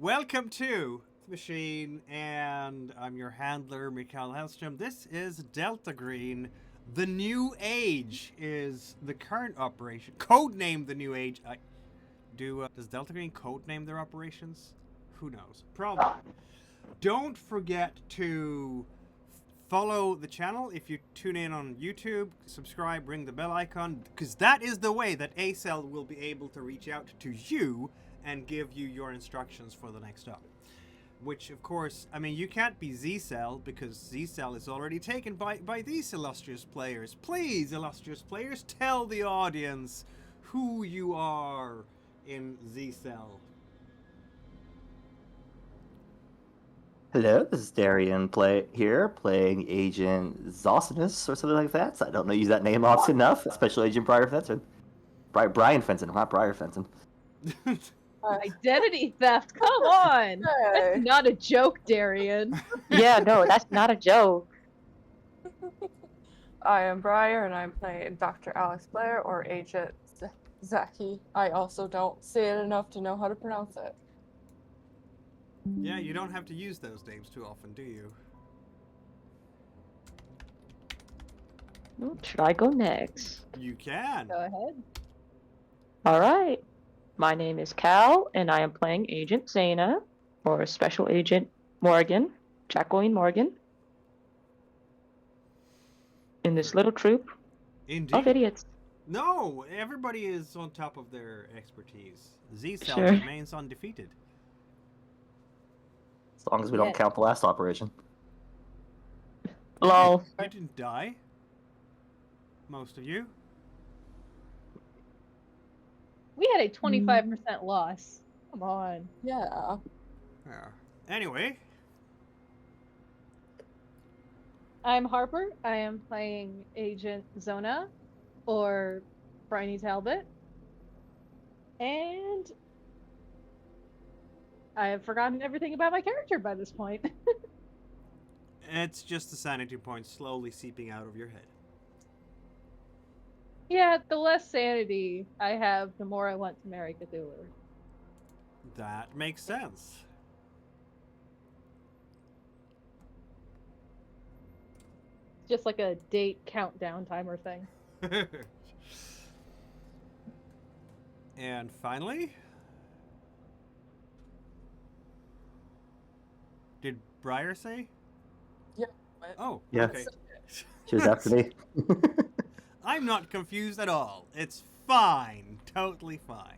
Welcome to the machine, and I'm your handler, Mikael Hellstrom. This is Delta Green. The New Age is the current operation. Codename the New Age. Does Delta Green codename their operations? Who knows? Probably. Don't forget to follow the channel if you tune in on YouTube. Subscribe, ring the bell icon, because that is the way that A-Cell will be able to reach out to you and give you your instructions for the next up. Which, of course, I mean, you can't be Z-Cell because Z-Cell is already taken by these illustrious players. Please, illustrious players, tell the audience who you are in Z-Cell. Hello, this is Darian playing Agent Zosimus or something like that. I don't know use that name often enough. Special Agent Briar Fenton. Brian Fenton, not Briar Fenton. Identity theft, come on! That's not a joke, Darian. Yeah, no, that's not a joke. I am Briar, and I'm playing Dr. Alex Blair, or Agent Zaki. I also don't say it enough to know how to pronounce it. Yeah, you don't have to use those names too often, do you? Should I go next? You can. Go ahead. All right. My name is Cal, and I am playing Agent Zaina, or Special Agent Morgan, Jacqueline Morgan, in this little troop Indeed. of idiots. No, everybody is on top of their expertise. Z-Cell Sure. remains undefeated. As long as we don't count the last operation. Lol. You didn't die. Most of you. We had a 25% loss. Come on. Yeah. Yeah. Anyway, I'm Harper. I am playing Agent Zona, or Bryony Talbot. And I have forgotten everything about my character by this point. it's just the sanity point slowly seeping out of your head. Yeah, the less sanity I have, the more I want to marry Cthulhu. That makes sense. Just like a date countdown timer thing. And finally, did Briar say? Yeah. Oh, Yeah. okay. She was after me. I'm not confused at all. It's fine. Totally fine.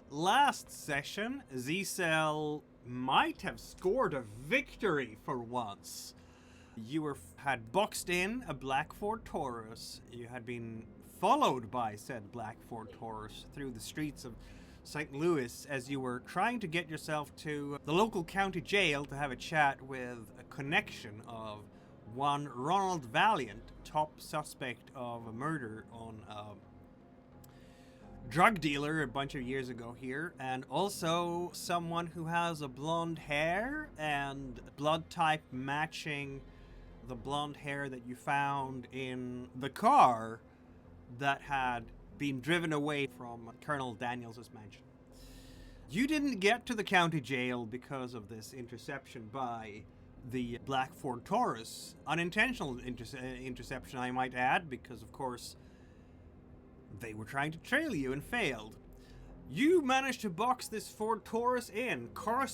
Last session, Z-Cell might have scored a victory for once. You had boxed in a Black Ford Taurus. You had been followed by said Black Ford Taurus through the streets of St. Louis as you were trying to get yourself to the local county jail to have a chat with a connection of one Ronald Valiant, top suspect of a murder on a drug dealer a bunch of years ago here, and also someone who has a blonde hair and blood type matching the blonde hair that you found in the car that had been driven away from Colonel Daniels' mansion. You didn't get to the county jail because of this interception by the Black Ford Taurus. Unintentional interception, I might add, because of course they were trying to trail you and failed. You managed to box this Ford Taurus in. Car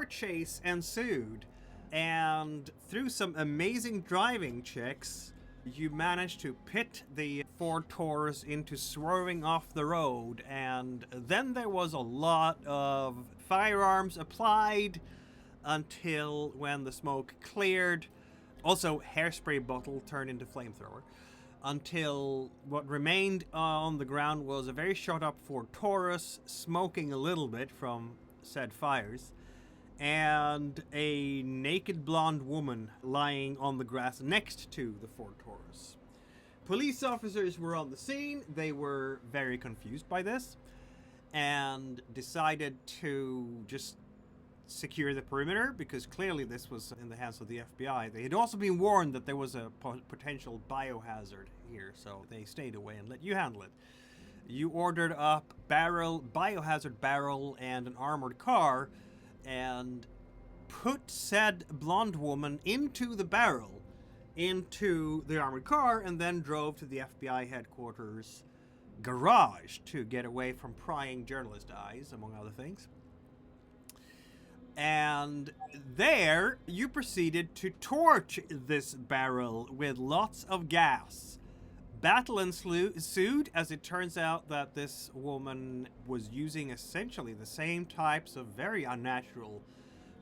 chase ensued, and through some amazing driving checks, you managed to pit the Ford Taurus into swerving off the road, and then there was a lot of firearms applied until when the smoke cleared. Also, hairspray bottle turned into flamethrower. Until what remained on the ground was a very shot up Ford Taurus, smoking a little bit from said fires, and a naked blonde woman lying on the grass next to the Ford Taurus. Police officers were on the scene. They were very confused by this and decided to just secure the perimeter because clearly this was in the hands of the FBI. They had also been warned that there was a potential biohazard here, so they stayed away and let you handle it. You ordered up biohazard barrel and an armored car and put said blonde woman into the barrel, into the armored car, and then drove to the FBI headquarters garage to get away from prying journalist eyes, among other things. And there, you proceeded to torch this barrel with lots of gas. Battle ensued, as it turns out that this woman was using essentially the same types of very unnatural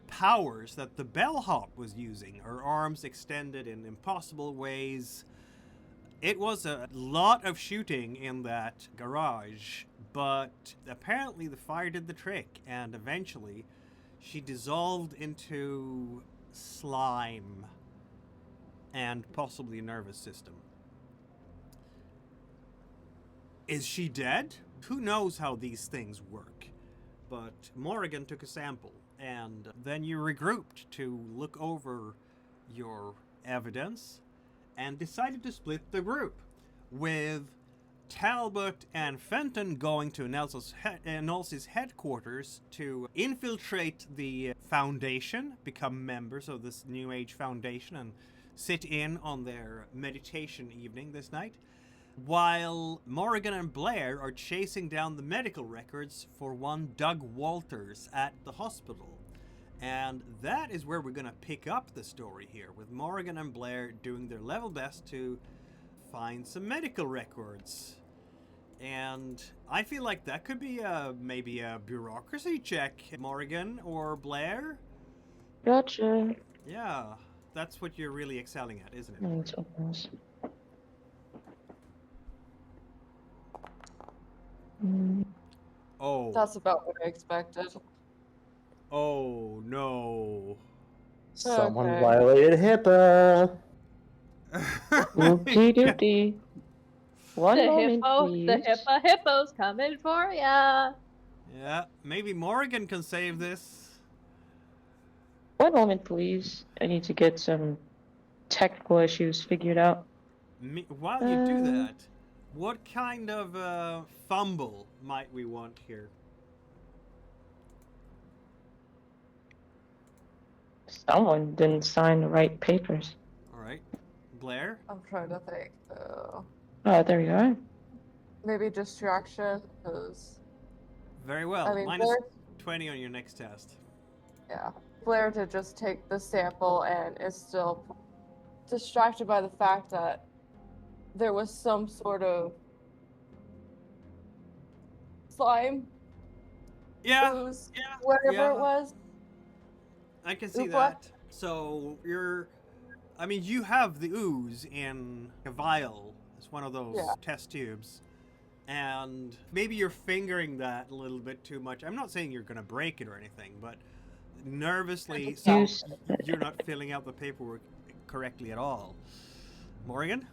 powers that the bellhop was using. Her arms extended in impossible ways. It was a lot of shooting in that garage, but apparently the fire did the trick, and eventually she dissolved into slime and possibly a nervous system. Is she dead? Who knows how these things work? But Morrigan took a sample, and then you regrouped to look over your evidence and decided to split the group, with Talbot and Fenton going to Nels's headquarters to infiltrate the foundation, become members of this New Age foundation, and sit in on their meditation evening this night, while Morrigan and Blair are chasing down the medical records for one Doug Walters at the hospital. And that is where we're going to pick up the story here, with Morrigan and Blair doing their level best to find some medical records. And I feel like that could be maybe a bureaucracy check, Morrigan or Blair. Gotcha. Yeah, that's what you're really excelling at, isn't it? No, it's almost. Oh. That's about what I expected. Oh, no. Someone Okay. violated HIPAA. Whoopty doopty. One The moment, please. the hippo's coming for ya. Yeah, maybe Morrigan can save this. One moment, please. I need to get some technical issues figured out. While you do that, what kind of fumble might we want here? Someone didn't sign the right papers. All right, Blair? I'm trying to think. Oh, there you are. Maybe distraction, because Very well. I mean, Minus Blair, 20 on your next test. yeah, Blair to just take the sample and is still distracted by the fact that there was some sort of slime, Yeah, ooze, whatever yeah. it was. I can see Oop, that. what? So you have the ooze in a vial. It's one of those test tubes. And maybe you're fingering that a little bit too much. I'm not saying you're going to break it or anything, but nervously, so you're not filling out the paperwork correctly at all. Morrigan?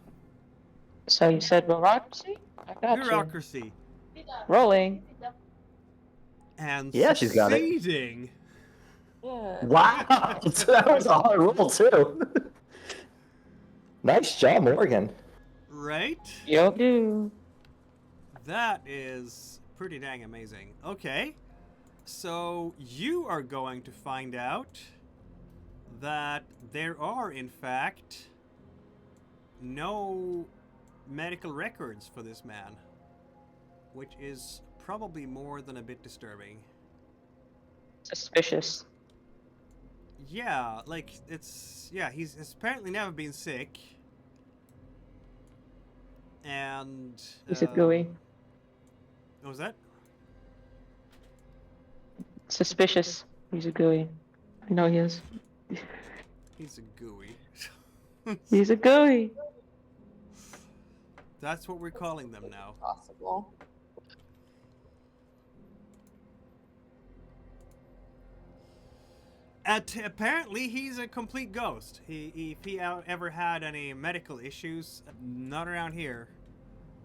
So you said bureaucracy? I got Bureaucracy. you. Rolling. And Yeah, she's got it. succeeding. Yeah. Wow, that was a hard roll too. Nice job, Morgan. Right? Yo, do. That is pretty dang amazing. Okay, so you are going to find out that there are, in fact, no medical records for this man, which is probably more than a bit disturbing. Suspicious. Yeah, like, he's apparently never been sick. And... He's a gooey. What was that? Suspicious. He's a gooey. I know he is. He's a gooey. He's a gooey. That's what we're calling them now. Possible. Apparently, he's a complete ghost. If he ever had any medical issues, not around here.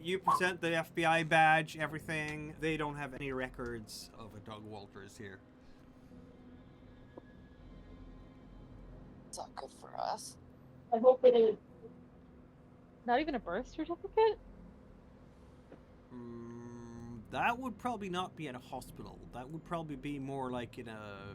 You present the FBI badge, everything. They don't have any records of a Doug Walters here. It's not good for us. I hope it is. Not even a birth certificate? That would probably not be at a hospital. That would probably be more like in a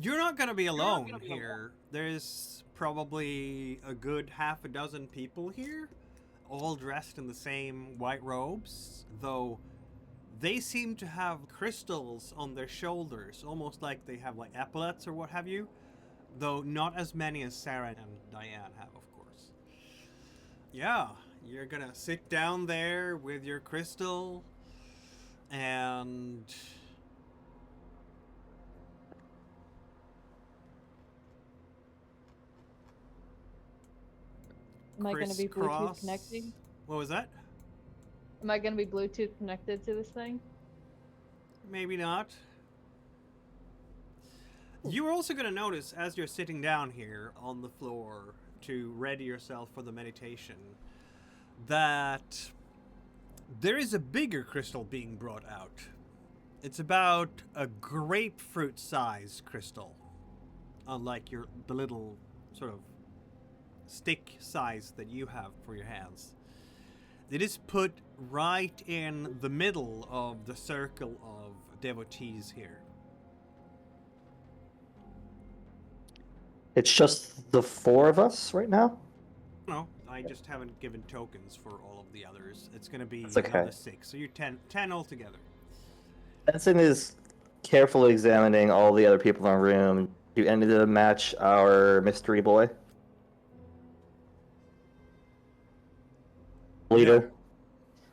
You're not going to be alone here. There's probably a good half a dozen people here, all dressed in the same white robes, though they seem to have crystals on their shoulders, almost like they have like epaulets or what have you, though not as many as Sarah and Diane have, of course. Yeah, you're going to sit down there with your crystal and... Am I going to be Bluetooth crisscross. connecting? What was that? Am I going to be Bluetooth connected to this thing? Maybe not. You're also going to notice as you're sitting down here on the floor to ready yourself for the meditation that there is a bigger crystal being brought out. It's about a grapefruit-sized crystal, unlike the little sort of stick size that you have for your hands. It is put right in the middle of the circle of devotees here. It's just the 4 of us right now? No, I just haven't given tokens for all of the others. It's going to be That's okay. another 6, so you're 10 altogether. Benson is carefully examining all the other people in the room. Do you end to match our mystery boy? Leader?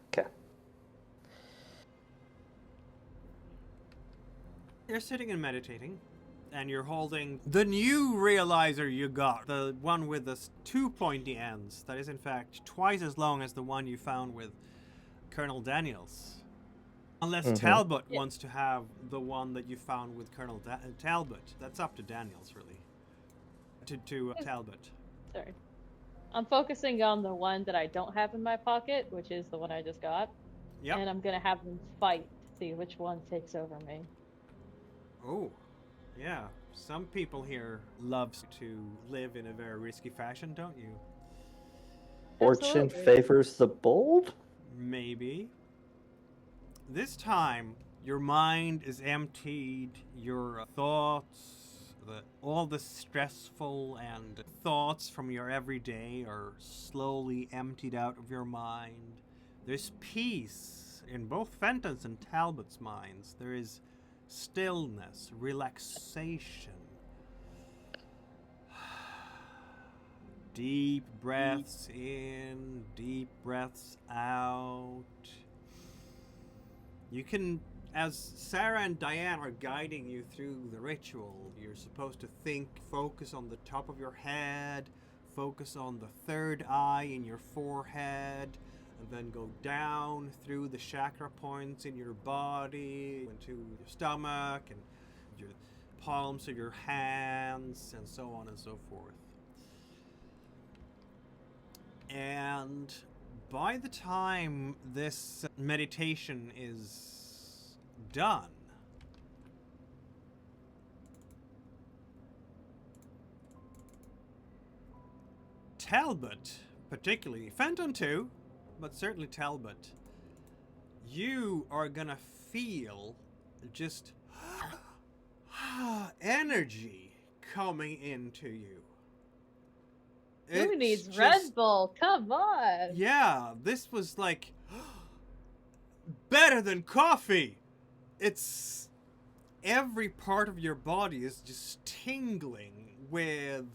Okay. You're sitting and meditating, and you're holding the new realizer you got, the one with the 2 pointy ends, that is in fact twice as long as the one you found with Colonel Daniels. Unless Talbot wants to have the one that you found with Colonel Talbot. That's up to Daniels, really. To Talbot. Sorry. I'm focusing on the one that I don't have in my pocket, which is the one I just got. Yep. And I'm going to have them fight to see which one takes over me. Oh, yeah. Some people here love to live in a very risky fashion, don't you? Fortune Absolutely. favors the bold? Maybe. This time, your mind is emptied, your thoughts, all the stressful and thoughts from your everyday are slowly emptied out of your mind. There's peace in both Fenton's and Talbot's minds. There is stillness, relaxation. Deep breaths in, deep breaths out. You can, as Sarah and Diane are guiding you through the ritual, you're supposed to focus on the top of your head, focus on the third eye in your forehead, and then go down through the chakra points in your body, into your stomach, and your palms of your hands, and so on and so forth. And by the time this meditation is done, Talbot, particularly, Fenton too, but certainly Talbot, you are gonna feel just energy coming into you. Who It's needs just- Red Bull? Come on! Yeah, this was like better than coffee. It's every part of your body is just tingling with.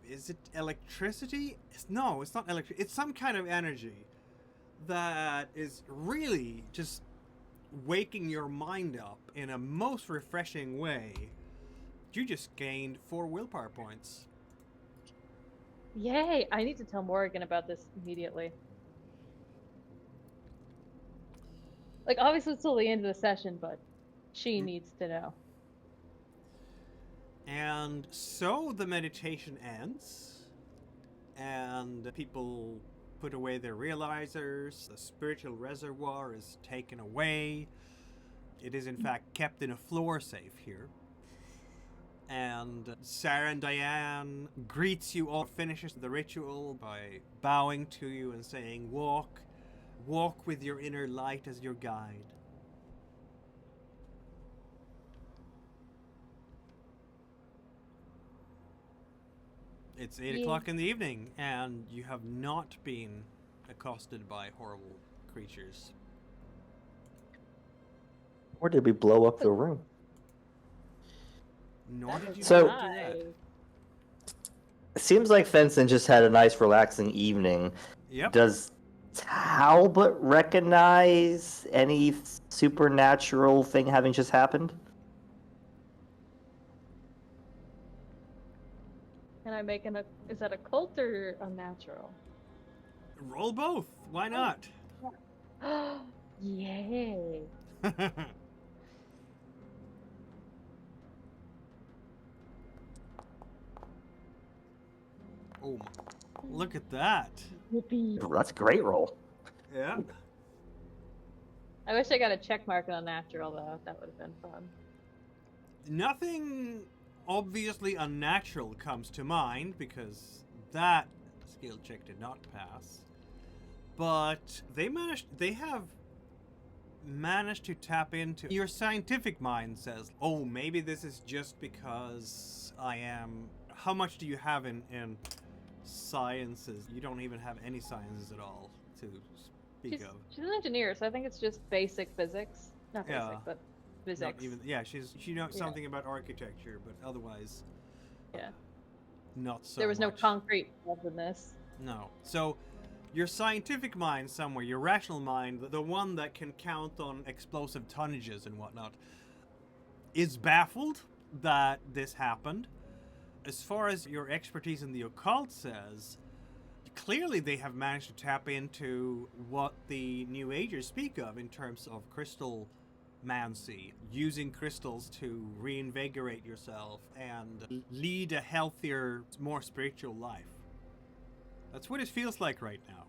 Is it electricity? No, it's not electricity. It's some kind of energy that is really just waking your mind up in a most refreshing way. You just gained 4 willpower points. Yay! I need to tell Morrigan about this immediately. Like, obviously it's till the end of the session, but she needs to know. And so the meditation ends, and people put away their realizers, the spiritual reservoir is taken away. It is in fact kept in a floor safe here. And Sarah and Diane greets you all, finishes the ritual by bowing to you and saying, walk with your inner light as your guide. It's 8 Yeah. o'clock in the evening, and you have not been accosted by horrible creatures. Or did we blow up the room? Nor did you So- not do that. It seems like Fenton just had a nice, relaxing evening. Yep. Does Talbot recognize any supernatural thing having just happened? Can I make is that a cult or unnatural? Roll both. Why not? Yay. Oh, look at that. Yippee. That's a great roll. Yeah. I wish I got a check mark on unnatural though. That would have been fun. Nothing obviously unnatural comes to mind because that skill check did not pass. But they have managed to tap into your scientific mind says, oh, maybe this is just because I am. How much do you have in sciences? You don't even have any sciences at all to speak of. She's an engineer, so I think it's just basic physics. Not Yeah. basic, but Not physics. even, yeah, she knows Yeah. something about architecture, but otherwise, Yeah. not so There was no much. concrete involved in this. No. So, your scientific mind somewhere, your rational mind, the one that can count on explosive tonnages and whatnot, is baffled that this happened. As far as your expertise in the occult says, clearly they have managed to tap into what the New Agers speak of in terms of crystal mancy, using crystals to reinvigorate yourself and lead a healthier, more spiritual life. That's what it feels like right now.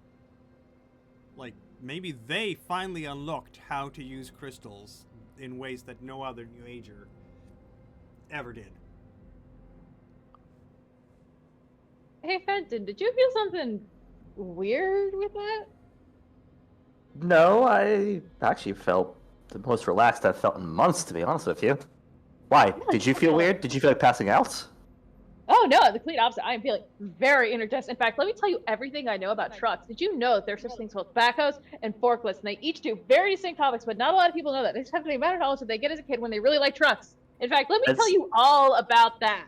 Like, maybe they finally unlocked how to use crystals in ways that no other New Ager ever did. Hey, Fenton, did you feel something weird with that? No, I actually felt the most relaxed I've felt in months, to be honest with you. Why? Did you feel weird? Did you feel like passing out? Oh no, the complete opposite. I am feeling very energized. In fact, let me tell you everything I know about trucks. Did you know that there's such things called backhoes and forklifts, and they each do very distinct topics, but not a lot of people know that. They just have the amount of knowledge that they get as a kid when they really like trucks. In fact, let me tell That's- you all about that.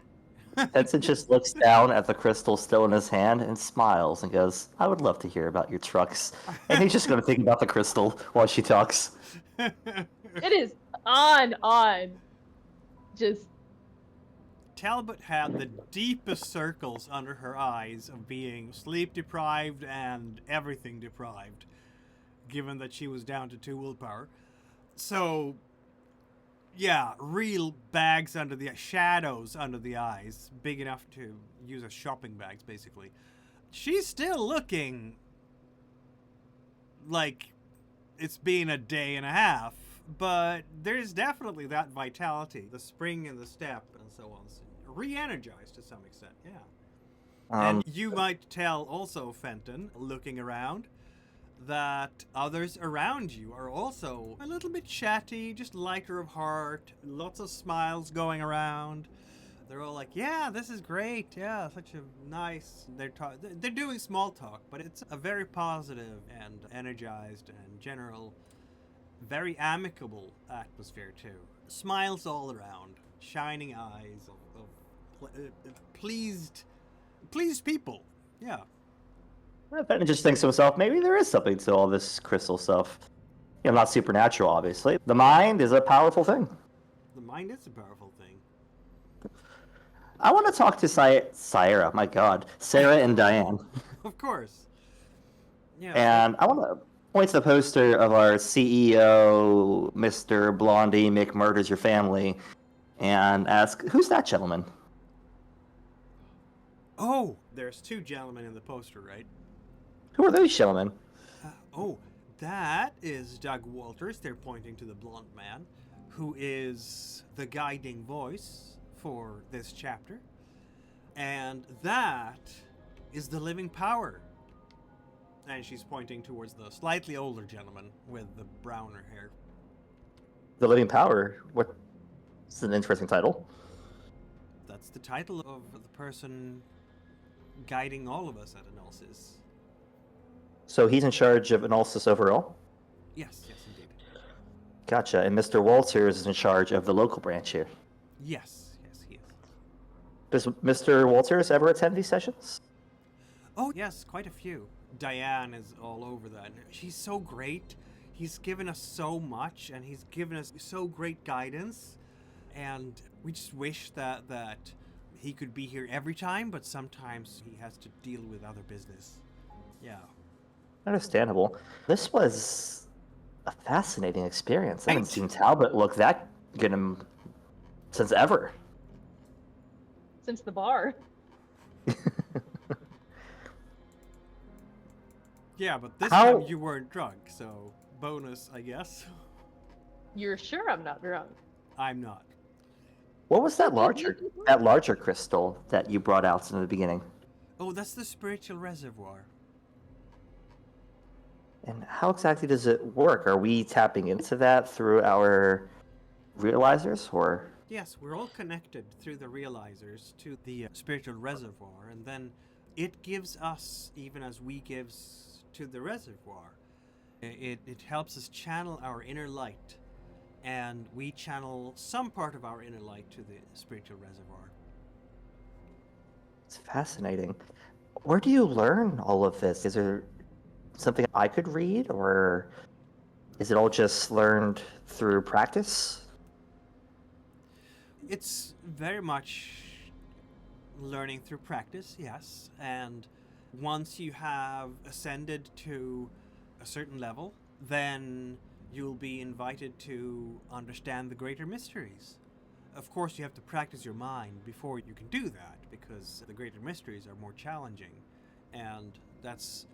Benson just looks down at the crystal still in his hand and smiles and goes, I would love to hear about your trucks. And he's just going to think about the crystal while she talks. It is on. Just Talbot had the deepest circles under her eyes of being sleep deprived and everything deprived, given that she was down to 2 willpower. So, yeah, real bags under the shadows under the eyes, big enough to use as shopping bags, basically. She's still looking like it's been a day and a half, but there's definitely that vitality, the spring in the step, and so on. Re-energized to some extent, yeah. And you might tell also, Fenton, looking around, that others around you are also a little bit chatty, just lighter of heart, lots of smiles going around. They're all like, yeah, this is great, yeah, such a nice... They're doing small talk, but it's a very positive and energized and general, very amicable atmosphere too. Smiles all around, shining eyes of pleased people, yeah. Benton just thinks to himself, maybe there is something to all this crystal stuff. You know, not supernatural, obviously. The mind is a powerful thing. The mind is a powerful thing. I want to talk to Sarah, my god. Sarah and Diane. Of course. Yeah. And I want to point to the poster of our CEO, Mr. Blondie McMurders Your Family, and ask, who's that gentleman? Oh, there's 2 gentlemen in the poster, right? Who are those gentlemen? Oh, that is Doug Walters. They're pointing to the blonde man, who is the guiding voice for this chapter. And that is the living power. And she's pointing towards the slightly older gentleman with the browner hair. The Living Power. What? It's an interesting title. That's the title of the person guiding all of us at Analysis. So he's in charge of analysis overall? Yes, indeed. Gotcha. And Mr. Walters is in charge of the local branch here. Yes, he is. Does Mr. Walters ever attend these sessions? Oh, yes, quite a few. Diane is all over that. She's so great. He's given us so much, and he's given us so great guidance. And we just wish that he could be here every time, but sometimes he has to deal with other business. Yeah. Understandable. This was a fascinating experience. I haven't Right. seen Talbot look that good since ever. Since the bar. Yeah, but this How- time you weren't drunk, so bonus, I guess. You're sure I'm not drunk? I'm not. What was that larger crystal that you brought out in the beginning? Oh, that's the spiritual reservoir. And how exactly does it work? Are we tapping into that through our realizers, or? Yes, we're all connected through the realizers to the spiritual reservoir, and then it gives us, even as we gives to the reservoir, it helps us channel our inner light, and we channel some part of our inner light to the spiritual reservoir. It's fascinating. Where do you learn all of this? Is there something I could read, or is it all just learned through practice? It's very much learning through practice, yes, and once you have ascended to a certain level, then you'll be invited to understand the greater mysteries. Of course, you have to practice your mind before you can do that, because the greater mysteries are more challenging, and that's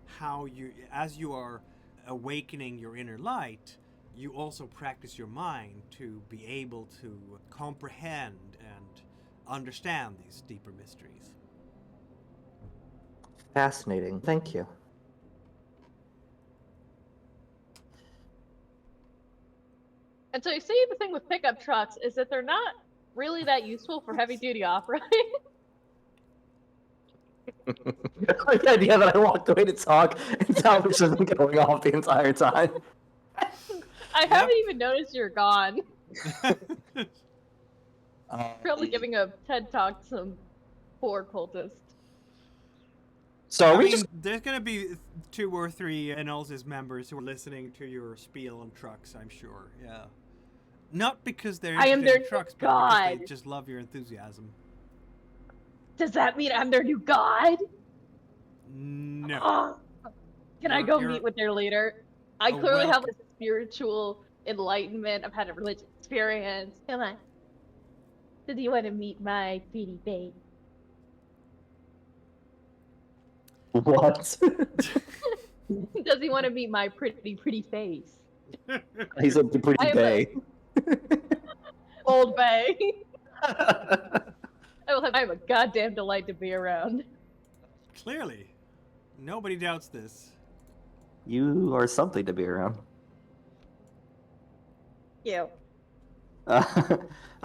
how as you are awakening your inner light, you also practice your mind to be able to comprehend and understand these deeper mysteries. Fascinating. Thank you. And so you see, the thing with pickup trucks is that they're not really that useful for heavy duty off-roading. I like the idea that I walked away to talk and Talbot's just been going off the entire time. I haven't even noticed you're gone. Probably Um, giving a TED talk to some poor cultist. So are I we mean, just there's gonna be 2 or 3 Analysis members who are listening to your spiel on trucks, I'm sure. Yeah. Not because they're I am interested in their trucks, but because they god. just love your enthusiasm. Does that mean I'm their new god? No. Oh, can I You're- go you're meet with their leader? I a clearly have welcome- a spiritual enlightenment. I've had a religious experience. Come on. Do you want to meet my pretty babe? what? Does he want to meet my pretty face? He's a pretty I am bay. Old bae. I'm a goddamn delight to be around. Clearly. Nobody doubts this. You are something to be around. You.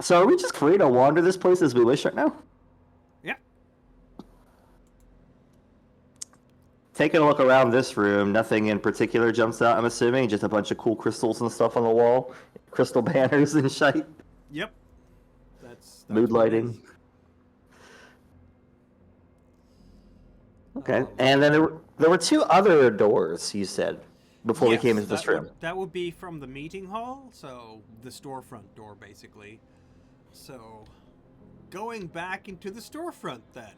So are we just free to wander this place as we wish right now? Yeah. Taking a look around this room, nothing in particular jumps out, I'm assuming. Just a bunch of cool crystals and stuff on the wall. Crystal banners and shite. Yep. That's Mood what it lighting. is. Okay. And then there were 2 other doors, you said, before we Yes, came into this that room. that would be from the meeting hall, so the storefront door, basically. So, going back into the storefront, then.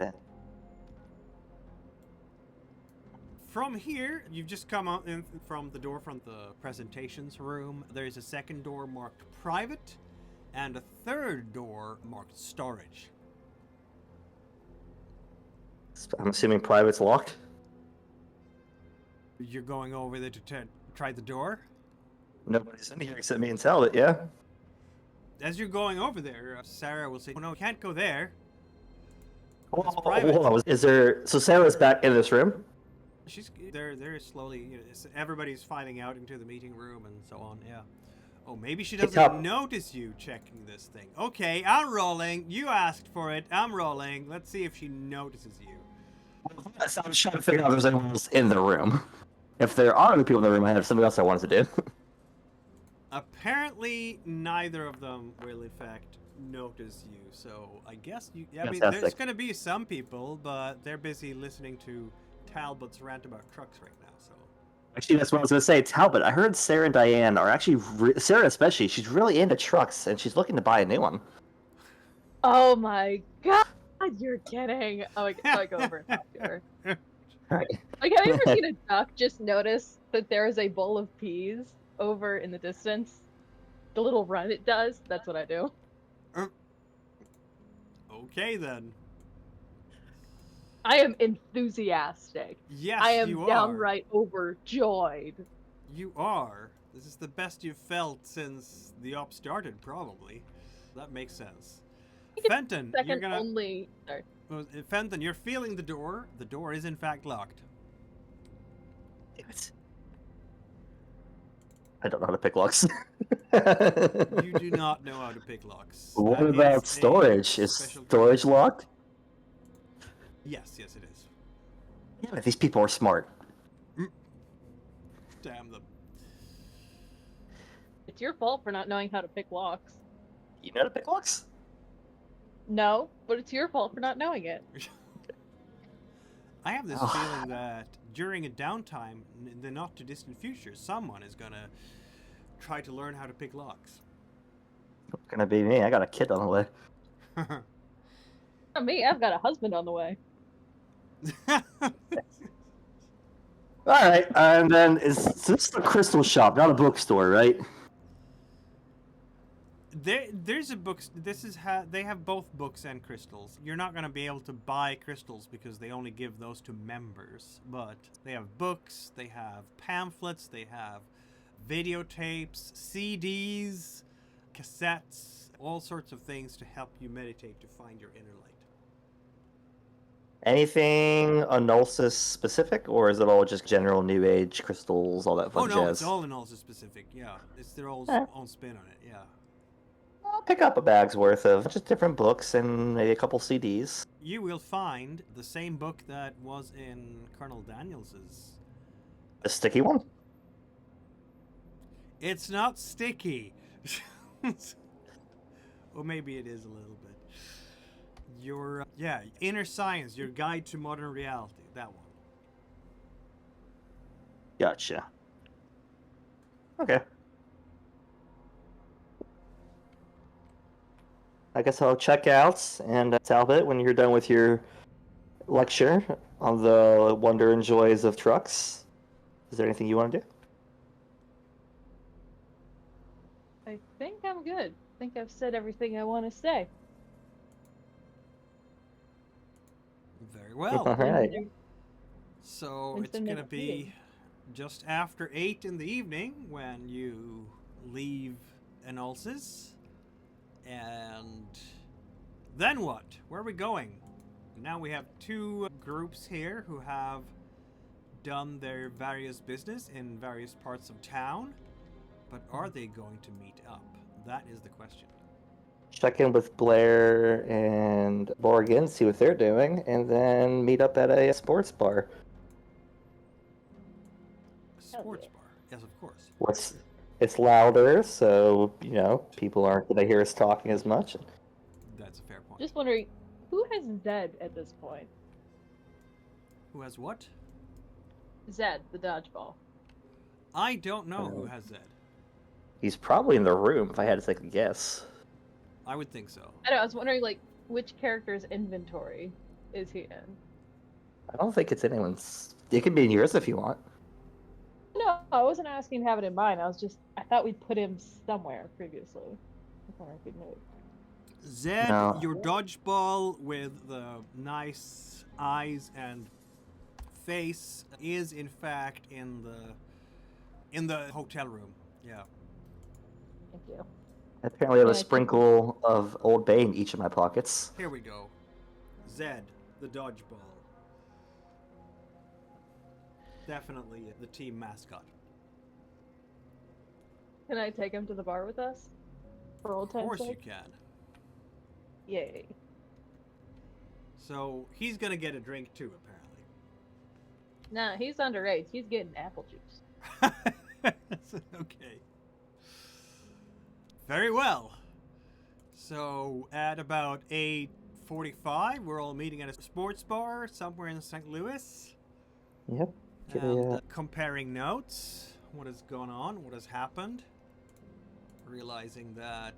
Okay. From here, you've just come out in from the door from the presentations room. There's a second door marked private, and a third door marked storage. I'm assuming private's locked. You're going over there to try the door? Nobody's in here except me and Talbot, yeah? As you're going over there, Sarah will say, "Oh no, you can't go there." It's Oh, private. hold on. Is there... So Sarah's back in this room? They're slowly, everybody's filing out into the meeting room and so on, yeah. Oh, maybe she Hey, doesn't Talbot. notice you checking this thing. Okay, I'm rolling. You asked for it. I'm rolling. Let's see if she notices you. So I'm just trying to figure out if there's anyone else in the room. If there are other people in the room, I have something else I wanted to do. Apparently, neither of them will, in fact, notice you. So I guess you. I mean, Fantastic. there's going to be some people, but they're busy listening to Talbot's rant about trucks right now. So. Actually, that's what I was going to say. Talbot, I heard Sarah and Diane are actually, Sarah especially, she's really into trucks, and she's looking to buy a new one. Oh my god, you're kidding. Oh, I go over and talk to her. Right. Like, have you ever seen a duck just notice that there is a bowl of peas over in the distance? The little run it does? That's what I do. Okay, then. I am enthusiastic. Yes, I am you are. downright overjoyed. You are. This is the best you've felt since the op started, probably. That makes sense. Fenton, you're Second gonna. only. Sorry. Well, Fenton, you're feeling the door. The door is in fact locked. Damn it. I don't know how to pick locks. You do not know how to pick locks. What That about is a storage? Is special storage character. locked? Yes, yes, it is. Yeah, but these people are smart. Damn them. It's your fault for not knowing how to pick locks. You know how to pick locks? No, but it's your fault for not knowing it. I have this Oh. feeling that during a downtime in the not too distant future, someone is gonna try to learn how to pick locks. It's gonna be me. I got a kid on the way. Not me, I've got a husband on the way. Alright, and then so this is a crystal shop, not a bookstore, right? There's a book. This is they have both books and crystals. You're not gonna be able to buy crystals because they only give those to members. But they have books, they have pamphlets, they have videotapes, CDs, cassettes, all sorts of things to help you meditate to find your inner light. Anything Anulsis specific, or is it all just general New Age crystals, all that Oh fun no, jazz? it's all in all specific. Yeah, it's their own Eh. own spin on it. Yeah. I'll pick up a bag's worth of just different books and maybe a couple CDs. You will find the same book that was in Colonel Daniels's. The sticky one? It's not sticky. Or maybe it is a little bit. Your Inner Science, your guide to modern reality. That one. Gotcha. Okay. I guess I'll check out, and Talbot, when you're done with your lecture on the wonder and joys of trucks, is there anything you want to do? I think I'm good. I think I've said everything I want to say. Very well. All right. So When's it's the gonna next be meeting? just after 8 in the evening when you leave Enulsis. And then what? Where are we going? Now we have two groups here who have done their various business in various parts of town. But are they going to meet up? That is the question. Check in with Blair and Morgan, see what they're doing, and then meet up at a sports bar. A sports bar. Yes, of course. It's louder, so people aren't gonna hear us talking as much. That's a fair point. Just wondering, who has Zed at this point? Who has what? Zed, the dodgeball. I don't know who has that. He's probably in the room, if I had to take a guess. I would think so. I don't know, I was wondering, like, which character's inventory is he in? I don't think it's anyone's. It could be in yours if you want. No, I wasn't asking to have it in mine. I thought we'd put him somewhere previously. I was wondering if he'd moved. Zed, No. your dodgeball with the nice eyes and face is in fact in the hotel room. Yeah. Thank you. Apparently, I have Yeah, a I think- sprinkle of Old Bay in each of my pockets. Here we go. Zed, the dodgeball. Definitely the team mascot. Can I take him to the bar with us? For old Of time's course you sake? can. Yay. So he's gonna get a drink too, apparently. Nah, he's underage. He's getting apple juice. Okay. Very well. So at about 8:45, we're all meeting at a sports bar somewhere in St. Louis. Yep. Give me And a- comparing notes. What has gone on? What has happened? Realizing that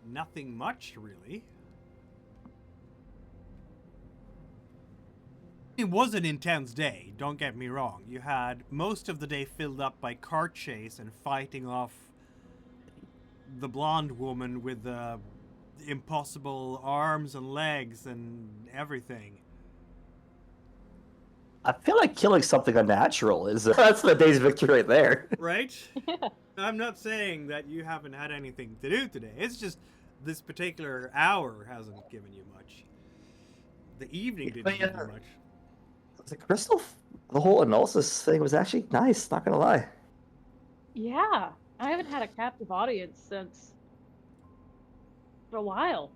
nothing much, really. It was an intense day, don't get me wrong. You had most of the day filled up by car chase and fighting off the blonde woman with the impossible arms and legs and everything. I feel like killing something unnatural is that's the day's victory right there. Right? Yeah. I'm not saying that you haven't had anything to do today. It's just this particular hour hasn't given you much. The evening didn't give you much. The crystal, the whole analysis thing was actually nice. Not gonna lie. Yeah. I haven't had a captive audience since for a while.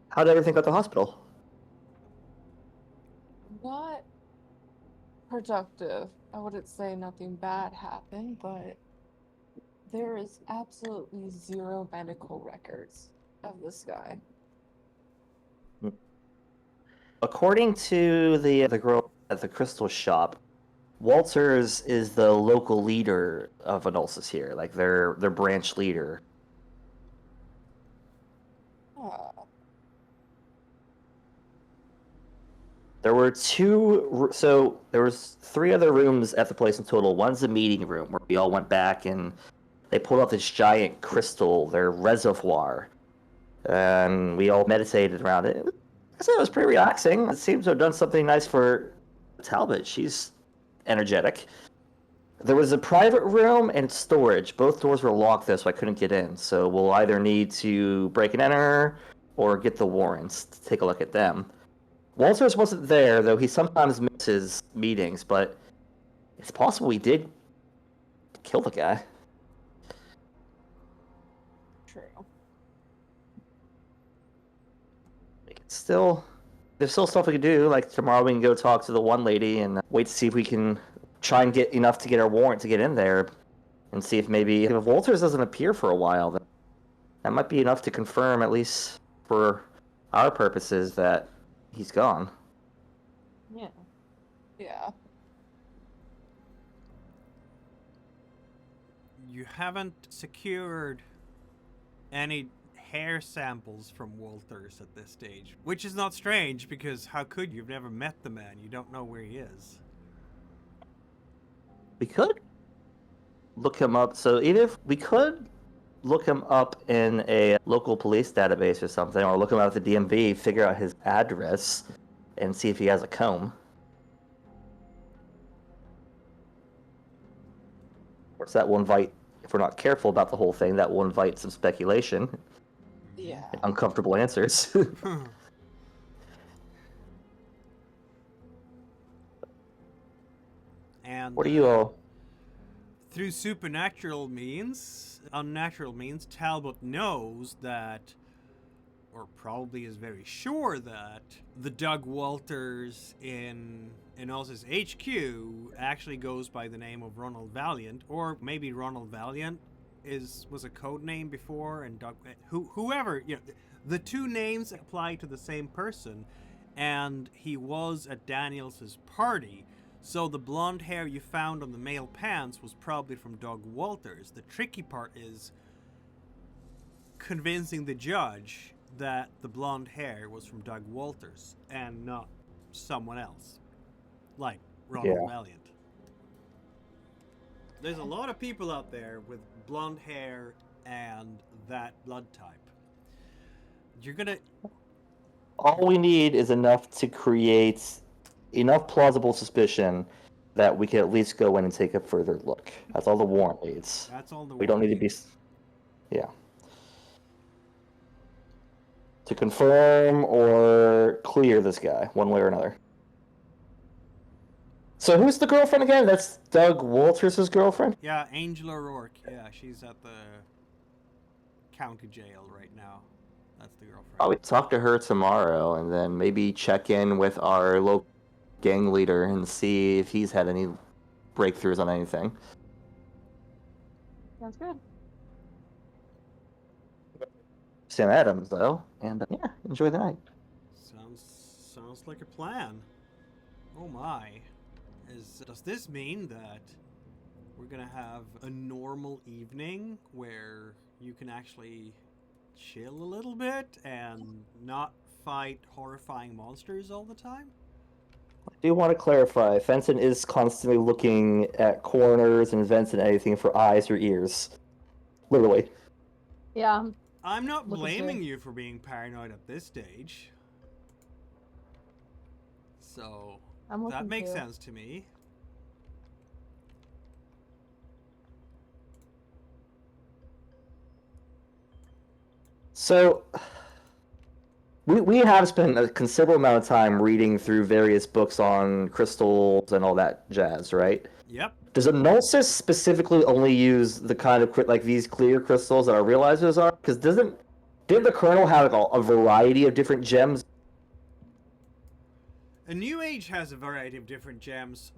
How did everything go at the hospital? Not productive. I wouldn't say nothing bad happened, but there is absolutely zero medical records of this guy. According to the girl at the crystal shop, Walters is the local leader of analysis here, like their branch leader. Ah, There were there was 3 other rooms at the place in total. One's the meeting room where we all went back and they pulled out this giant crystal, their reservoir, and we all meditated around it. I said it was pretty relaxing. It seems to have done something nice for Talbot. She's energetic. There was a private room and storage. Both doors were locked though, so I couldn't get in. So we'll either need to break and enter or get the warrants to take a look at them. Walters wasn't there, though he sometimes misses meetings, but it's possible he did kill the guy. true. There's still stuff we can do. Like tomorrow we can go talk to the one lady and wait to see if we can try and get enough to get our warrant to get in there and see if maybe if Walters doesn't appear for a while, then that might be enough to confirm, at least for our purposes, that he's gone. Yeah. Yeah. You haven't secured any hair samples from Walters at this stage, which is not strange because how could you? You've never met the man. You don't know where he is. We could look him up. So even if we could look him up in a local police database or something, or look him up at the DMV, figure out his address, and see if he has a comb. Of course, that will invite, if we're not careful about the whole thing, that will invite some speculation, Yeah. and uncomfortable answers. And What do you all? through supernatural means, unnatural means, Talbot knows that, or probably is very sure that, the Doug Walters in Oz's HQ actually goes by the name of Ronald Valiant, or maybe Ronald Valiant was a code name before, and Doug, whoever, the two names apply to the same person, and he was at Daniels's party. So the blonde hair you found on the male pants was probably from Doug Walters. The tricky part is convincing the judge that the blonde hair was from Doug Walters and not someone else, like Ronald Valiant. There's a lot of people out there with blonde hair and that blood type. You're gonna... All we need is enough to create enough plausible suspicion that we can at least go in and take a further look. That's all the warrant needs. That's all the We don't need to be... Yeah. To confirm or clear this guy, one way or another. So who's the girlfriend again? That's Doug Walters' girlfriend? Yeah, Angela O'Rourke. Yeah, she's at the county jail right now. That's the girlfriend. I'll talk to her tomorrow and then maybe check in with our local gang leader and see if he's had any breakthroughs on anything. Sounds good. Sam Adams, though, and yeah, enjoy the night. Sounds like a plan. Oh my. Does this mean that we're gonna have a normal evening where you can actually chill a little bit and not fight horrifying monsters all the time? I do want to clarify, Fenton is constantly looking at corners and vents and anything for eyes or ears. Literally. Yeah. I'm not Looking blaming through. you for being paranoid at this stage. So, I'm looking that makes too. sense to me. So, we have spent a considerable amount of time reading through various books on crystals and all that jazz, right? Yep. Does Analysis specifically only use the kind of like these clear crystals that our realizers are? Because didn't the Colonel have like a variety of different gems? A New Age has a variety of different gems,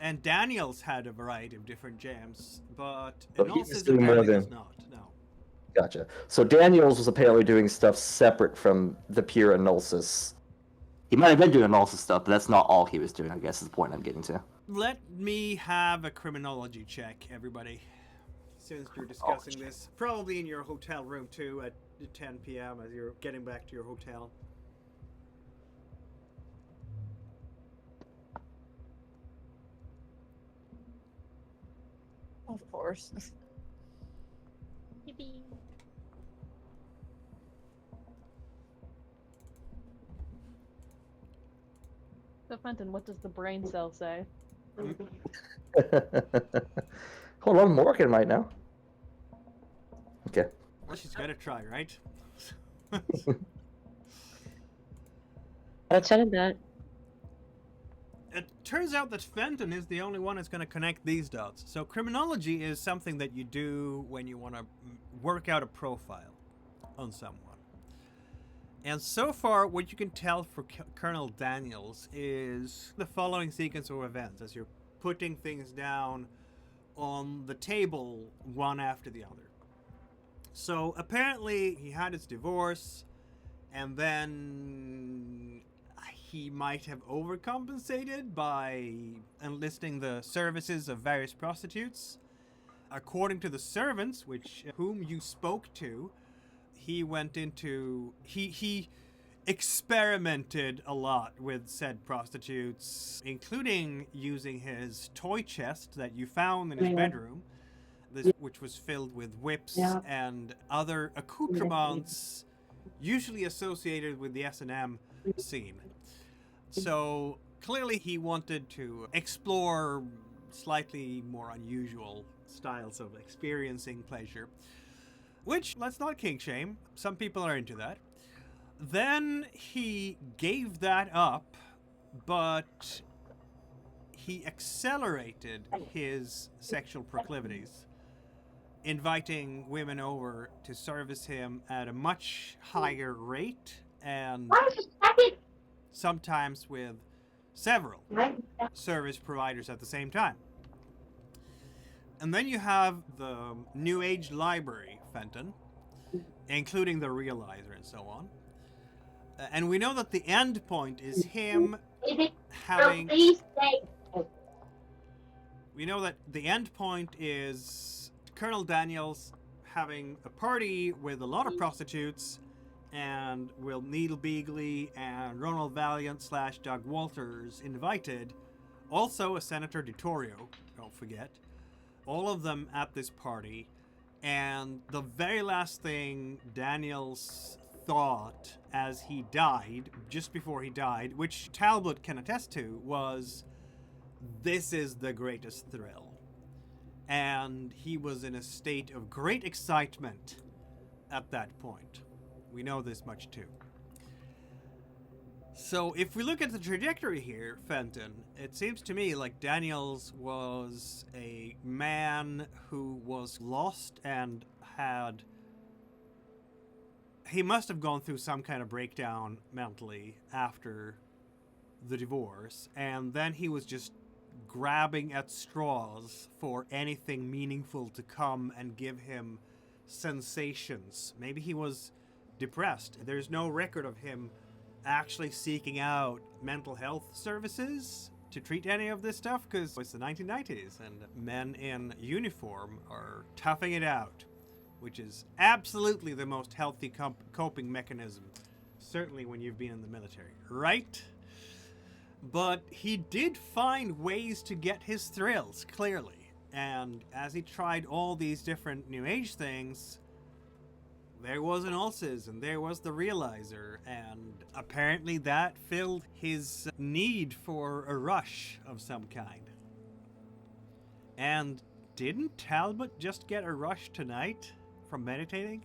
and Daniels had a variety of different gems, but But he Analysis was doing more apparently than- does not. No. Gotcha. So Daniels was apparently doing stuff separate from the pure Analysis. He might have been doing Analysis stuff, but that's not all he was doing, I guess is the point I'm getting to. Let me have a criminology check, everybody. Since you're discussing this, probably in your hotel room too at 10 p.m. as you're getting back to your hotel. Of course. So, Fenton, what does the brain cell say? Hold on, Morgan might know. Okay. Well, she's gotta try, right? I said that. It turns out that Fenton is the only one that's going to connect these dots. So criminology is something that you do when you want to work out a profile on someone. And so far, what you can tell for Colonel Daniels is the following sequence of events as you're putting things down on the table one after the other. So apparently he had his divorce, and then he might have overcompensated by enlisting the services of various prostitutes. According to the servants, whom you spoke to, he experimented a lot with said prostitutes, including using his toy chest that you found in his bedroom, which was filled with whips and other accoutrements usually associated with the S&M scene. So clearly he wanted to explore slightly more unusual styles of experiencing pleasure, which, let's not kink shame, some people are into that. Then he gave that up, but he accelerated his sexual proclivities, inviting women over to service him at a much higher rate, and sometimes with several service providers at the same time. And then you have the New Age library, Fenton, including the Realizer and so on. And we know that the end point is him having... We know that the end point is Colonel Daniels having a party with a lot of prostitutes, and will Neil Beagley and Ronald Valiant / Doug Walters invited. Also a Senator DiTorio, don't forget. All of them at this party. And the very last thing Daniels thought as he died, just before he died, which Talbot can attest to, was, this is the greatest thrill. And he was in a state of great excitement at that point. We know this much too. So if we look at the trajectory here, Fenton, it seems to me like Daniels was a man who was lost and had... He must have gone through some kind of breakdown mentally after the divorce, and then he was just grabbing at straws for anything meaningful to come and give him sensations. Maybe he was depressed. There's no record of him actually seeking out mental health services to treat any of this stuff, because it's the 1990s and men in uniform are toughing it out, which is absolutely the most healthy coping mechanism, certainly when you've been in the military, right? But he did find ways to get his thrills, clearly. And as he tried all these different New Age things, there was an ulces and there was the realizer, and apparently that filled his need for a rush of some kind. And didn't Talbot just get a rush tonight from meditating?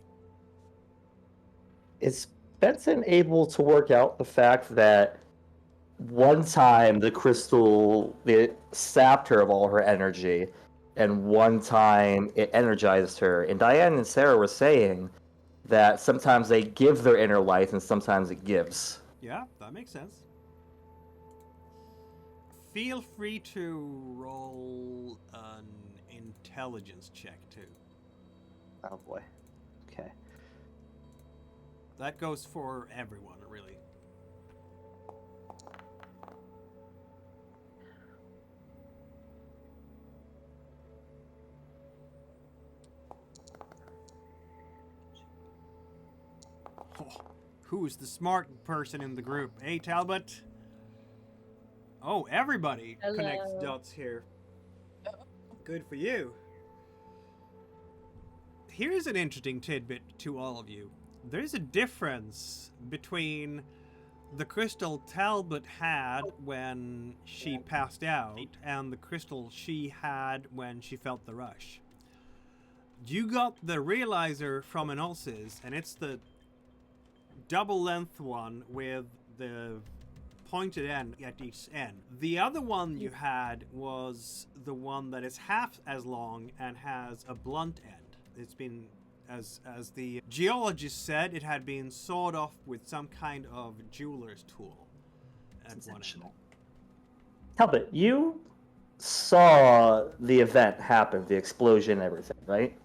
Is Benson able to work out the fact that one time the crystal, it sapped her of all her energy, and one time it energized her? And Diane and Sarah were saying that sometimes they give their inner life and sometimes it gives. Yeah, that makes sense. Feel free to roll an intelligence check too. Oh boy. Okay. That goes for everyone, really. Oh, who's the smart person in the group? Hey, Talbot? Oh, everybody Hello. connects dots here. Good for you. Here's an interesting tidbit to all of you. There's a difference between the crystal Talbot had when she passed out and the crystal she had when she felt the rush. You got the realizer from an ulces, and it's the double length one with the pointed end at each end. The other one you had was the one that is half as long and has a blunt end. It's been, as the geologist said, it had been sawed off with some kind of jeweler's tool at one end. Talbot, you saw the event happen, the explosion and everything, right?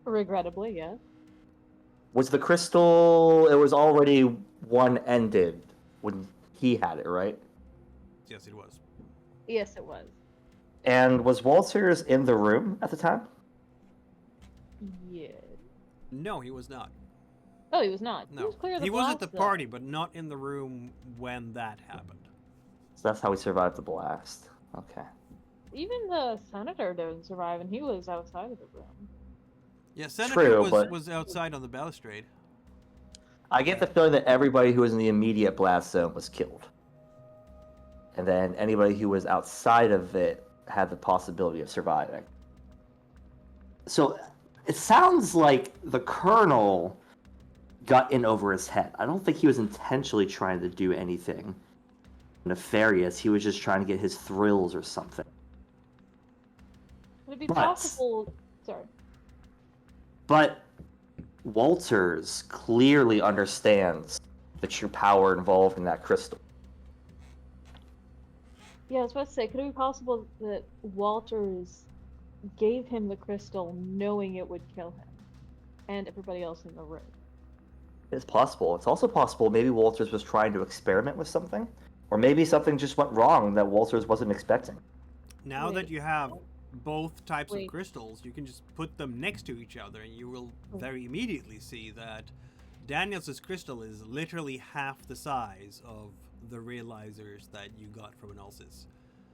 Regrettably, yes. Was the crystal, it was already one-ended when he had it, right? Yes, it was. Yes, it was. And was Walters in the room at the time? Yeah. No, he was not. Oh, he was not. No. He was clear of the He was at the blast, though. party, but not in the room when that happened. So that's how he survived the blast. Okay. Even the senator didn't survive, and he was outside of the room. Yeah, Senator True, but was outside on the balustrade. I get the feeling that everybody who was in the immediate blast zone was killed. And then anybody who was outside of it had the possibility of surviving. So it sounds like the Colonel got in over his head. I don't think he was intentionally trying to do anything nefarious. He was just trying to get his thrills or something. Would it be But- possible? Sorry. But Walters clearly understands the true power involved in that crystal. Yeah, I was about to say, could it be possible that Walters gave him the crystal knowing it would kill him and everybody else in the room? It's possible. It's also possible maybe Walters was trying to experiment with something. Or maybe something just went wrong that Walters wasn't expecting. Now that Wait. you have both types of Wait. crystals, you can just put them next to each other and you will very immediately see that Daniels' crystal is literally half the size of the realizers that you got from an ulces.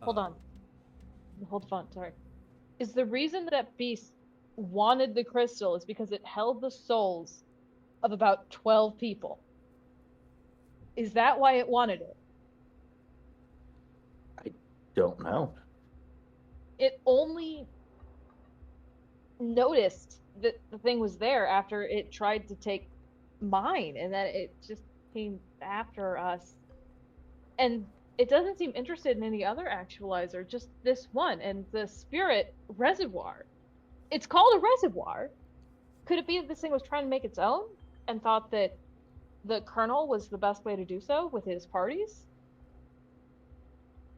Hold on. Hold on, sorry. Is the reason that Beast wanted the crystal is because it held the souls of about 12 people? Is that why it wanted it? Don't know. It only noticed that the thing was there after it tried to take mine, and that it just came after us, and it doesn't seem interested in any other actualizer, just this one, and the spirit reservoir. It's called a reservoir. Could it be that this thing was trying to make its own and thought that the colonel was the best way to do so with his parties?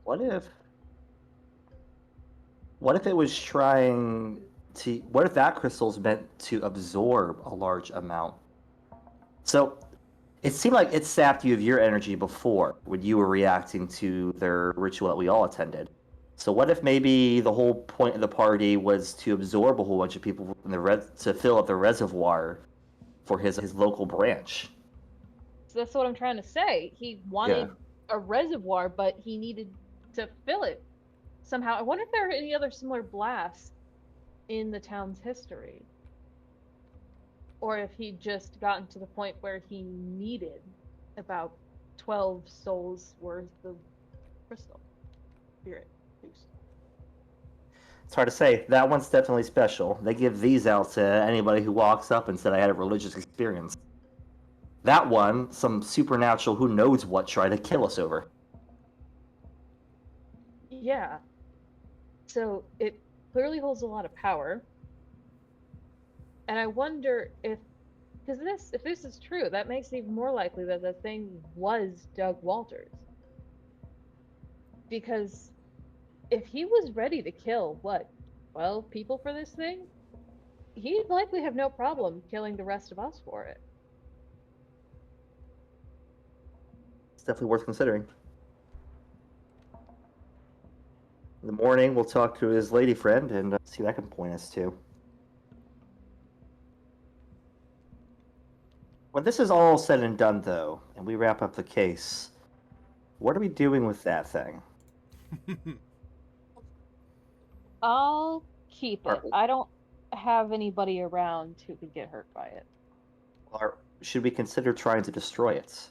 What if it was trying to? What if that crystal's meant to absorb a large amount? So it seemed like it sapped you of your energy before when you were reacting to their ritual that we all attended. So what if maybe the whole point of the party was to absorb a whole bunch of people in to fill up the reservoir for his local branch? So that's what I'm trying to say. He wanted a reservoir, but he needed to fill it somehow. I wonder if there are any other similar blasts in the town's history. Or if he'd just gotten to the point where he needed about 12 souls worth of crystal spirit juice. It's hard to say. That one's definitely special. They give these out to anybody who walks up and said, I had a religious experience. That one, some supernatural who knows what tried to kill us over. Yeah. So it clearly holds a lot of power. And I wonder if this is true, that makes it even more likely that the thing was Doug Walters. Because if he was ready to kill, 12 people for this thing? He'd likely have no problem killing the rest of us for it. It's definitely worth considering. In the morning, we'll talk to his lady friend and see what that can point us to. When this is all said and done, though, and we wrap up the case, what are we doing with that thing? I'll keep it. I don't have anybody around who could get hurt by it. Or should we consider trying to destroy it?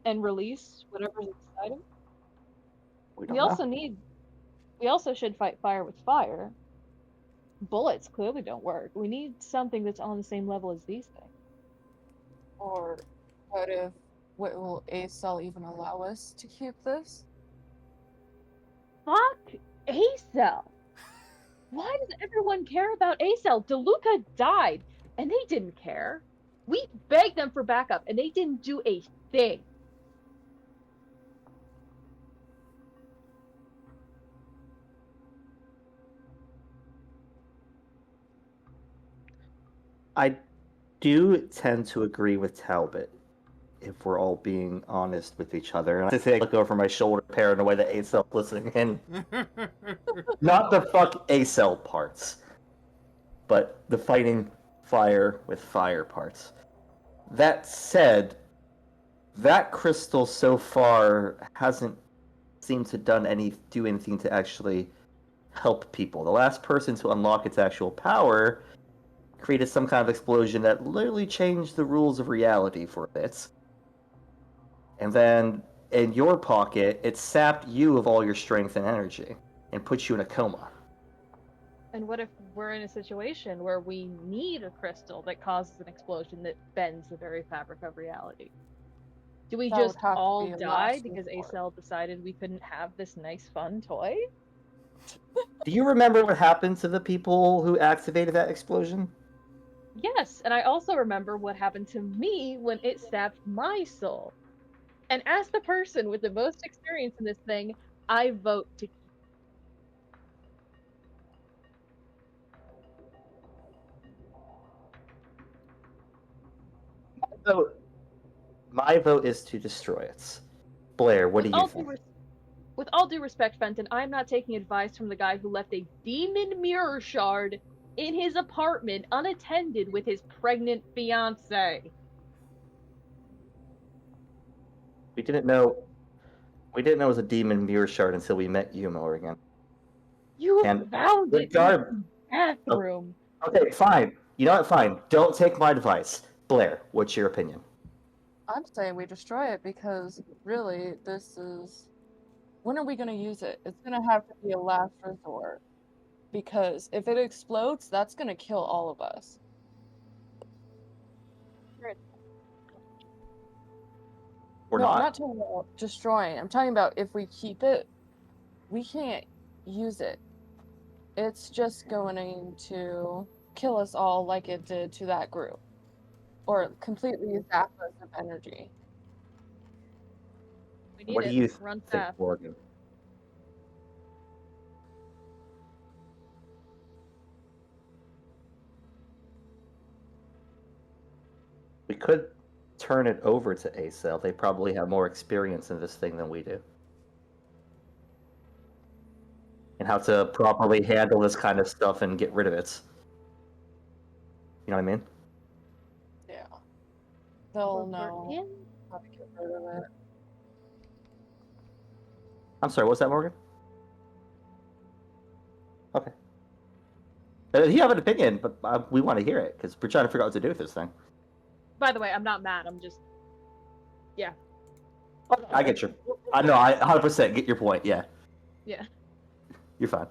And release whatever's inside him? We also should fight fire with fire. Bullets clearly don't work. We need something that's on the same level as these things. Or what will A-Cell even allow us to keep this? Fuck A-Cell! Why does everyone care about A-Cell? DeLuca died, and they didn't care. We begged them for backup, and they didn't do a thing. I do tend to agree with Talbot, if we're all being honest with each other. And I think I look over my shoulder, paranoid that A-Cell listening in. Not the fuck A-Cell parts, but the fighting fire with fire parts. That said, that crystal so far hasn't seemed to do anything to actually help people. The last person to unlock its actual power created some kind of explosion that literally changed the rules of reality for a bit. And then, in your pocket, it sapped you of all your strength and energy and put you in a coma. And what if we're in a situation where we need a crystal that causes an explosion that bends the very fabric of reality? Do we just all die because A-Cell decided we couldn't have this nice, fun toy? Do you remember what happened to the people who activated that explosion? Yes, and I also remember what happened to me when it sapped my soul. And as the person with the most experience in this thing, I vote to keep. My vote is to destroy it. Blair, what do you think? With all due respect, Fenton, I'm not taking advice from the guy who left a demon mirror shard in his apartment unattended with his pregnant fiancée. We didn't know it was a demon mirror shard until we met you, Morgan. You found it in the bathroom. Okay, fine. You know what? Fine. Don't take my advice. Blair, what's your opinion? I'm saying we destroy it because really, when are we going to use it? It's going to have to be a last resort. Because if it explodes, that's going to kill all of us. Or no, I'm not? not talking about destroying. I'm talking about if we keep it, we can't use it. It's just going to kill us all like it did to that group. Or completely zap us of energy. We need What do it. you Run think, fast. Morgan? We could turn it over to ACell. They probably have more experience in this thing than we do. And how to properly handle this kind of stuff and get rid of it. You know what I mean? Yeah. They'll We're know working. how to get rid of it. I'm sorry, what's that, Morgan? Okay. You have an opinion, but we want to hear it, because we're trying to figure out what to do with this thing. By the way, I'm not mad. I'm just. Yeah. I get you. I know, I 100% get your point, yeah. Yeah. You're fine.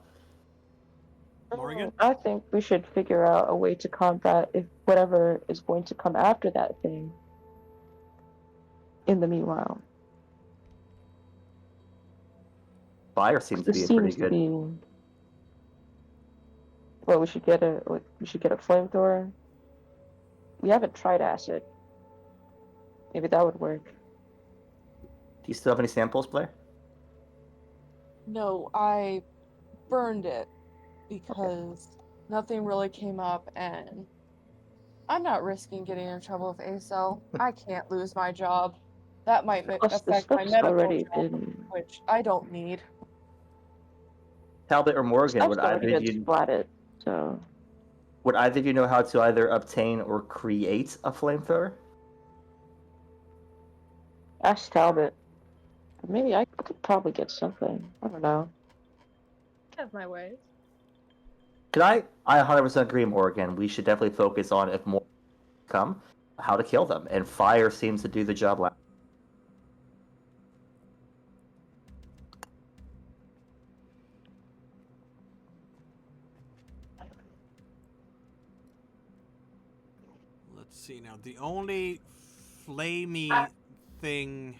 Morgan? I think we should figure out a way to combat if whatever is going to come after that thing. In the meanwhile, Fire seems to this be pretty seems to good. be. Well, we should get a flamethrower. We haven't tried acid. Maybe that would work. Do you still have any samples, Blair? No, I burned it because nothing really came up, and I'm not risking getting in trouble with ASO. I can't lose my job. That might Plus, the affect my stuff's medical already job, been. which I don't need. Talbot or Morgan, Stuff's already been splatted, so. would either of you know how to either obtain or create a flamethrower? Ask Talbot. Maybe I could probably get something. I don't know. I have my ways. Could I 100% agree, Morgan. We should definitely focus on, if more come, how to kill them. And fire seems to do the job last. Let's see now. The only flamey thing.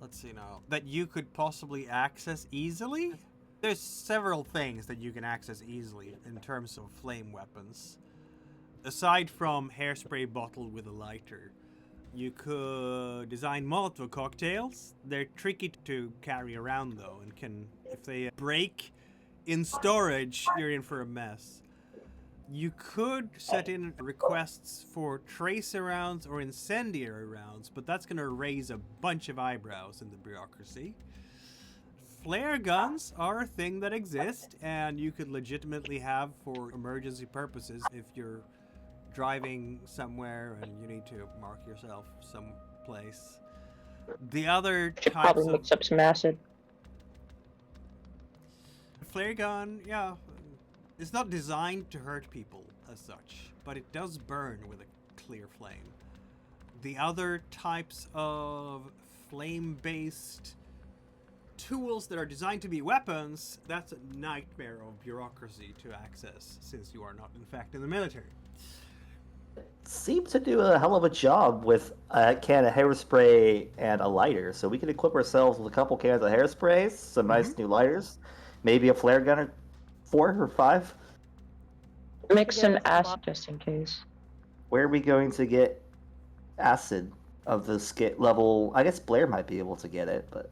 Let's see now. That you could possibly access easily? There's several things that you can access easily in terms of flame weapons. Aside from hairspray bottle with a lighter, you could design Molotov cocktails. They're tricky to carry around though, and can, if they break in storage, you're in for a mess. You could set in requests for tracer rounds or incendiary rounds, but that's going to raise a bunch of eyebrows in the bureaucracy. Flare guns are a thing that exist, and you could legitimately have for emergency purposes if you're driving somewhere and you need to mark yourself someplace. The other Should types probably of mix up some acid. flare gun, yeah, it's not designed to hurt people as such, but it does burn with a clear flame. The other types of flame-based tools that are designed to be weapons, that's a nightmare of bureaucracy to access, since you are not, in fact, in the military. Seem to do a hell of a job with a can of hairspray and a lighter. So we can equip ourselves with a couple cans of hairsprays, some nice new lighters, maybe a flare gun or 4 or 5. Mix some Together, acid just in case. Where are we going to get acid of the skit level? I guess Blair might be able to get it, but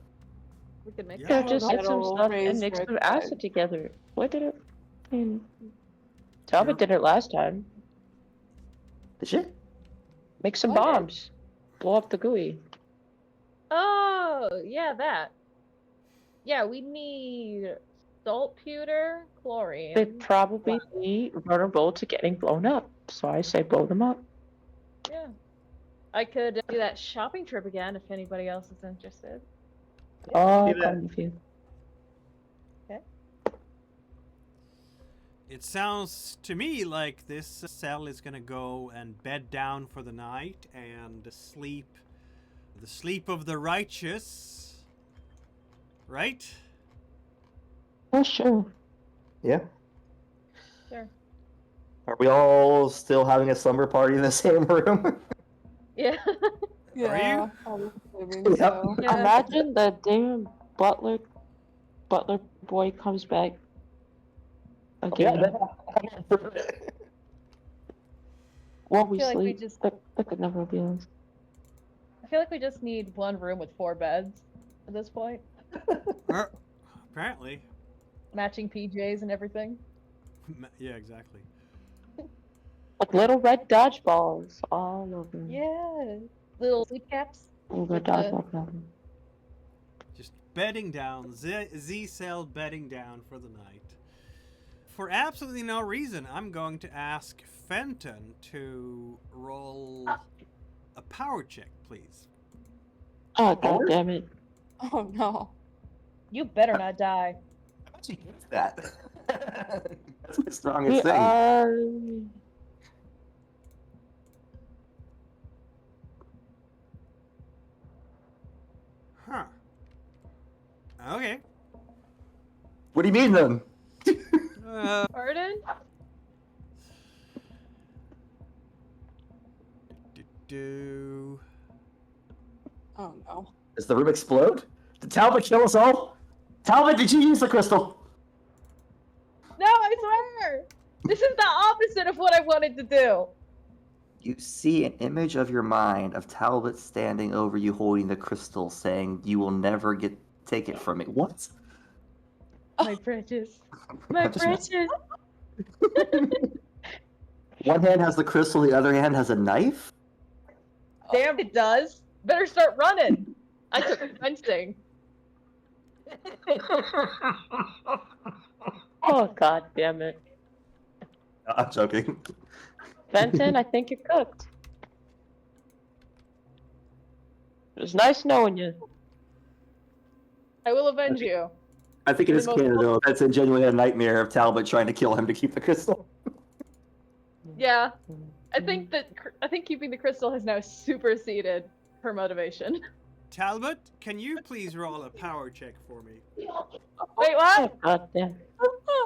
We could make Yeah. Yeah, that. just get some That'll stuff raise and mix red some flags. acid together. What did it? I mean, Talbot Sure. did it last time. did she? Make some What? bombs. Blow up the GUI. Oh, yeah, that. Yeah, we need saltpeter, chlorine. They'd probably be vulnerable to getting blown up, so I say blow them up. Yeah. I could do that shopping trip again if anybody else is interested. Oh, Do that. come with you. It sounds to me like this cell is gonna go and bed down for the night and sleep the sleep of the righteous. Right? Oh, sure. Yeah. Sure. Are we all still having a slumber party in the same room? Yeah. Yeah. I'm assuming Yep. so. Yeah. Imagine the damn butler boy comes back again. While we feel like we sleep. just- That could never be us. I feel like we just need one room with 4 beds at this point. Apparently. Matching PJs and everything. Yeah, exactly. Like little red dodgeballs all over. Yeah. Little sleep caps. Little red with the- dodgeball problem. Just bedding down, Z-Cell bedding down for the night. For absolutely no reason, I'm going to ask Fenton to roll a power check, please. Oh god damn it. Oh no. You better not die. She hates that. That's my We strongest thing. are Huh. Okay. What do you mean then? Pardon? Do. Oh no. Does the room explode? Did Talbot kill us all? Talbot, did you use the crystal? No, I swear! This is the opposite of what I wanted to do. You see an image of your mind of Talbot standing over you holding the crystal saying, "You will never take it from me." What? My precious. My Just- precious. One hand has the crystal, the other hand has a knife? Damn, it does. Better start running. I took fencing. Oh god damn it. I'm joking. Fenton, I think you're cooked. It was nice knowing you. I will avenge you. I think it is The most- canon though. That's a genuinely a nightmare of Talbot trying to kill him to keep the crystal. Yeah. I think keeping the crystal has now superseded her motivation. Talbot, can you please roll a power check for me? Wait, Oh what? god damn.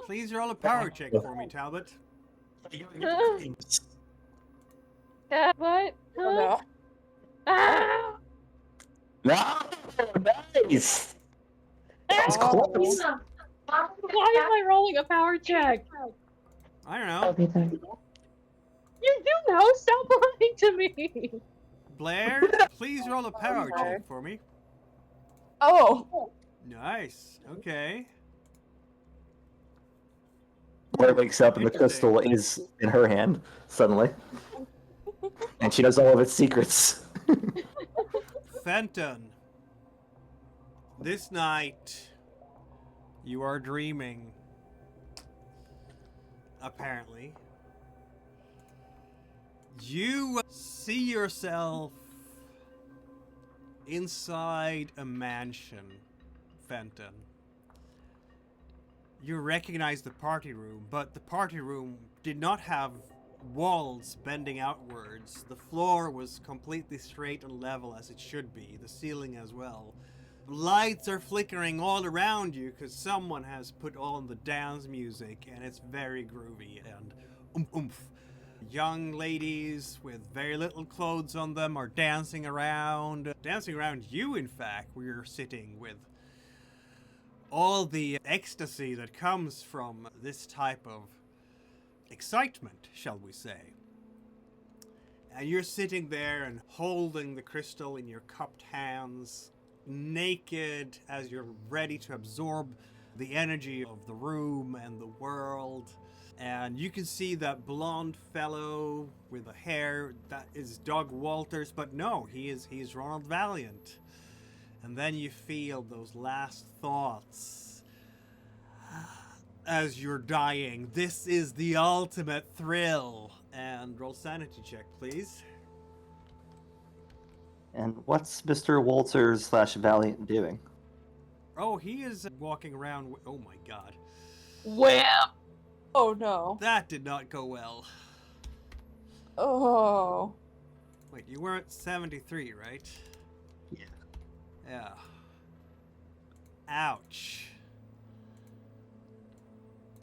Please roll a power check for me, Talbot. Yeah, what? Oh no. Ah! No, nice. It's Oh. close. Why am I rolling a power check? I don't I'll know. be there. You do know. Stop lying to me. Blair, please roll a power check for me. Oh. Nice. Okay. Blair wakes up and the crystal is in her hand suddenly, and she knows all of its secrets. Fenton, this night you are dreaming. Apparently. You see yourself inside a mansion, Fenton. You recognize the party room, but the party room did not have walls bending outwards. The floor was completely straight and level as it should be, the ceiling as well. Lights are flickering all around you because someone has put on the dance music and it's very groovy and oomph. Young ladies with very little clothes on them are dancing around you, in fact, where you're sitting with all the ecstasy that comes from this type of excitement, shall we say. And you're sitting there and holding the crystal in your cupped hands, naked as you're ready to absorb the energy of the room and the world. And you can see that blonde fellow with the hair, that is Doug Walters, but no, he's Ronald Valiant. And then you feel those last thoughts as you're dying. This is the ultimate thrill. And roll sanity check, please. And what's Mr. Walters / Valiant doing? Oh, he is walking around. Oh my god. Wham! Oh no. That did not go well. Oh. Wait, you were at 73, right? Yeah. Yeah. Ouch.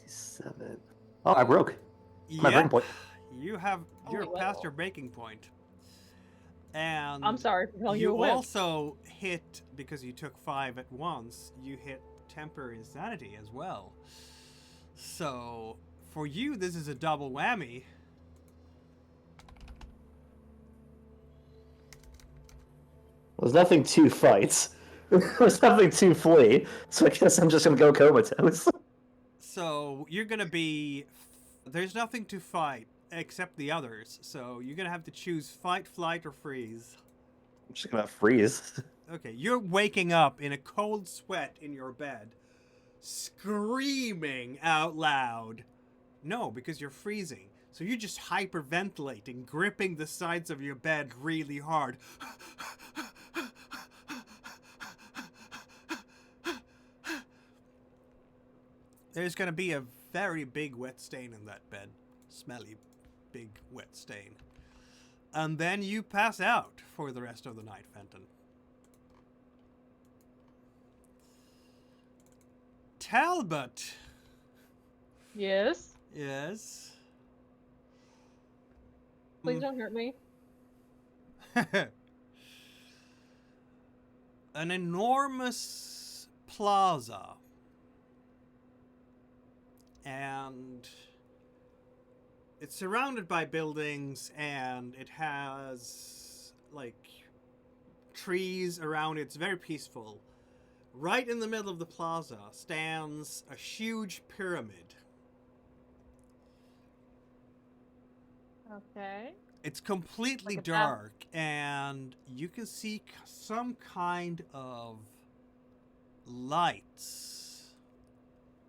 7. Oh, I broke. My breaking point. You're Oh, past wow. your breaking point. And I'm sorry for calling you a you wimp. also hit, because you took 5 at once, you hit temporary insanity as well. So, for you, this is a double whammy. There's nothing to fight. There's nothing to flee, so I guess I'm just gonna go comatose. So, you're gonna be... There's nothing to fight except the others, so you're gonna have to choose fight, flight, or freeze. I'm just gonna freeze. Okay, you're waking up in a cold sweat in your bed, screaming out loud. No, because you're freezing. So you're just hyperventilating, gripping the sides of your bed really hard. There's gonna be a very big wet stain in that bed. Smelly, big wet stain. And then you pass out for the rest of the night, Fenton. Talbot. Yes. Yes. Please don't hurt me. An enormous plaza. And it's surrounded by buildings, and it has like trees around it. It's very peaceful. Right in the middle of the plaza stands a huge pyramid. Okay. It's completely Like a dark, and you can see some kind of lights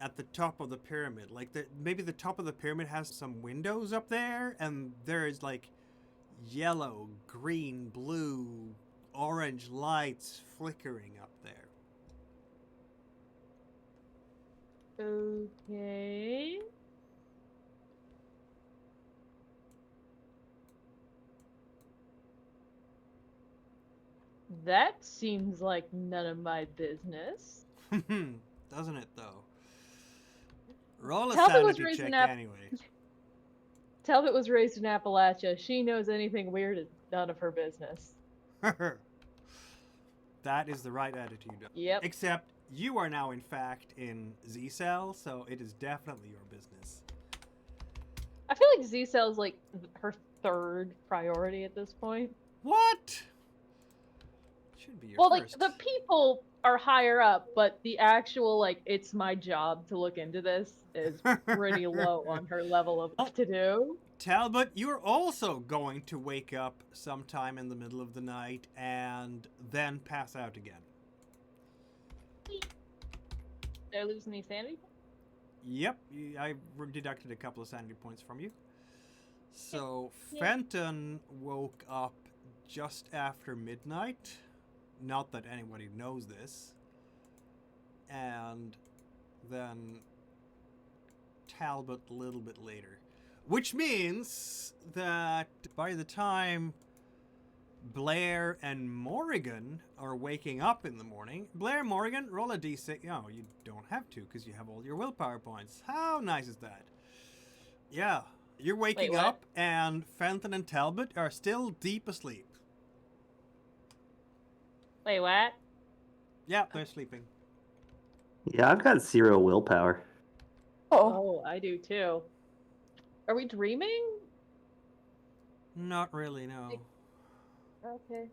at the top of the pyramid. Like maybe the top of the pyramid has some windows up there, and there's like yellow, green, blue, orange lights flickering up there. Okay. That seems like none of my business. Doesn't it, though? Roll a Talbot was sanity raised check in anyway. Talbot was raised in Appalachia. She knows anything weird is none of her business. That is the right attitude. Yep. Except you are now, in fact, in Z-Cell, so it is definitely your business. I feel like Z-Cell's like her third priority at this point. What? Should be your Well, first. like the people are higher up, but the actual like it's my job to look into this is pretty low on her level of what to do. Talbot, you're also going to wake up sometime in the middle of the night and then pass out again. Did I lose any sanity? Yep, I deducted a couple of sanity points from you. So, Yeah. Fenton woke up just after midnight. Not that anybody knows this. And then Talbot a little bit later. Which means that by the time Blair and Morrigan are waking up in the morning, Blair, Morrigan, roll a d6. No, you don't have to because you have all your willpower points. How nice is that? Yeah, you're waking what? up and Fenton and Talbot are still deep asleep. Wait, what? Yeah, they're sleeping. Yeah, I've got 0 willpower. Oh, Oh, I do too. Are we dreaming? Not really, no. Okay.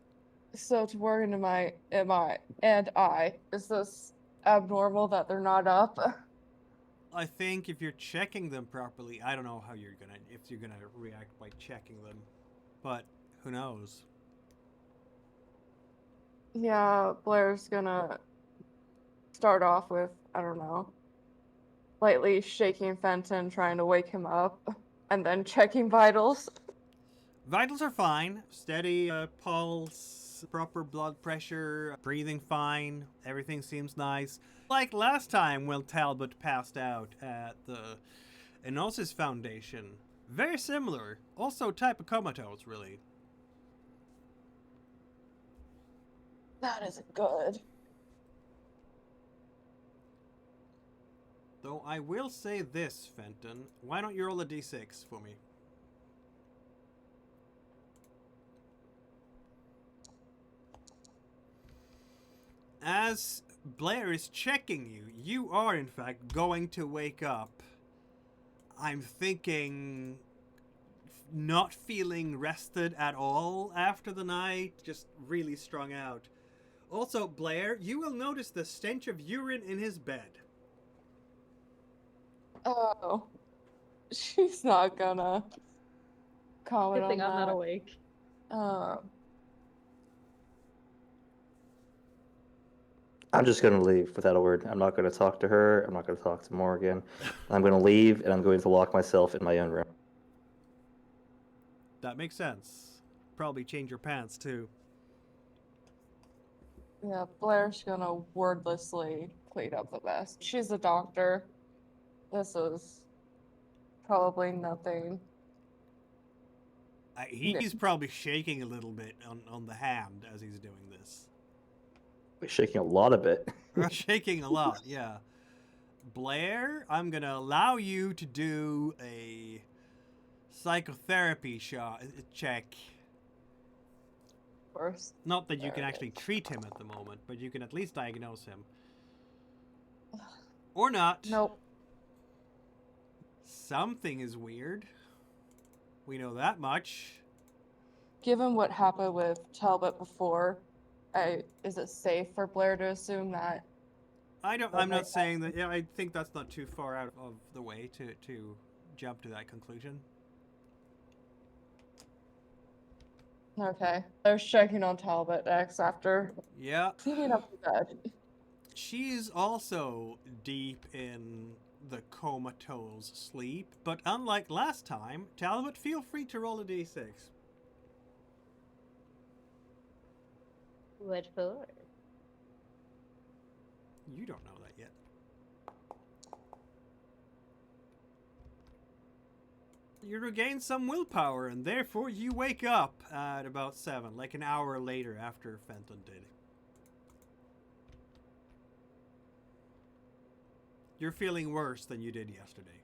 so to Morgan and I, is this abnormal that they're not up? I think if you're checking them properly, I don't know how you're gonna, if you're gonna react by checking them, but who knows? Yeah, Blair's gonna start off with, I don't know, lightly shaking Fenton, trying to wake him up, and then checking vitals. Vitals are fine. Steady pulse, proper blood pressure, breathing fine. Everything seems nice. Like last time when Talbot passed out at the Enosis Foundation. Very similar. Also type of comatose, really. That isn't good. Though I will say this, Fenton. Why don't you roll a d6 for me? As Blair is checking you, you are in fact going to wake up. I'm thinking not feeling rested at all after the night, just really strung out. Also, Blair, you will notice the stench of urine in his bed. Oh, she's not gonna comment Good thing on I'm not that. awake. I'm just gonna leave without a word. I'm not gonna talk to her. I'm not gonna talk to Morgan. I'm gonna leave, and I'm going to lock myself in my own room. That makes sense. Probably change your pants too. Yeah, Blair's gonna wordlessly clean up the mess. She's a doctor. This is probably nothing. He's probably shaking a little bit on the hand as he's doing this. We're shaking a lot of it. Shaking a lot, yeah. Blair, I'm gonna allow you to do a psychotherapy check. Of course. Not that you can actually treat him at the moment, but you can at least diagnose him. Or not. Nope. Something is weird. We know that much. Given what happened with Talbot before, is it safe for Blair to assume that? I'm not saying that. Yeah, I think that's not too far out of the way to jump to that conclusion. Okay. Blair's checking on Talbot next after Yeah. cleaning up the bed. She's also deep in the comatose sleep, but unlike last time, Talbot, feel free to roll a d6. What for? You don't know that yet. You regain some willpower, and therefore you wake up at about 7, like an hour later after Fenton did. You're feeling worse than you did yesterday.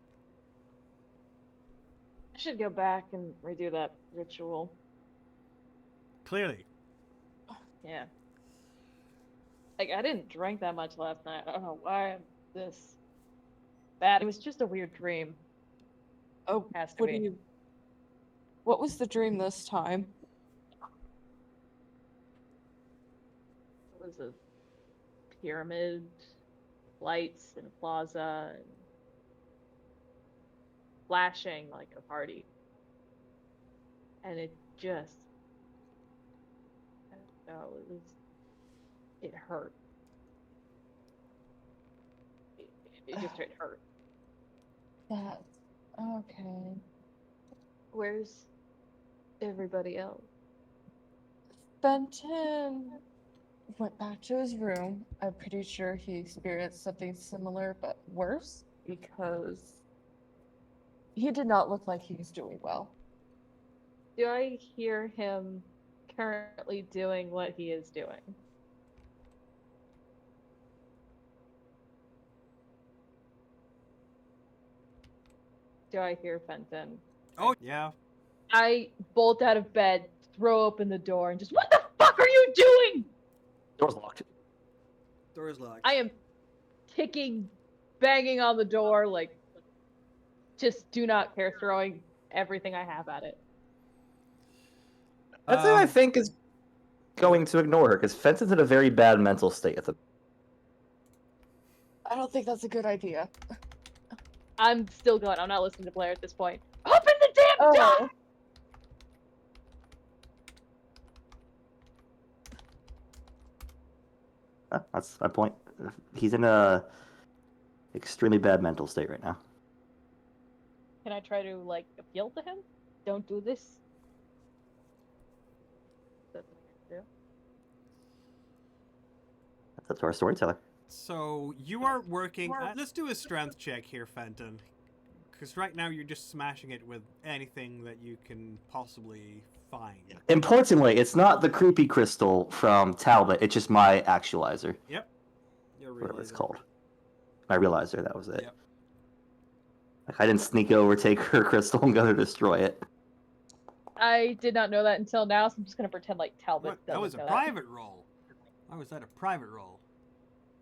I should go back and redo that ritual. Clearly. Yeah. Like, I didn't drink that much last night. I don't know why I'm this bad. It was just a weird dream. Oh, Has to be. What was the dream this time? It was a pyramid, lights, and a plaza, and flashing like a party. And it just, I don't know, it hurt. It just straight hurt. That's okay. Where's everybody else? Fenton went back to his room. I'm pretty sure he experienced something similar but worse because he did not look like he was doing well. Do I hear him currently doing what he is doing? Do I hear Fenton? Oh, yeah. I bolt out of bed, throw open the door, and just, what the fuck are you doing? Door's locked. Door is locked. I am kicking, banging on the door, like, just do not care, throwing everything I have at it. That's what I think is going to ignore her, because Fenton's in a very bad mental state at the. I don't think that's a good idea. I'm still going. I'm not listening to Blair at this point. Open the damn door! That's my point. He's in a extremely bad mental state right now. Can I try to, like, appeal to him? Don't do this. That's what I'm gonna do. That's up to our storyteller. So you are working. Let's do a strength check here, Fenton. Because right now you're just smashing it with anything that you can possibly find. Importantly, it's not the creepy crystal from Talbot. It's just my actualizer. Yep. Your Whatever it's realizer. called. My realizer, that was it. Yep. Like, I didn't sneak over, take her crystal, and go to destroy it. I did not know that until now, so I'm just gonna pretend like Talbot What? That was doesn't a know that. private roll. How was that a private roll?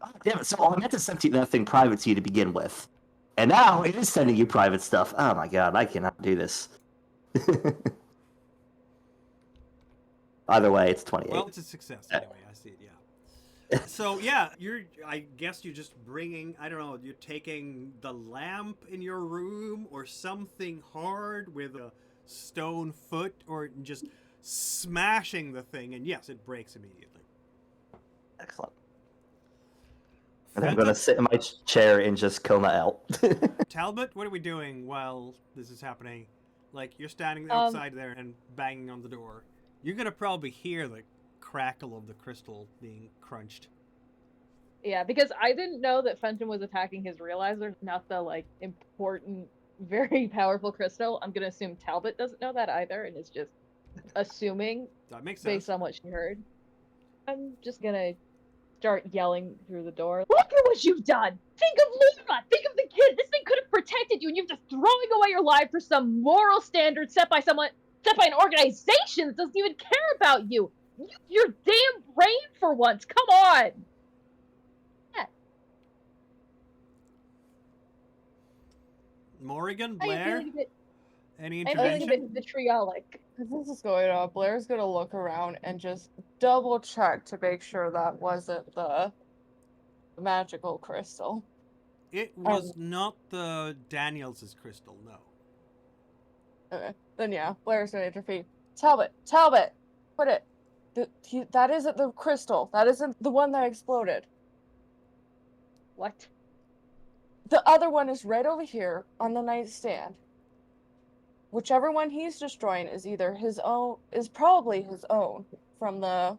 Oh, damn it! So I meant to send that thing private to you to begin with, and now it is sending you private stuff. Oh my god, I cannot do this. Either way, it's 28. Well, it's a success anyway. I see it. Yeah. So yeah, I guess you're just bringing. I don't know. You're taking the lamp in your room or something hard with a stone foot, or just smashing the thing, and yes, it breaks immediately. Excellent. And I'm gonna sit in my chair and just coma out. Talbot, what are we doing while this is happening? Like, you're standing outside there and banging on the door. You're gonna probably hear the crackle of the crystal being crunched. Yeah, because I didn't know that Fenton was attacking his realizer, not the, like, important, very powerful crystal. I'm gonna assume Talbot doesn't know that either, and is just assuming That makes sense. based on what she heard. I'm just gonna start yelling through the door. Look at what you've done! Think of Laura! Think of the kid! This thing could have protected you, and you're just throwing away your life for some moral standard set by an organization that doesn't even care about you! Use your damn brain for once! Come on! Yeah. Morrigan, I'm Blair, feeling a bit, any I'm feeling a intervention? bit vitriolic. As this is going on, Blair's gonna look around and just double check to make sure that wasn't the magical crystal. It was not the Daniels' crystal, no. Okay. Then yeah, Blair's gonna intervene. Talbot, put it. That isn't the crystal. That isn't the one that exploded. What? The other one is right over here on the nightstand. Whichever one he's destroying is either his own, is probably his own from the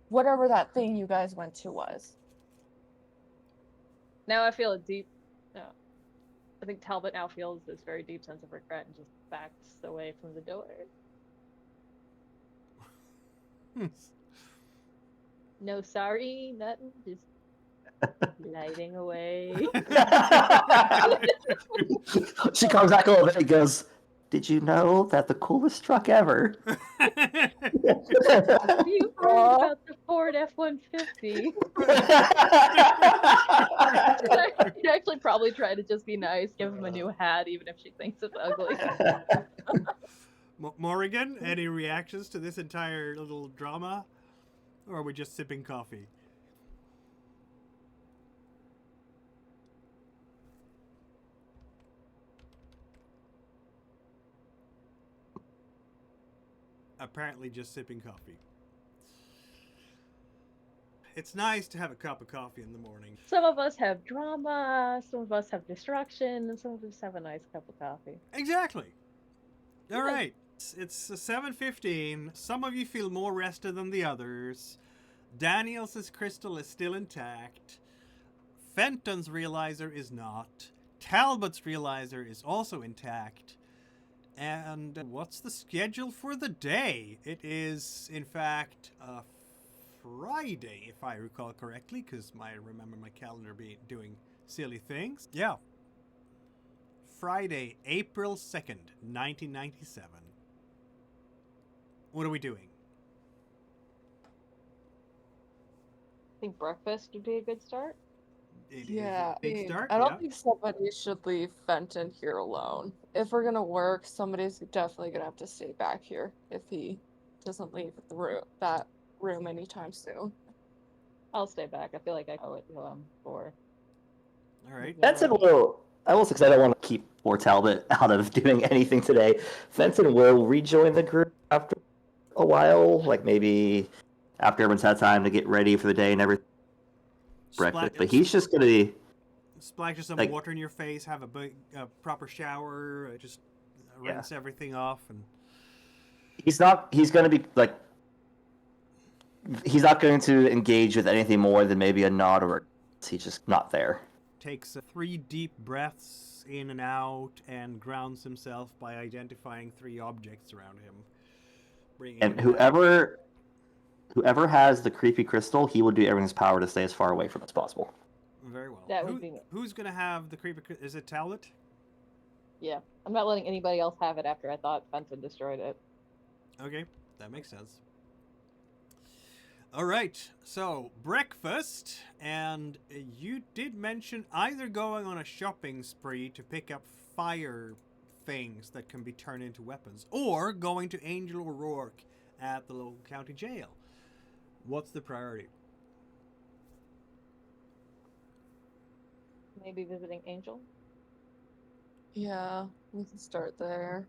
whatever that thing you guys went to was. Now I feel a deep. I think Talbot now feels this very deep sense of regret and just backs away from the door. No, sorry, nothing. Just gliding away. She comes back a little bit and goes, "Did you know that the coolest truck ever?" You heard about the Ford F-150? She'd actually probably try to just be nice, give him a new hat, even if she thinks it's ugly. Morrigan, any reactions to this entire little drama? Or are we just sipping coffee? Apparently just sipping coffee. It's nice to have a cup of coffee in the morning. Some of us have drama, some of us have destruction, and some of us have a nice cup of coffee. Exactly. All right. It's 7:15. Some of you feel more rested than the others. Daniels' crystal is still intact. Fenton's realizer is not. Talbot's realizer is also intact. And what's the schedule for the day? It is, in fact, Friday, if I recall correctly, because I remember my calendar doing silly things. Yeah. Friday, April 2nd, 1997. What are we doing? I think breakfast would be a good start. It is Yeah, a big start. I don't Yeah. think somebody should leave Fenton here alone. If we're gonna work, somebody's definitely gonna have to stay back here if he doesn't leave that room anytime soon. I'll stay back. I feel like I owe it to him for. All right. Fenton will. I will say, because I don't want to keep poor Talbot out of doing anything today. Fenton will rejoin the group after a while, like maybe after everyone's had time to get ready for the day and everything. Breakfast, but he's just gonna be splash some like, water in your face, have a proper shower, just rinse everything off, and he's gonna be like, he's not going to engage with anything more than maybe a nod or he's just not there. Takes 3 deep breaths in and out and grounds himself by identifying 3 objects around him. And whoever has the creepy crystal, he will do everything in his power to stay as far away from it as possible. Very well. That would be me. Who's gonna have the creepy? Is it Talbot? Yeah, I'm not letting anybody else have it after I thought Fenton destroyed it. Okay, that makes sense. All right, so breakfast, and you did mention either going on a shopping spree to pick up fire things that can be turned into weapons, or going to Angel O'Rourke at the local county jail. What's the priority? Maybe visiting Angel. Yeah, we can start there.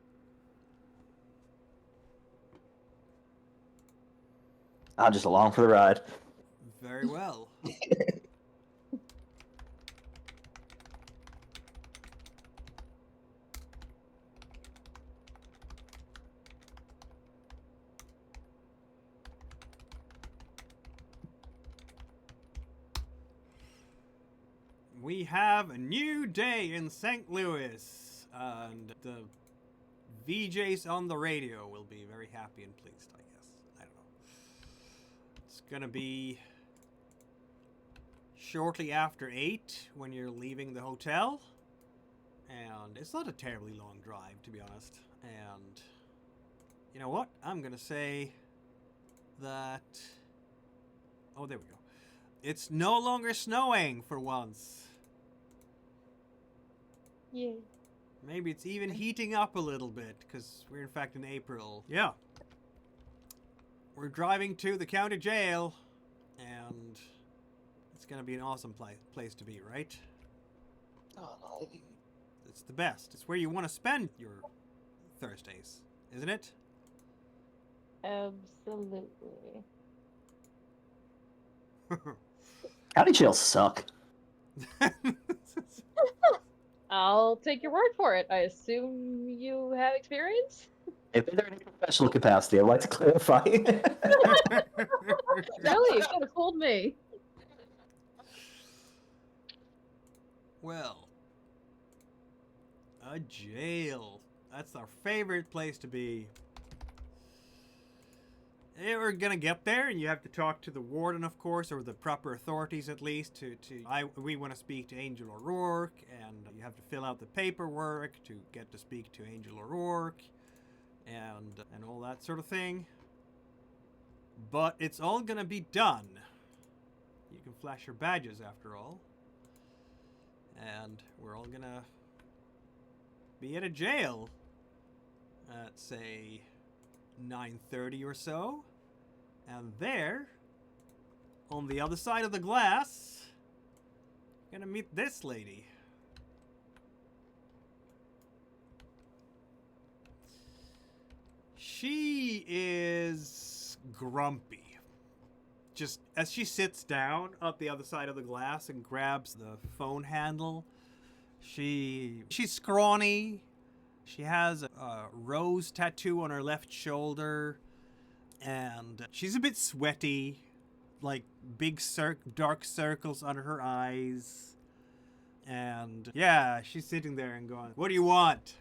I'm just along for the ride. Very well. We have a new day in St. Louis, and the VJs on the radio will be very happy and pleased, I guess. I don't know. It's gonna be shortly after 8 when you're leaving the hotel, and it's not a terribly long drive, to be honest. And you know what? I'm gonna say that... Oh, there we go. It's no longer snowing for once. Yeah. Maybe it's even heating up a little bit, because we're in fact in April. Yeah. We're driving to the county jail, and it's going to be an awesome place to be, right? It's the best. It's where you want to spend your Thursdays, isn't it? Absolutely. County jails suck. I'll take your word for it. I assume you have experience? If they're in a professional capacity, I'd like to clarify. Really? You could have fooled me. Well, a jail. That's our favorite place to be. We're gonna get there, and you have to talk to the warden, of course, or the proper authorities at least. We want to speak to Angel O'Rourke, and you have to fill out the paperwork to get to speak to Angel O'Rourke, and all that sort of thing. But it's all gonna be done. You can flash your badges after all, and we're all gonna be at a jail at say 9:30 or so. And there, on the other side of the glass, you're gonna meet this lady. She is grumpy. Just as she sits down at the other side of the glass and grabs the phone handle, she's scrawny. She has a rose tattoo on her left shoulder, and she's a bit sweaty, like big dark circles under her eyes. And yeah, she's sitting there and going, "What do you want?"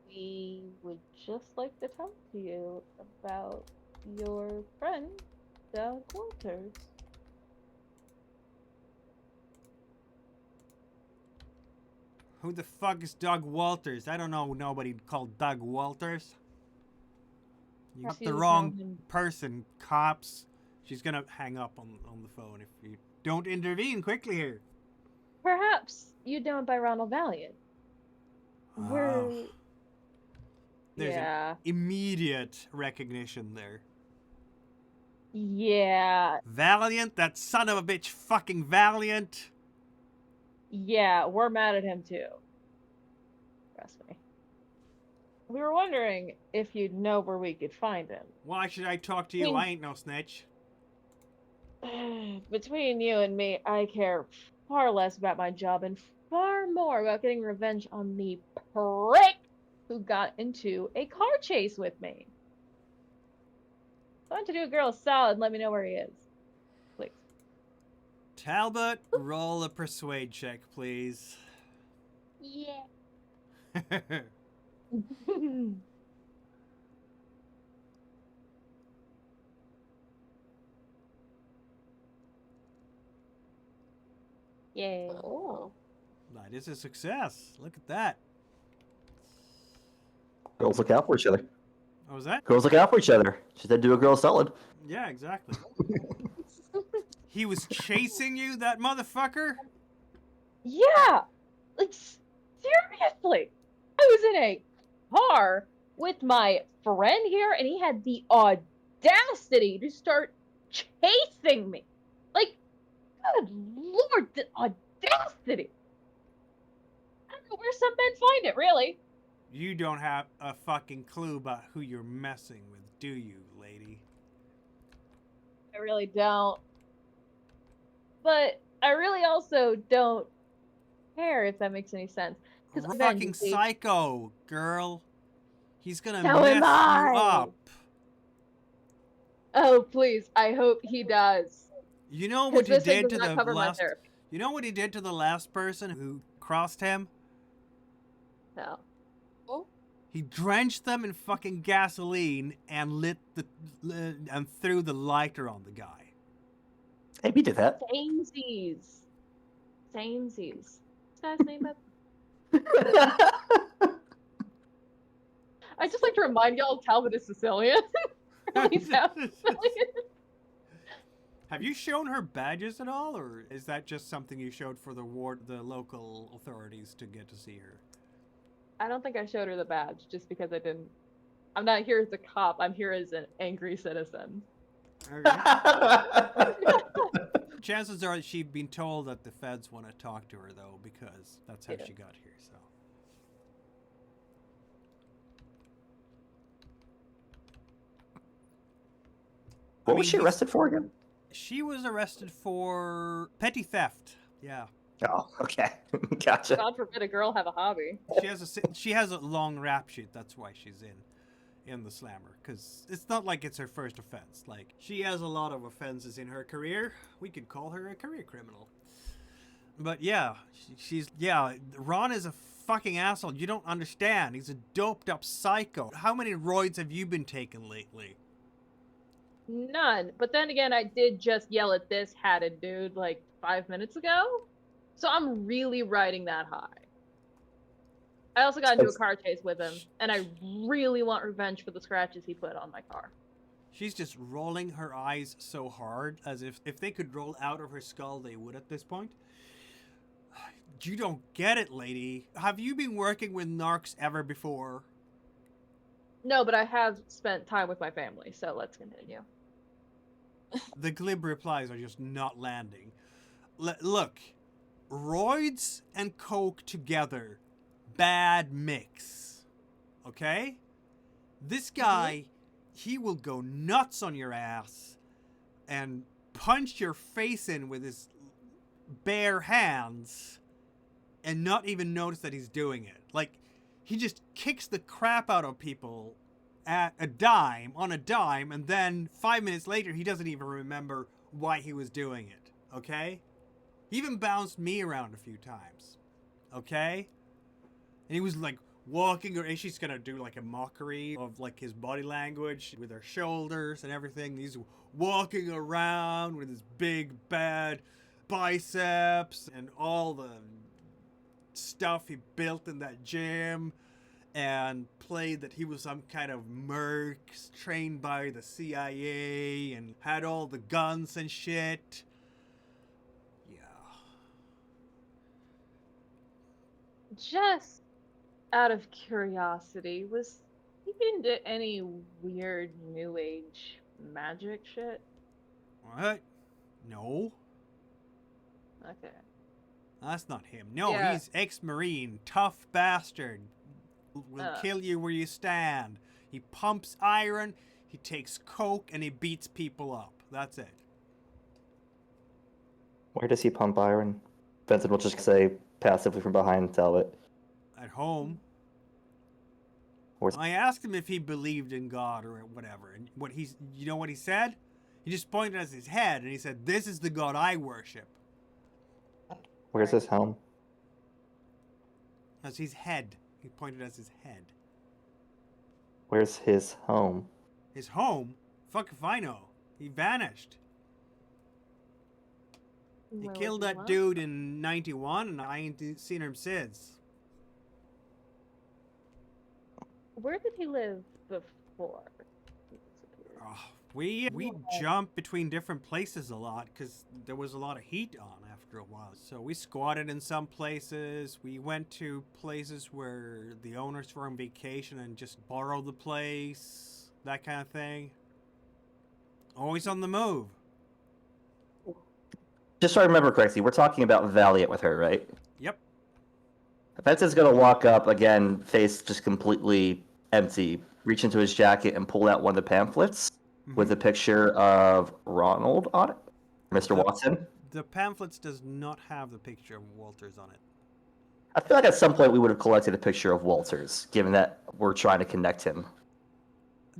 We would just like to talk to you about your friend, Doug Walters. Who the fuck is Doug Walters? I don't know nobody called Doug Walters. You got Perhaps you the know wrong him. person, cops. She's gonna hang up on the phone if you don't intervene quickly here. Perhaps you know him by Ronald Valiant. We're... Oh, there's yeah. an immediate recognition there. Yeah. Valiant, that son of a bitch, fucking Valiant. Yeah, we're mad at him too. Trust me. We were wondering if you'd know where we could find him. Why should I talk to you? I ain't no snitch. Between you and me, I care far less about my job and far more about getting revenge on the prick who got into a car chase with me. I want to do a girl a solid and let me know where he is. Please. Talbot, roll a persuade check, please. Yeah. Yay. Oh. That is a success. Look at that. Girls look out for each other. What was that? Girls look out for each other. She said, "Do a girl solid." Yeah, exactly. He was chasing you, that motherfucker? Yeah! Like, seriously! I was in a car with my friend here, and he had the audacity to start chasing me. Like, good lord, the audacity! I don't know where some men find it, really. You don't have a fucking clue about who you're messing with, do you, lady? I really don't. But I really also don't care, if that makes any sense. Because Fucking psycho, girl. He's gonna So am mess you I. up. Oh, please, I hope he does. You know Because what he this thing did does to not the cover my last... therapy. You know what he did to the last person who crossed him? No. Oh, He drenched them in fucking gasoline and and threw the lighter on the guy. Hey, we did that. Samesies. Samesies. This guy's name up. I just like to remind y'all Talbot is Sicilian. He's half Sicilian. Have you shown her badges at all, or is that just something you showed for the local authorities to get to see her? I don't think I showed her the badge just because I didn't. I'm not here as a cop. I'm here as an angry citizen. Okay. Chances are she'd been told that the feds want to talk to her, though, because that's how Yeah. she got here, so. What was she arrested for again? She was arrested for petty theft. Yeah. Oh, okay. Gotcha. God forbid a girl have a hobby. She has a long rap sheet. That's why she's in the slammer, because it's not like it's her first offense. Like, she has a lot of offenses in her career. We could call her a career criminal. But yeah, Ron is a fucking asshole. You don't understand. He's a doped up psycho. How many roids have you been taking lately? None. But then again, I did just yell at this hatted dude like 5 minutes ago. So I'm really riding that high. I also got into a car chase with him, and I really want revenge for the scratches he put on my car. She's just rolling her eyes so hard, as if they could roll out of her skull, they would at this point. You don't get it, lady. Have you been working with narcs ever before? No, but I have spent time with my family, so let's continue. The glib replies are just not landing. Look, roids and coke together, bad mix. Okay? This guy, he will go nuts on your ass and punch your face in with his bare hands and not even notice that he's doing it. Like, he just kicks the crap out of people on a dime, and then 5 minutes later, he doesn't even remember why he was doing it, okay? He even bounced me around a few times, okay? And he was like walking, and she's gonna do like a mockery of like his body language with her shoulders and everything. He's walking around with his big bad biceps and all the stuff he built in that gym, and played that he was some kind of merc trained by the CIA and had all the guns and shit. Yeah. Just out of curiosity, was he into any weird new age magic shit? What? No. Okay. That's not him. No, Yeah. he's ex-Marine, tough bastard. Will kill you where you stand. He pumps iron, he takes coke, and he beats people up. That's it. Where does he pump iron? Vincent will just say passively from behind Talbot. At home. Where's... I asked him if he believed in God or whatever, and you know what he said? He just pointed at his head, and he said, "This is the God I worship." Where's his home? That's his head. He pointed at his head. Where's his home? His home? Fuck if I know. He vanished. He Where killed was he that last? dude in 91, and I ain't seen him since. Where did he live before he disappeared? Oh, we jumped between different places a lot because there was a lot of heat on after a while. So we squatted in some places. We went to places where the owners were on vacation and just borrowed the place, that kind of thing. Always on the move. Just so I remember correctly, we're talking about Valiant with her, right? Yep. Vincent's gonna walk up again, face just completely empty, reach into his jacket and pull out one of the pamphlets with a picture of Ronald on it. Mr. Watson. The pamphlets does not have the picture of Walters on it. I feel like at some point we would have collected a picture of Walters, given that we're trying to connect him.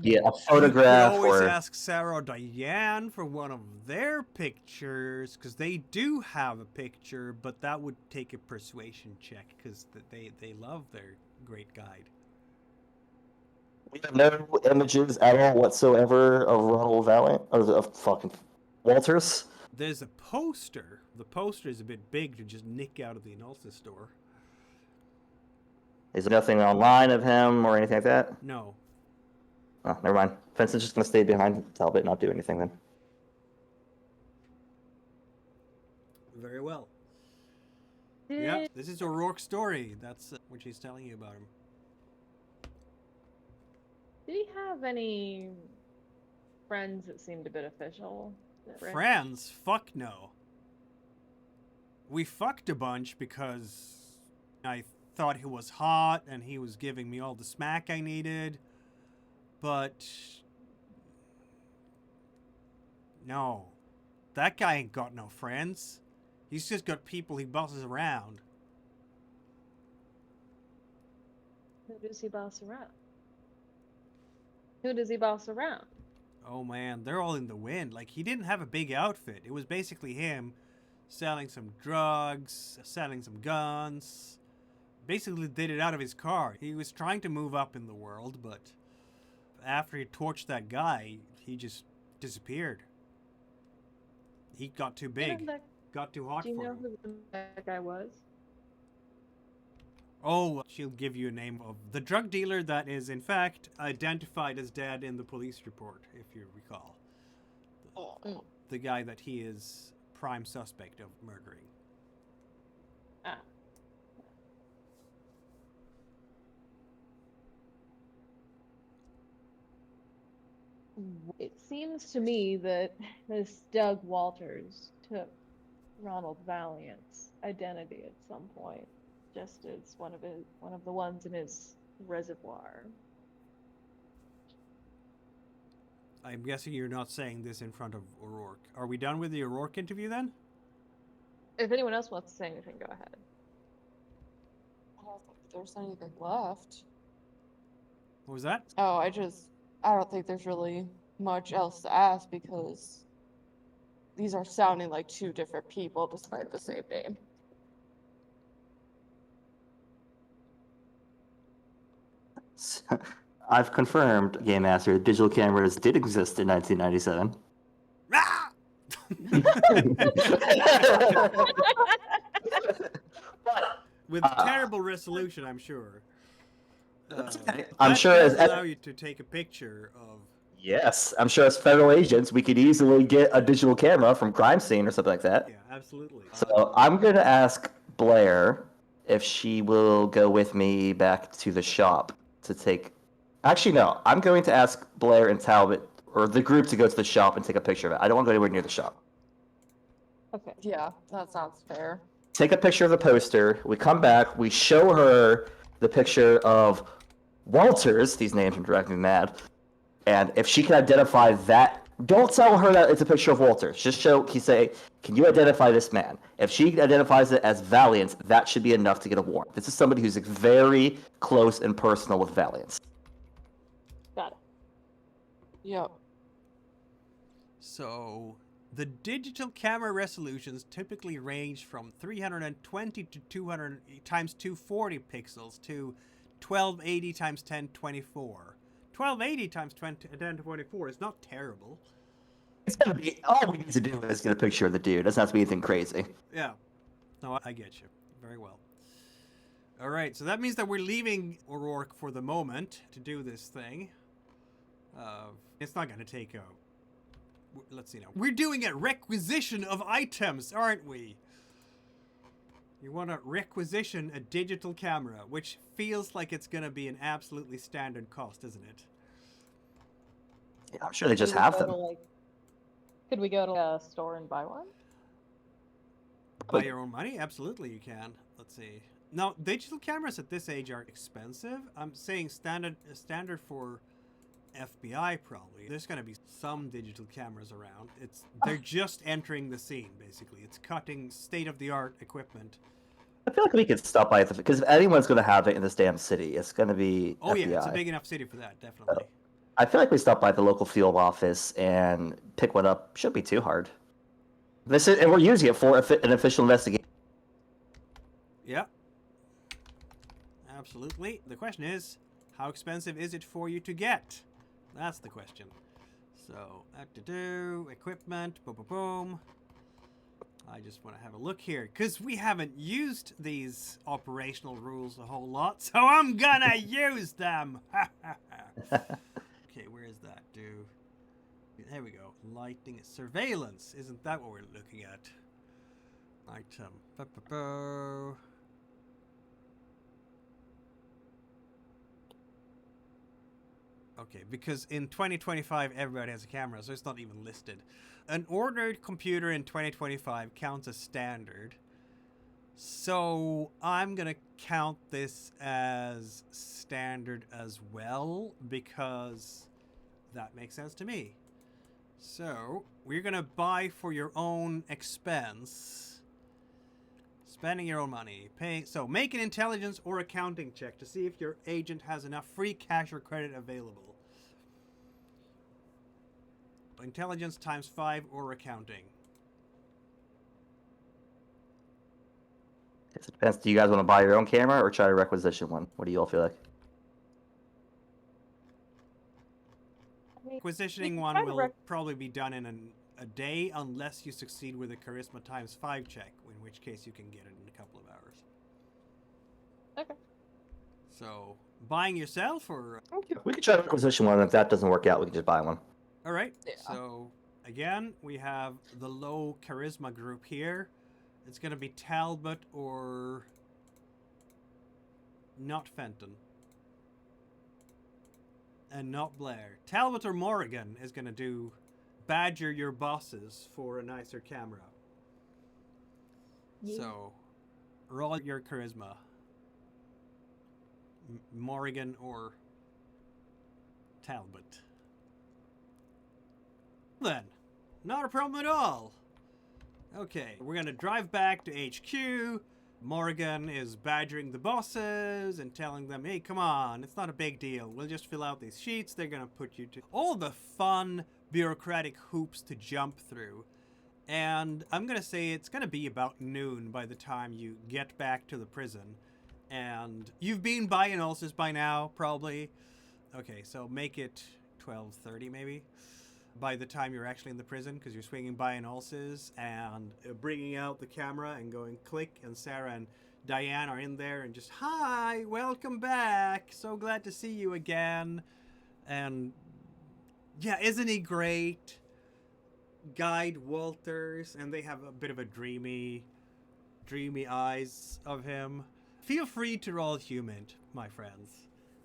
Yeah, a photograph You could always or ask Sarah or Diane for one of their pictures, because they do have a picture, but that would take a persuasion check, because they love their great guide. we have no images at all whatsoever of Ronald Valiant or of fucking Walters. There's a poster. The poster is a bit big to just nick out of the analysis store. Is there nothing online of him or anything like that? No. Oh, never mind. Vincent's just gonna stay behind Talbot and not do anything then. Very well. Yeah, this is O'Rourke's story. That's what she's telling you about him. Did he have any friends that seemed a bit official? Friends? Fuck no. We fucked a bunch because I thought he was hot and he was giving me all the smack I needed. But no, that guy ain't got no friends. He's just got people he bosses around. Who does he boss around? Who does he boss around? Oh man, they're all in the wind. Like, he didn't have a big outfit. It was basically him selling some drugs, selling some guns. Basically did it out of his car. He was trying to move up in the world, but after he torched that guy, he just disappeared. He got too big. Got too hot Do you for know him. who that guy was? Oh, she'll give you a name of the drug dealer that is, in fact, identified as dead in the police report, if you recall. The guy that he is prime suspect of murdering. Ah. It seems to me that this Doug Walters took Ronald Valiant's identity at some point, just as one of the ones in his reservoir. I'm guessing you're not saying this in front of O'Rourke. Are we done with the O'Rourke interview then? If anyone else wants to say anything, go ahead. I don't think there's anything left. What was that? Oh, I don't think there's really much else to ask because these are sounding like two different people despite the same name. I've confirmed, Game Master, digital cameras did exist in 1997. Ah! With terrible resolution, I'm sure. I'm sure as as allow you to take a picture of. yes, I'm sure as federal agents we could easily get a digital camera from crime scene or something like that. Yeah, absolutely. So I'm going to ask Blair if she will go with me back to the shop to take. Actually, no. I'm going to ask Blair and Talbot or the group to go to the shop and take a picture of it. I don't want to go anywhere near the shop. Okay. Yeah, that sounds fair. Take a picture of the poster. We come back. We show her the picture of Walters. These names are driving me mad. And if she can identify that, don't tell her that it's a picture of Walters. Just say, can you identify this man? If she identifies it as Valiant, that should be enough to get a warrant. This is somebody who's very close and personal with Valiant. Got it. Yep. So, the digital camera resolutions typically range from 320 to 200 times 240 pixels to 1280 times 1024. 1280 times 1024 is not terrible. It's gonna be all we need to do is get a picture of the dude. It doesn't have to be anything crazy. Yeah. No, I get you. Very well. All right, so that means that we're leaving O'Rourke for the moment to do this thing. It's not going to take a... Let's see now. We're doing a requisition of items, aren't we? You want to requisition a digital camera, which feels like it's going to be an absolutely standard cost, isn't it? Yeah, I'm sure they just Could we have go them. to, like, could we go to a store and buy one? By your own money? Absolutely you can. Let's see. Now, digital cameras at this age are expensive. I'm saying standard for FBI probably. There's going to be some digital cameras around. They're just entering the scene, basically. It's cutting state-of-the-art equipment. I feel like we could stop by because if anyone's going to have it in this damn city, it's going to be Oh FBI. yeah, it's a big enough city for that, definitely. I feel like we stop by the local field office and pick one up. Shouldn't be too hard. And we're using it for an official investigation. Yeah. Absolutely. The question is, how expensive is it for you to get? That's the question. So, equipment, boom, boom, boom. I just want to have a look here, because we haven't used these operational rules a whole lot, so I'm gonna use them! Okay, where is that, There we go. Lighting surveillance. Isn't that what we're looking at? Item. Okay, because in 2025 everybody has a camera, so it's not even listed. An ordered computer in 2025 counts as standard. So I'm gonna count this as standard as well, because that makes sense to me. So we're gonna buy for your own expense. Spending your own money. So make an intelligence or accounting check to see if your agent has enough free cash or credit available. Intelligence times 5 or accounting. It depends. Do you guys want to buy your own camera or try to requisition one? What do you all feel like? Requisitioning one will probably be done in a day unless you succeed with a charisma times 5 check, in which case you can get it in a couple of hours. Okay. So, buying yourself or... Okay. We could try to requisition one, and if that doesn't work out, we can just buy one. Alright, Yeah. so again, we have the low charisma group here. It's going to be Talbot or... not Fenton. And not Blair. Talbot or Morrigan is going to do badger your bosses for a nicer camera. Yeah. So, roll your charisma. Morrigan or Talbot. Then, not a problem at all. Okay, we're gonna drive back to HQ. Morgan is badgering the bosses and telling them, hey, come on, it's not a big deal. We'll just fill out these sheets. They're gonna put you to all the fun bureaucratic hoops to jump through. And I'm gonna say it's gonna be about noon by the time you get back to the prison. And you've been buying ulcers by now, probably. Okay, so make it 12:30 maybe. By the time you're actually in the prison, because you're swinging by an ulcers and bringing out the camera and going click, and Sarah and Diane are in there and just, hi, welcome back, so glad to see you again. And yeah, isn't he great? Guide Walters, and they have a bit of a dreamy eyes of him. Feel free to roll human, my friends.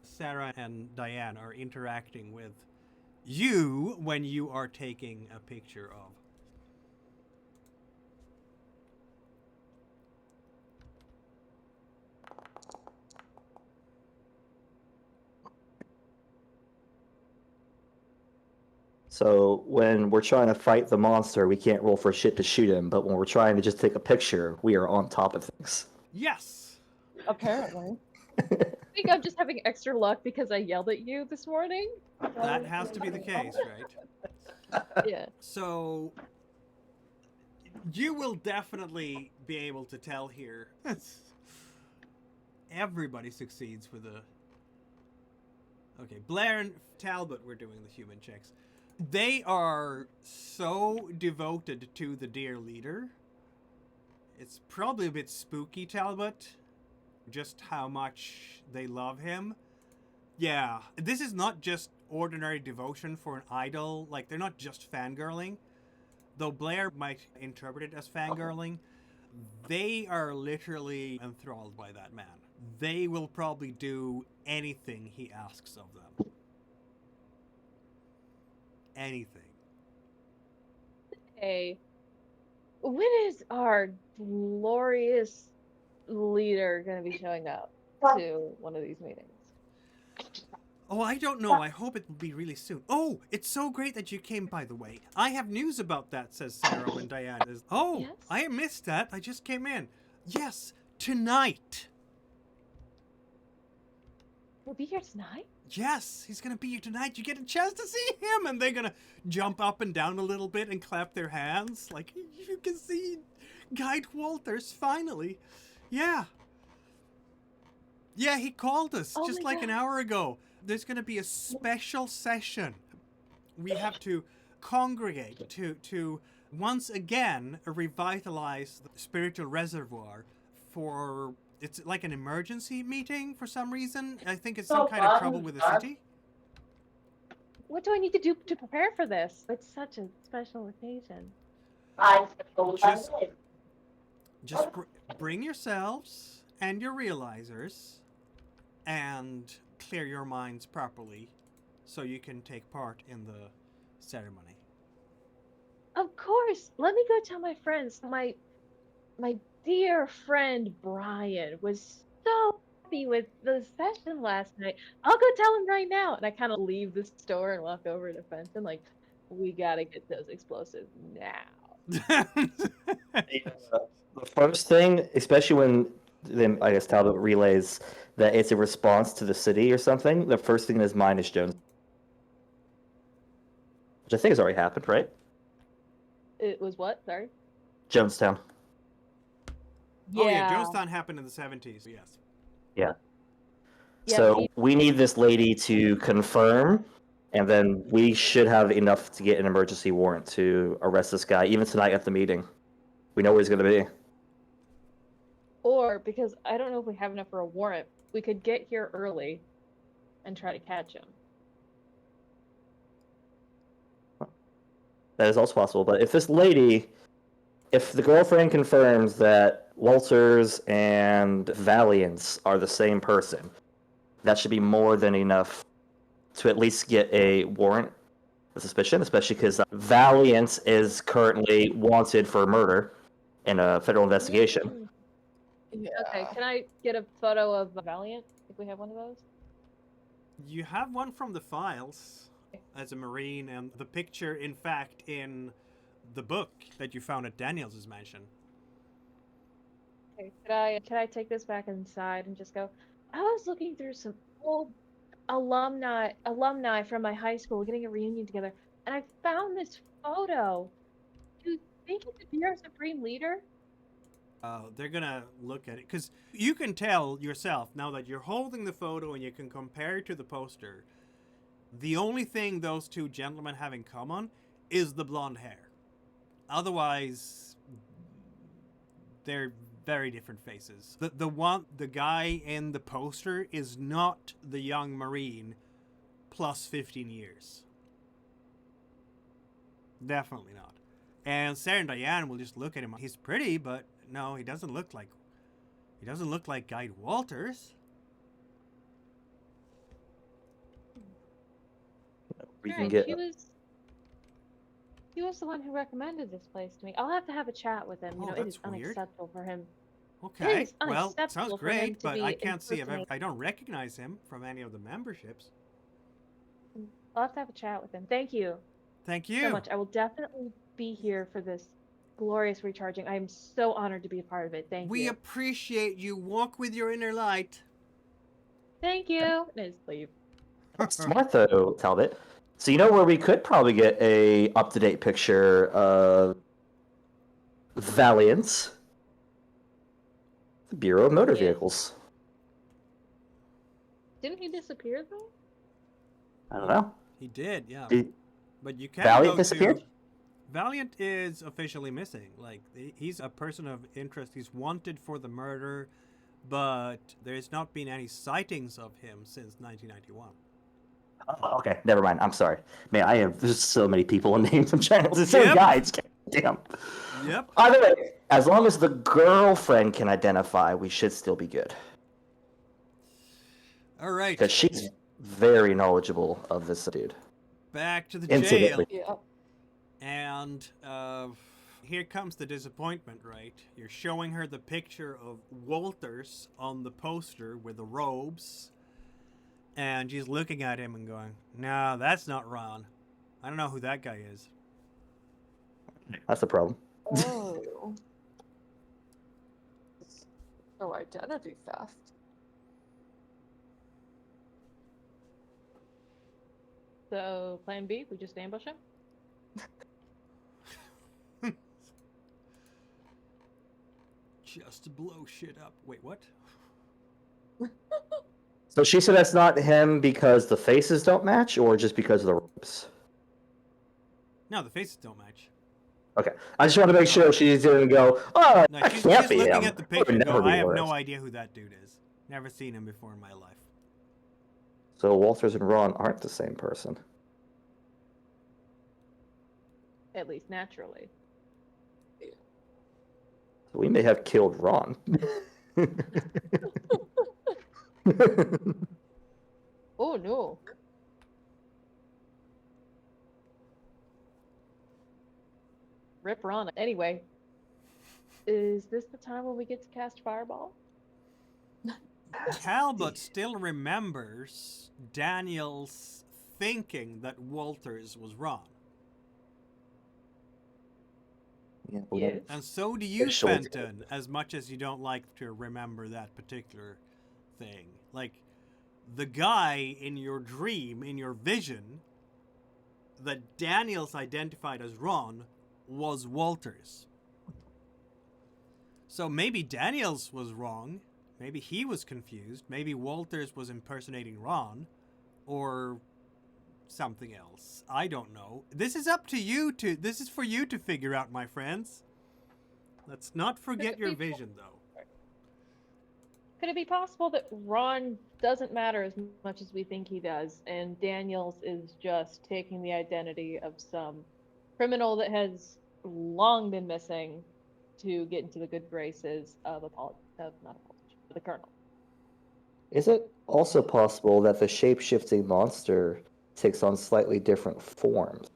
Sarah and Diane are interacting with you when you are taking a picture of. So when we're trying to fight the monster, we can't roll for shit to shoot him, but when we're trying to just take a picture, we are on top of things. Yes! Apparently. I think I'm just having extra luck because I yelled at you this morning. That has to be the case, right? Yeah. So, you will definitely be able to tell here. Everybody succeeds with a... Okay, Blair and Talbot were doing the human checks. They are so devoted to the dear leader. It's probably a bit spooky, Talbot, just how much they love him. Yeah, this is not just ordinary devotion for an idol. Like, they're not just fangirling. Though Blair might interpret it as fangirling, they are literally enthralled by that man. They will probably do anything he asks of them. Anything. Hey, when is our glorious leader going to be showing up to one of these meetings? Oh, I don't know. I hope it will be really soon. Oh, it's so great that you came, by the way. I have news about that, says Sarah when Diane is... Oh, Yes? I missed that. I just came in. Yes, tonight. He'll be here tonight? Yes, he's going to be here tonight. You get a chance to see him, and they're going to jump up and down a little bit and clap their hands. Like, you can see Guy Walters, finally. Yeah. Yeah, he called us Oh just my like an God. hour ago. There's going to be a special session. We have to congregate to once again revitalize the spiritual reservoir for... It's like an emergency meeting for some reason. I think it's some kind of trouble with the city. What do I need to do to prepare for this? It's such a special occasion. Just bring yourselves and your realizers and clear your minds properly so you can take part in the ceremony. Of course. Let me go tell my friends. My dear friend Brian was so happy with the session last night. I'll go tell him right now. And I kind of leave the store and walk over to Fenton like, we gotta get those explosives now. The first thing, especially when then I guess Talbot relays that it's a response to the city or something, the first thing in his mind is Jones. Which I think has already happened, right? It was what? Sorry? Jonestown. Oh yeah, Jonestown happened in the 70s, yes. Yeah. Yeah, So we need this lady to confirm, and then we should have enough to get an emergency warrant to arrest this guy, even tonight at the meeting. We know where he's going to be. Or, because I don't know if we have enough for a warrant, we could get here early and try to catch him. That is also possible. But if this lady, if the girlfriend confirms that Walters and Valiance are the same person, that should be more than enough to at least get a warrant of suspicion, especially because Valiance is currently wanted for murder in a federal investigation. Yeah. Okay, can I get a photo of Valiant, if we have one of those? You have one from the files as a Marine, and the picture, in fact, in the book that you found at Daniels' mansion. Okay, can I take this back inside and just go, I was looking through some old alumni from my high school getting a reunion together, and I found this photo. Do you think it could be our supreme leader? They're gonna look at it, because you can tell yourself, now that you're holding the photo and you can compare it to the poster, the only thing those two gentlemen have in common is the blonde hair. Otherwise, they're very different faces. The guy in the poster is not the young Marine plus 15 years. Definitely not. And Sarah and Diane will just look at him. He's pretty, but no, he doesn't look like Guy Walters. We can Right, get. he was the one who recommended this place to me. I'll have to have a chat with him. You Oh, know, it that's is weird. unacceptable for him. Okay, is well, unacceptable sounds for him great, to but be I can't see if impersonating- I don't recognize him from any of the memberships. I'll have to have a chat with him. Thank you Thank you. so much. I will definitely be here for this glorious recharging. I am so honored to be a part of it. Thank We you. appreciate you. Walk with your inner light. Thank you. And I just leave. Smart though, Talbot. So you know where we could probably get a up-to-date picture of Valiance? The Bureau of Motor Yeah. Vehicles. Didn't he disappear though? I don't know. He did, yeah. Did But you can Valiant go disappeared? to... Valiant is officially missing. Like, he's a person of interest. He's wanted for the murder, but there's not been any sightings of him since 1991. Oh, okay, never mind. I'm sorry. Man, there's so many people and names and channels. There's so many Yep. guides. Damn. Yep. Either way, as long as the girlfriend can identify, we should still be good. All right. Because she's very knowledgeable of this dude. Back to the Intimately. jail. Yeah. And here comes the disappointment, right? You're showing her the picture of Walters on the poster with the robes. And she's looking at him and going, no, that's not Ron. I don't know who that guy is. That's the problem. Oh. Oh, identity theft. So, plan B, we just ambush him? Just to blow shit up. Wait, what? So she said that's not him because the faces don't match, or just because of the robes? No, the faces don't match. Okay, I just want to make sure she didn't go, oh, No, that she's can't be looking him. at the It would picture and never go, be I have Walters. no idea who that dude is. Never seen him before in my life. So Walters and Ron aren't the same person. At least naturally. So we may have killed Ron. Oh, no. Rip Ron. Anyway, is this the time when we get to cast Fireball? Talbot still remembers Daniel's thinking that Walters was Ron. Yeah, well, Yes. And so do you, Sure. Fenton, as much as you don't like to remember that particular thing. Like, the guy in your dream, in your vision, that Daniels identified as Ron was Walters. So maybe Daniels was wrong. Maybe he was confused. Maybe Walters was impersonating Ron. Or something else. I don't know. This is up to you to... This is for you to figure out, my friends. Let's not forget your vision, though. Could it be possible that Ron doesn't matter as much as we think he does, and Daniels is just taking the identity of some criminal that has long been missing to get into the good graces of the Colonel? Is it also possible that the shape-shifting monster takes on slightly different forms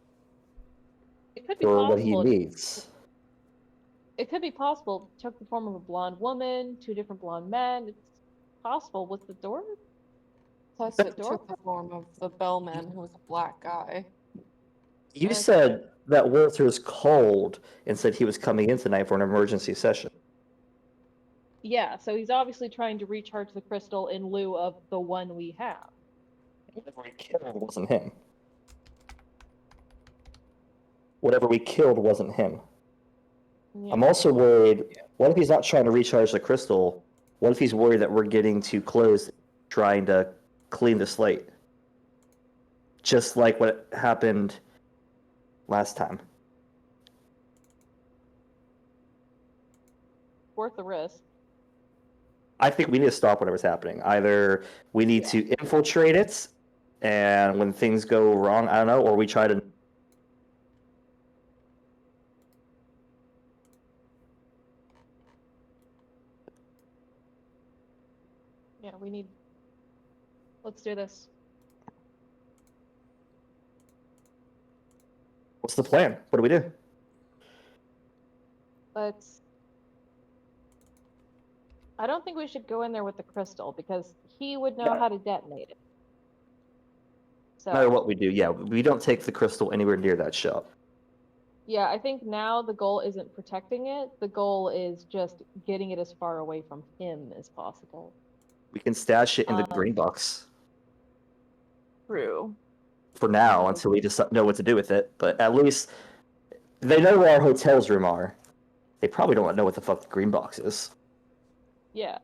It could be for what he possible. needs? It could be possible. It took the form of a blonde woman, two different blonde men. It's possible with the door. Plus, it took the form of the bellman, who was a black guy. You And- said that Walters called and said he was coming in tonight for an emergency session. Yeah, so he's obviously trying to recharge the crystal in lieu of the one we have. Whatever we killed wasn't him. Whatever we killed wasn't him. Yeah. I'm also worried, what if he's not trying to recharge the crystal? What if he's worried that we're getting too close, trying to clean the slate? Just like what happened last time. Worth the risk. I think we need to stop whatever's happening. Either we need to infiltrate it, and when things go wrong, I don't know, or we try to... Yeah, we need. Let's do this. What's the plan? What do we do? Let's. I don't think we should go in there with the crystal because he would know Yeah. how to detonate it. So, No matter what we do, yeah, we don't take the crystal anywhere near that shop. yeah, I think now the goal isn't protecting it. The goal is just getting it as far away from him as possible. We can stash it in the green box True. for now until we just know what to do with it. But at least they know where our hotel's room are. They probably don't know what the fuck the green box is. Yeah.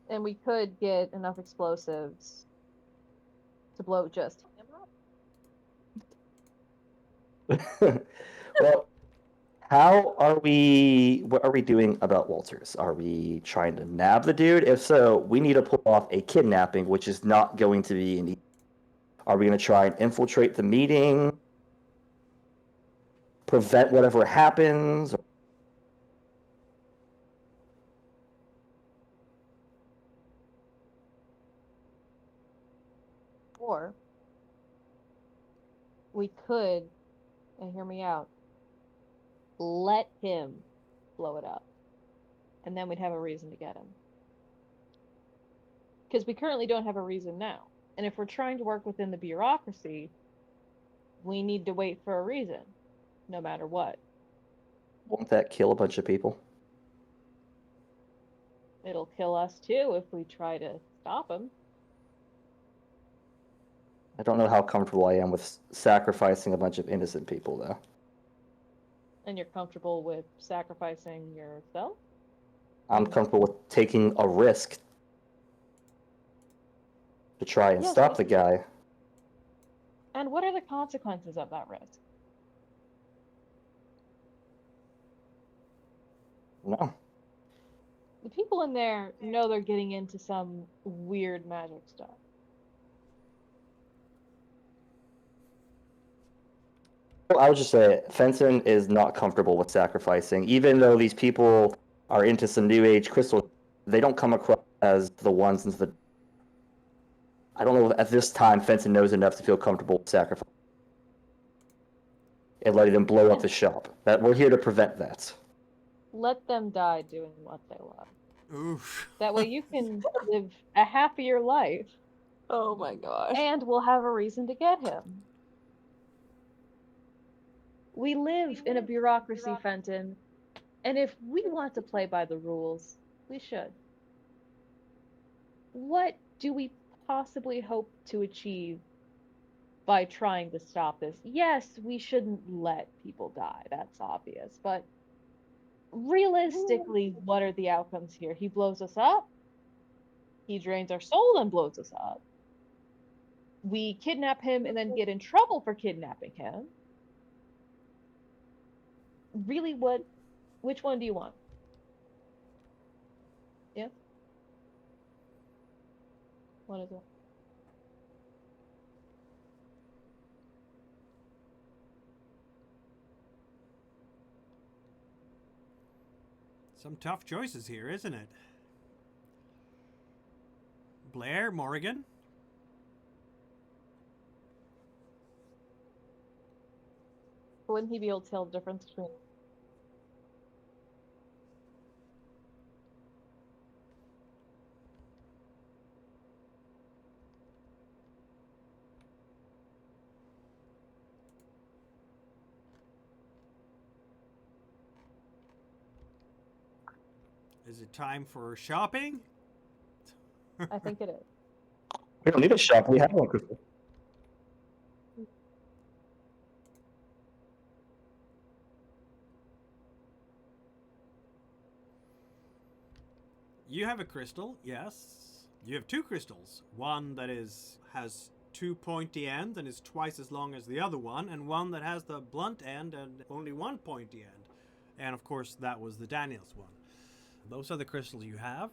And we could get enough explosives to blow just him up. Well, What are we doing about Walters? Are we trying to nab the dude? If so, we need to pull off a kidnapping, which is not going to be an. Are we going to try and infiltrate the meeting? Prevent whatever happens? Or we could, and hear me out, let him blow it up. And then we'd have a reason to get him. Because we currently don't have a reason now. And if we're trying to work within the bureaucracy, we need to wait for a reason, no matter what. Won't that kill a bunch of people? It'll kill us too if we try to stop him. I don't know how comfortable I am with sacrificing a bunch of innocent people, though. And you're comfortable with sacrificing yourself? I'm comfortable with taking a risk to try and stop the guy. And what are the consequences of that risk? No. The people in there know they're getting into some weird magic stuff. I would just say Fenton is not comfortable with sacrificing. Even though these people are into some new age crystal, they don't come across as the ones into the. I don't know if at this time Fenton knows enough to feel comfortable with sacrificing and letting them blow up the shop. That we're here to prevent that. Let them die doing what they love. Oof. That way you can live a happier life. Oh my gosh. And we'll have a reason to get him. We live in a bureaucracy, Fenton, and if we want to play by the rules, we should. What do we possibly hope to achieve by trying to stop this? Yes, we shouldn't let people die, that's obvious, but realistically, what are the outcomes here? He blows us up, he drains our soul and blows us up. We kidnap him and then get in trouble for kidnapping him. Really, which one do you want? Yeah? What is it? Some tough choices here, isn't it? Blair, Morrigan? Wouldn't he be able to tell the difference between... Is it time for shopping? I think it is. We don't need a shop. We have one, Crystal. You have a crystal, yes. You have two crystals. One that has two pointy ends and is twice as long as the other one, and one that has the blunt end and only one pointy end. And of course, that was the Daniels one. Those are the crystals you have.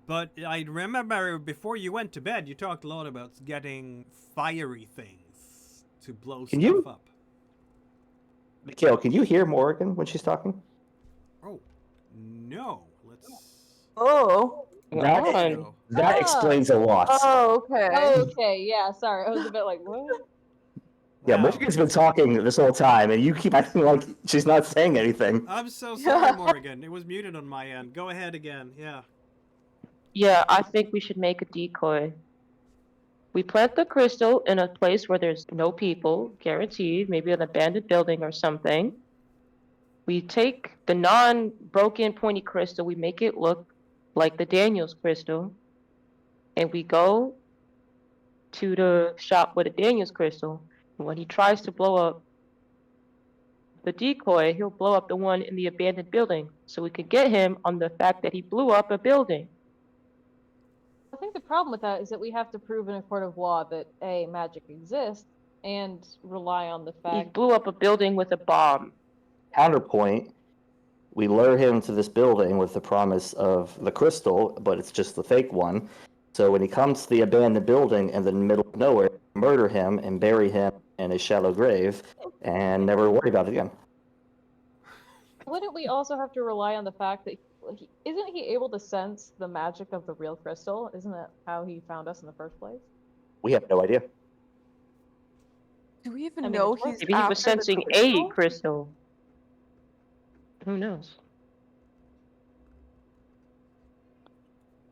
But I remember before you went to bed, you talked a lot about getting fiery things to blow stuff up. Mikhail, can you hear Morrigan when she's talking? Oh, no. Let's... Oh. That explains a lot. Oh, okay. Okay, yeah, sorry. I was a bit like, what? Yeah, Wow. Morrigan's been talking this whole time, and you keep acting like she's not saying anything. I'm so sorry, Morrigan. It was muted on my end. Go ahead again. Yeah. Yeah, I think we should make a decoy. We plant the crystal in a place where there's no people, guaranteed, maybe an abandoned building or something. We take the non-broken pointy crystal, we make it look like the Daniels crystal, and we go to the shop with the Daniels crystal. And when he tries to blow up the decoy, he'll blow up the one in the abandoned building, so we could get him on the fact that he blew up a building. I think the problem with that is that we have to prove in a court of law that A, magic exists, and rely on the He fact... blew up a building with a bomb. Counterpoint, we lure him to this building with the promise of the crystal, but it's just the fake one. So when he comes to the abandoned building in the middle of nowhere, murder him and bury him in a shallow grave and never worry about it again. Wouldn't we also have to rely on the fact that isn't he able to sense the magic of the real crystal? Isn't that how he found us in the first place? We have no idea. Do we even I mean, know it's worth- he's Maybe he was after the sensing crystal? a crystal. Who knows?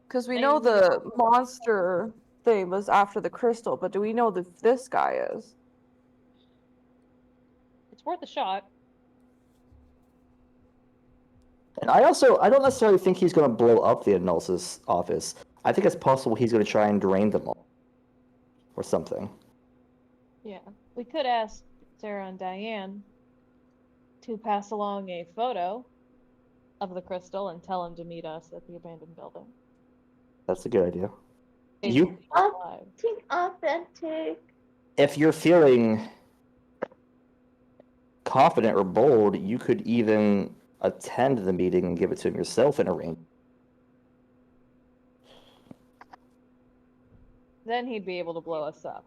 Because we know the monster thing was after the crystal, but do we know that this guy is? It's worth a shot. And I don't necessarily think he's going to blow up the analysis office. I think it's possible he's going to try and drain them all. Or something. Yeah. We could ask Sarah and Diane to pass along a photo of the crystal and tell him to meet us at the abandoned building. That's a good idea. Save You- people's lives. Authentic. If you're feeling confident or bold, you could even attend the meeting and give it to him yourself in a ring. Then he'd be able to blow us up.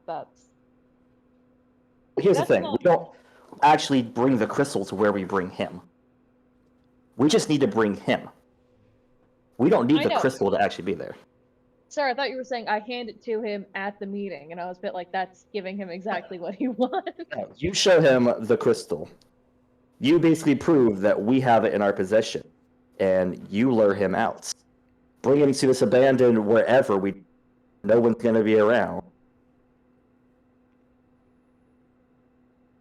Here's That's the thing. not- We don't actually bring the crystal to where we bring him. We just need to bring him. We don't need I the know. crystal to actually be there. Sarah, I thought you were saying I hand it to him at the meeting, and I was a bit like, that's giving him exactly what he wants. No, you show him the crystal. You basically prove that we have it in our possession, and you lure him out. Bring him to this abandoned wherever no one's going to be around.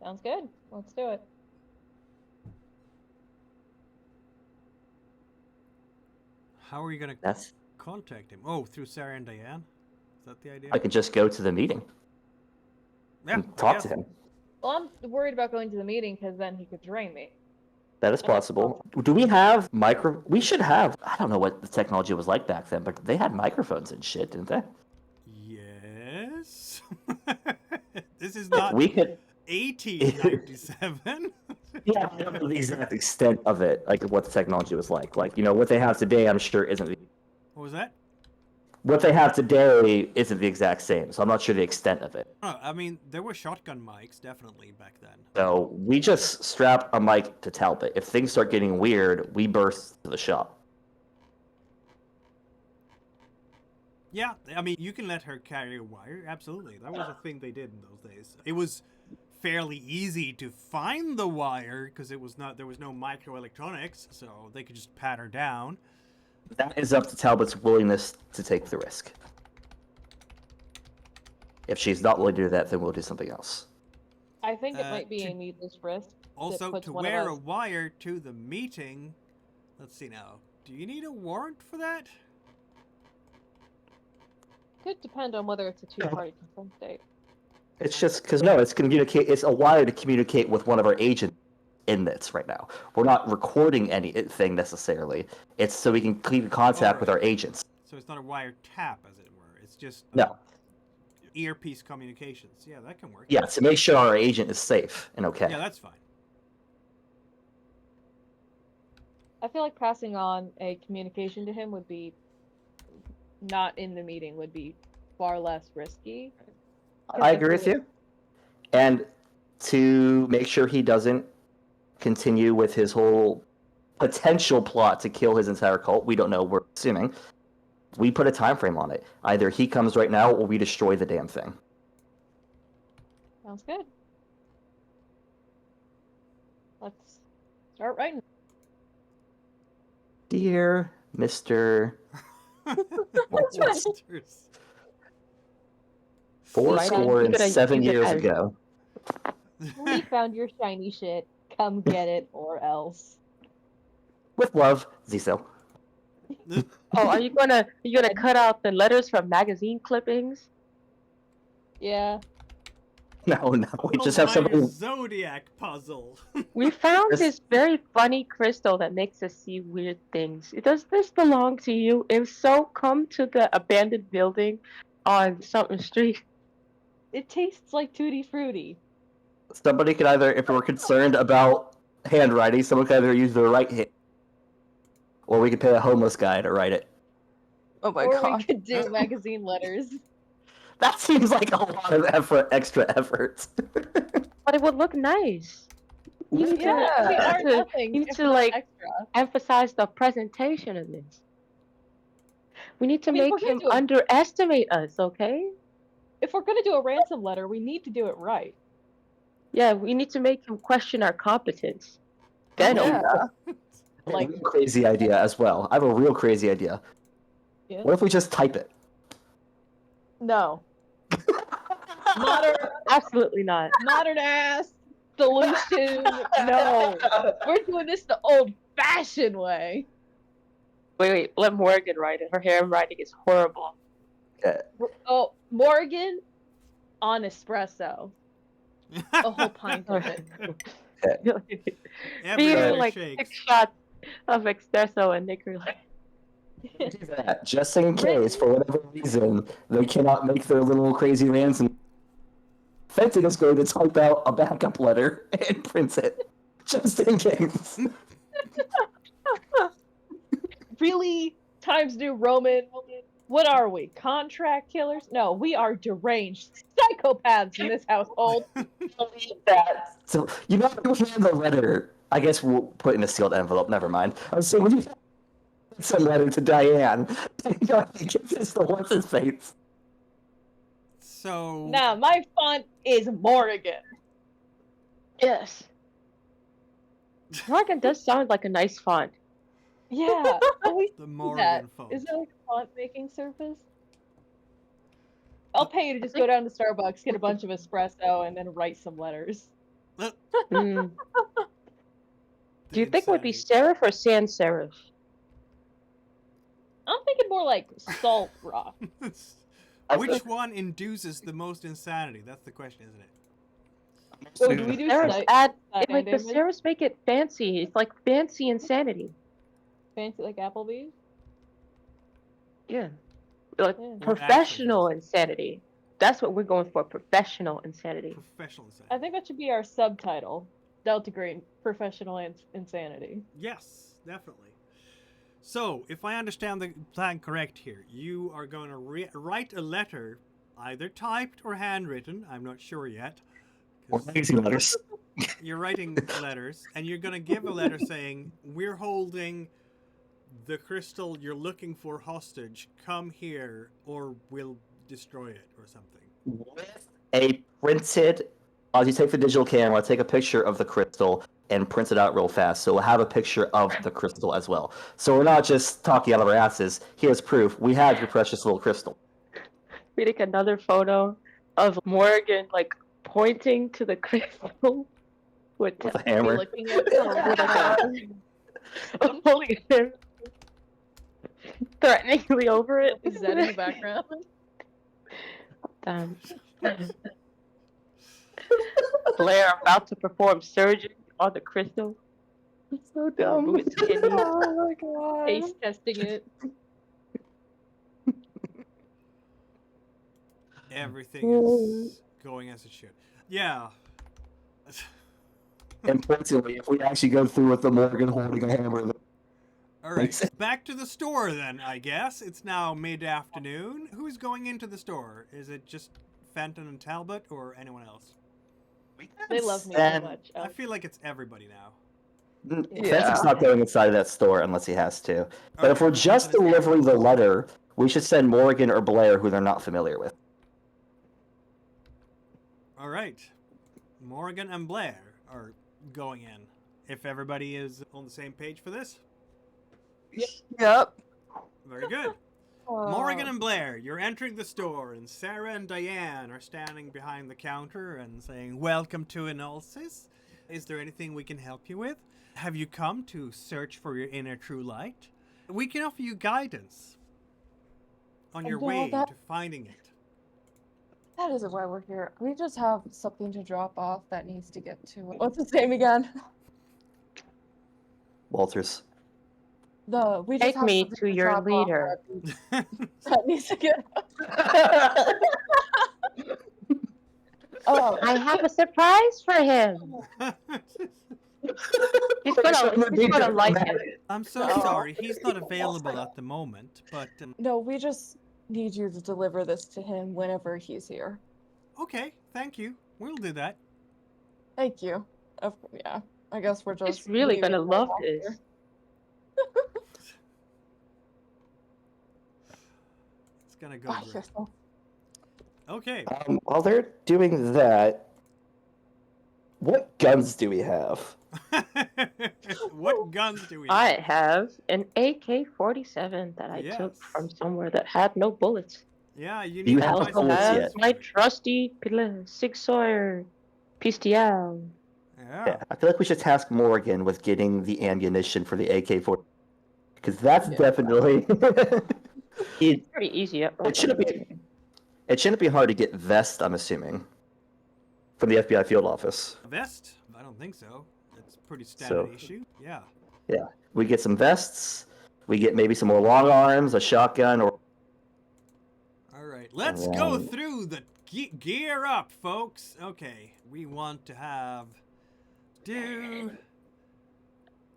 Sounds good. Let's do it. How are you going to That's. contact him? Oh, through Sarah and Diane? Is that the idea? I could just go to the meeting Yeah, and I talk guess. to him. Well, I'm worried about going to the meeting because then he could drain me. That is possible. Do we have micro? We should have. I don't know what the technology was like back then, but they had microphones and shit, didn't they? Yes. This is not We could. 1897. Yeah, I don't know the exact extent of it, like what the technology was like. Like, what they have today, I'm sure isn't. What was that? What they have today isn't the exact same, so I'm not sure the extent of it. Oh, I mean, there were shotgun mics definitely back then. So we just strap a mic to Talbot. If things start getting weird, we burst to the shop. Yeah, I mean, you can let her carry a wire. Absolutely, that was a thing they did in those days. It was fairly easy to find the wire because there was no microelectronics, so they could just pat her down. That is up to Talbot's willingness to take the risk. If she's not willing to do that, then we'll do something else. I think it might be to- a needless risk. Also, puts to one of wear a us- wire to the meeting. Let's see now. Do you need a warrant for that? Could depend on whether it's a two-party consent date. It's just because it's a wire to communicate with one of our agent inmates right now. We're not recording anything necessarily. It's so we can keep in contact with our agents. So it's not a wire tap, as it were. It's just No. earpiece communications. Yeah, that can work. Yeah, to make sure our agent is safe and okay. Yeah, that's fine. I feel like passing on a communication to him would be not in the meeting, would be far less risky. I agree with you. And to make sure he doesn't continue with his whole potential plot to kill his entire cult, we don't know, we're assuming, we put a time frame on it. Either he comes right now or we destroy the damn thing. Sounds good. Let's start writing. Dear Mr. Monsters. Why don't you gonna 7 use it years as- ago. We found your shiny shit. Come get it or else. With love, Ziso. Oh, are you gonna cut out the letters from magazine clippings? Yeah. No, we just Oh, have somebody. Zodiac puzzle. We found This- this very funny crystal that makes us see weird things. Does this belong to you? If so, come to the abandoned building on something street. It tastes like Tutti Frutti. Somebody could either, if we're concerned about handwriting. Someone can either use their right hand, or we could pay a homeless guy to write it. Oh my Or god. we could do magazine letters. That seems like a lot of effort, extra effort. But it would look nice. You need Yeah, we are to, nothing. you need if to not like extra. emphasize the presentation of this. We need to I mean, if make we're gonna him do it- underestimate us, okay? If we're gonna do a ransom letter, we need to do it right. Yeah, we need to make him question our competence. Then Yeah. I have Like- a real crazy idea as well. I have a real crazy idea. Yeah. What if we just type it? No. Modern, absolutely not. modern ass solution. No. We're doing this the old-fashioned way. Wait, let Morgan write it. Her handwriting is horrible. Oh, Morgan on espresso. A whole pint of it. Everywhere like shakes. 6 shots of espresso and Nick are like, Do that, just in case, for whatever reason, they cannot make their little crazy ransom. Fenton is going to type out a backup letter and print it, just in case. Really? Times New Roman? What are we? Contract killers? No, we are deranged psychopaths in this household. That. So, you know, when you hand the letter, I guess we'll put in a sealed envelope, never mind. I was saying, when you send a letter to Diane, you know, he gives us the what's his face. So Nah, my font is Morgan. yes. Morgan does sound like a nice font. Yeah, always the do Morgan that. font. Is that like a font making service? I'll pay you to just go down to Starbucks, get a bunch of espresso, and then write some letters. Mm. Do you The think it would be insanity. serif or sans serif? I'm thinking more like salt rock. Which one induces the most insanity? That's the question, isn't it? Oh, do we do Serifs snipe? add Snipe like the damage? serifs make it fancy. It's like fancy insanity. Fancy like Applebee's? Yeah. Like Yeah. professional insanity. That's what we're going for. Professional insanity. Professional insanity. I think that should be our subtitle. Delta Green, professional insanity. Yes, definitely. So, if I understand the plan correct here, you are going to write a letter, either typed or handwritten. I'm not sure yet. Or 'cause crazy letters. You're writing letters, and you're going to give a letter saying, "We're holding the crystal you're looking for hostage. Come here, or we'll destroy it," or something. With a printed, as you take the digital camera, take a picture of the crystal and print it out real fast. So we'll have a picture of the crystal as well. So we're not just talking out of our asses. Here's proof. We have your precious little crystal. We take another photo of Morgan like pointing to the crystal with With a hammer. Looking at holding him threateningly over it. Is that in the background? Blair about to perform surgery on the crystal. It's so Remove its kidneys. Oh my god. Taste testing it. Everything is going as it should. Yeah. Importantly, if we actually go through with the Morgan holding a hammer, All right, back to the store then, I guess. It's now mid-afternoon. Who's going into the store? Is it just Fenton and Talbot, or anyone else? They love me so much. I feel like it's everybody now. Fenton's not going inside of that store unless he has to. But if Okay, we're just Fenton is- delivering the letter, we should send Morgan or Blair, who they're not familiar with. All right. Morgan and Blair are going in. If everybody is on the same page for this, Yep. very good. Morgan and Blair, you're entering the store, and Sarah and Diane are standing behind the counter and saying, "Welcome to Analysis. Is there anything we can help you with? Have you come to search for your inner true light? We can offer you guidance on your No, way that- to finding it." That isn't why we're here. We just have something to drop off that needs to get to. What's his name again? Walters. We just Take have me something to your drop off leader. that needs to get. Oh, I have a surprise for him. He's gonna like it. I'm so No. sorry. He's not available at the moment, but No, we just need you to deliver this to him whenever he's here. okay, thank you. We'll do that. Thank you. Yeah, I guess we're just. He's really leaving gonna it love off this. here. It's gonna go Buy great. yourself. Okay. While they're doing that, what guns do we have? What guns do we have? I have an AK-47 that I took from Yes. somewhere that had no bullets. Yeah, you Do you need to have buy I some bullets have yet? my trusty Sig Sauer Pistol. Yeah, I feel like we should task Morgan with getting the ammunition for the AK-40, because that's Yeah. definitely. It's pretty easy. It shouldn't be hard to get vest, I'm assuming, from the FBI field office. A vest? I don't think so. It's pretty standard issue. Yeah. Yeah, we get some vests. We get maybe some more long arms, a shotgun, or All right, let's go through the gear up, folks. Okay, we want to do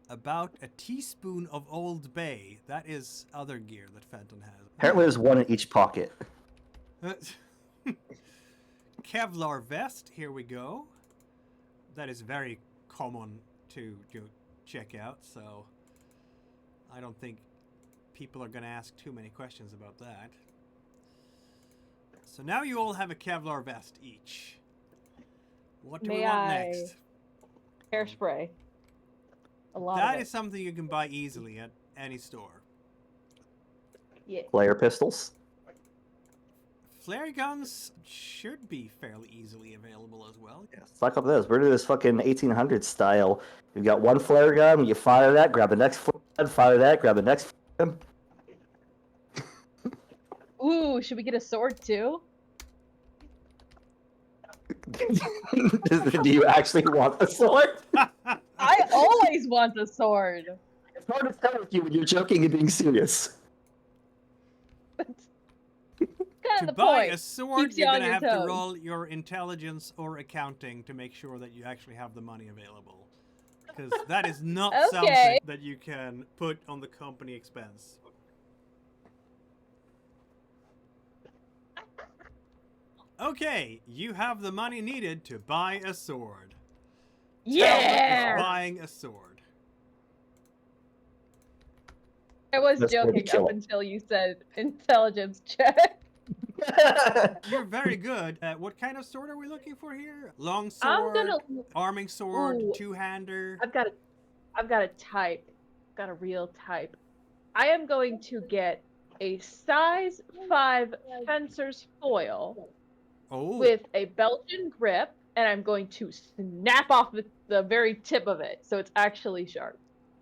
about a teaspoon of Old Bay. That is other gear that Fenton has. apparently there's one in each pocket. Kevlar vest. Here we go. That is very common to check out, so I don't think people are going to ask too many questions about that. So now you all have a Kevlar vest each. What do we May want I- next? Hairspray. A lot That of is something you can buy easily at any store. Yeah. Flare pistols. Flare guns should be fairly easily available as well. Suck up this. We're doing this fucking 1800s style. You've got one flare gun, you fire that, grab the next flare gun, fire that, grab the next flare gun. Ooh, should we get a sword too? Do you actually want the sword? I always want a sword. It's hard to tell if you're joking and being serious. That's kind To of the buy point. a sword, Keeps you you're on going to your have to toes. roll your intelligence or accounting to make sure that you actually have the money available. Because that is not something Okay. that you can put on the company expense. Okay, you have the money needed to buy a sword. Talbot is Yeah! buying a sword. I was That's where we joking kill up it. until you said intelligence check. You're very good. What kind of sword are we looking for here? Long I'm sword, gonna. arming sword, Ooh. two-hander. I've got a type. Got a real type. I am going to get a size 5 fencer's foil Oh, with a Belgian grip, and I'm going to snap off the very tip of it, so it's actually sharp.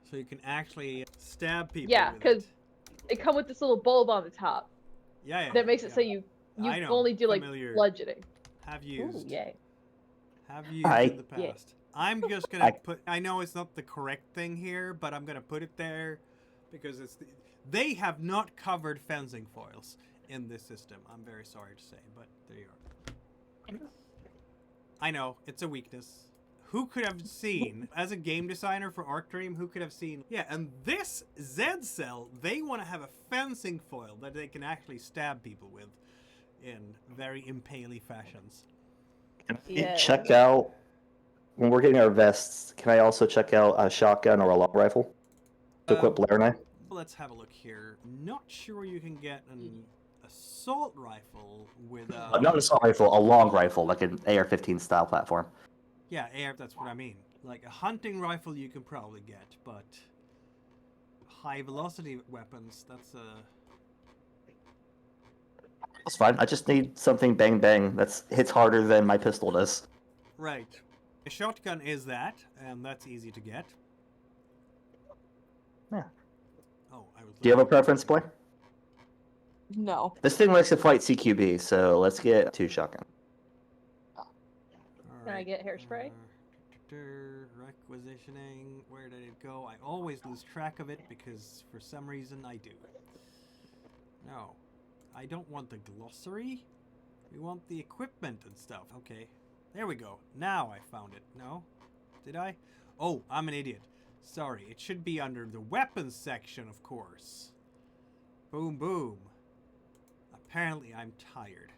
so you can actually stab people. Yeah, with 'cause- it. It comes with this little bulb on the top Yeah, that makes it yeah. so you I know, only do like familiar. bludgeoning. Have Ooh, used. yay. Have used I- in the Yeah. past. I'm just gonna put. I know it's not the correct thing here, but I'm gonna put it there because they have not covered fencing foils in this system. I'm very sorry to say, but there you are. I know it's a weakness. Who could have seen, as a game designer for Arcdream, who could have seen? Yeah, and this Z Cell, they want to have a fencing foil that they can actually stab people with in very impaley fashions. Can I Yeah. check out, when we're getting our vests, can I also check out a shotgun or a long rifle to equip Blair and I? Let's have a look here. Not sure you can get an assault rifle with a... Not an assault rifle, a long rifle, like an AR-15 style platform. Yeah, AR, that's what I mean. Like a hunting rifle you can probably get, but high velocity weapons, that's That's fine. I just need something bang bang that hits harder than my pistol does. right. A shotgun is that, and that's easy to get. Yeah. Oh, I was Do you have a looking- preference, boy? No. This thing likes to fight CQB, so let's get 2 shotgun. Can I get hairspray? Requisitioning. Where did it go? I always lose track of it because for some reason I do. No. I don't want the glossary. We want the equipment and stuff. Okay. There we go. Now I found it. No? Did I? Oh, I'm an idiot. Sorry, it should be under the weapons section, of course. Boom, boom. Apparently, I'm tired.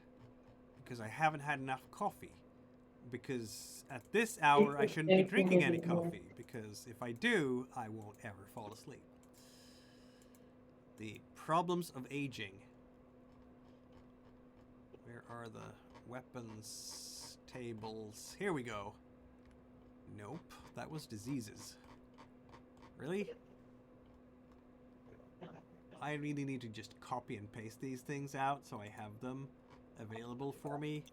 Because I haven't had enough coffee. Because at this hour, I shouldn't be drinking any coffee. Because if I do, I won't ever fall asleep. The problems of aging. Where are the weapons tables? Here we go. Nope, that was diseases. Really? I really need to just copy and paste these things out so I have them available for me.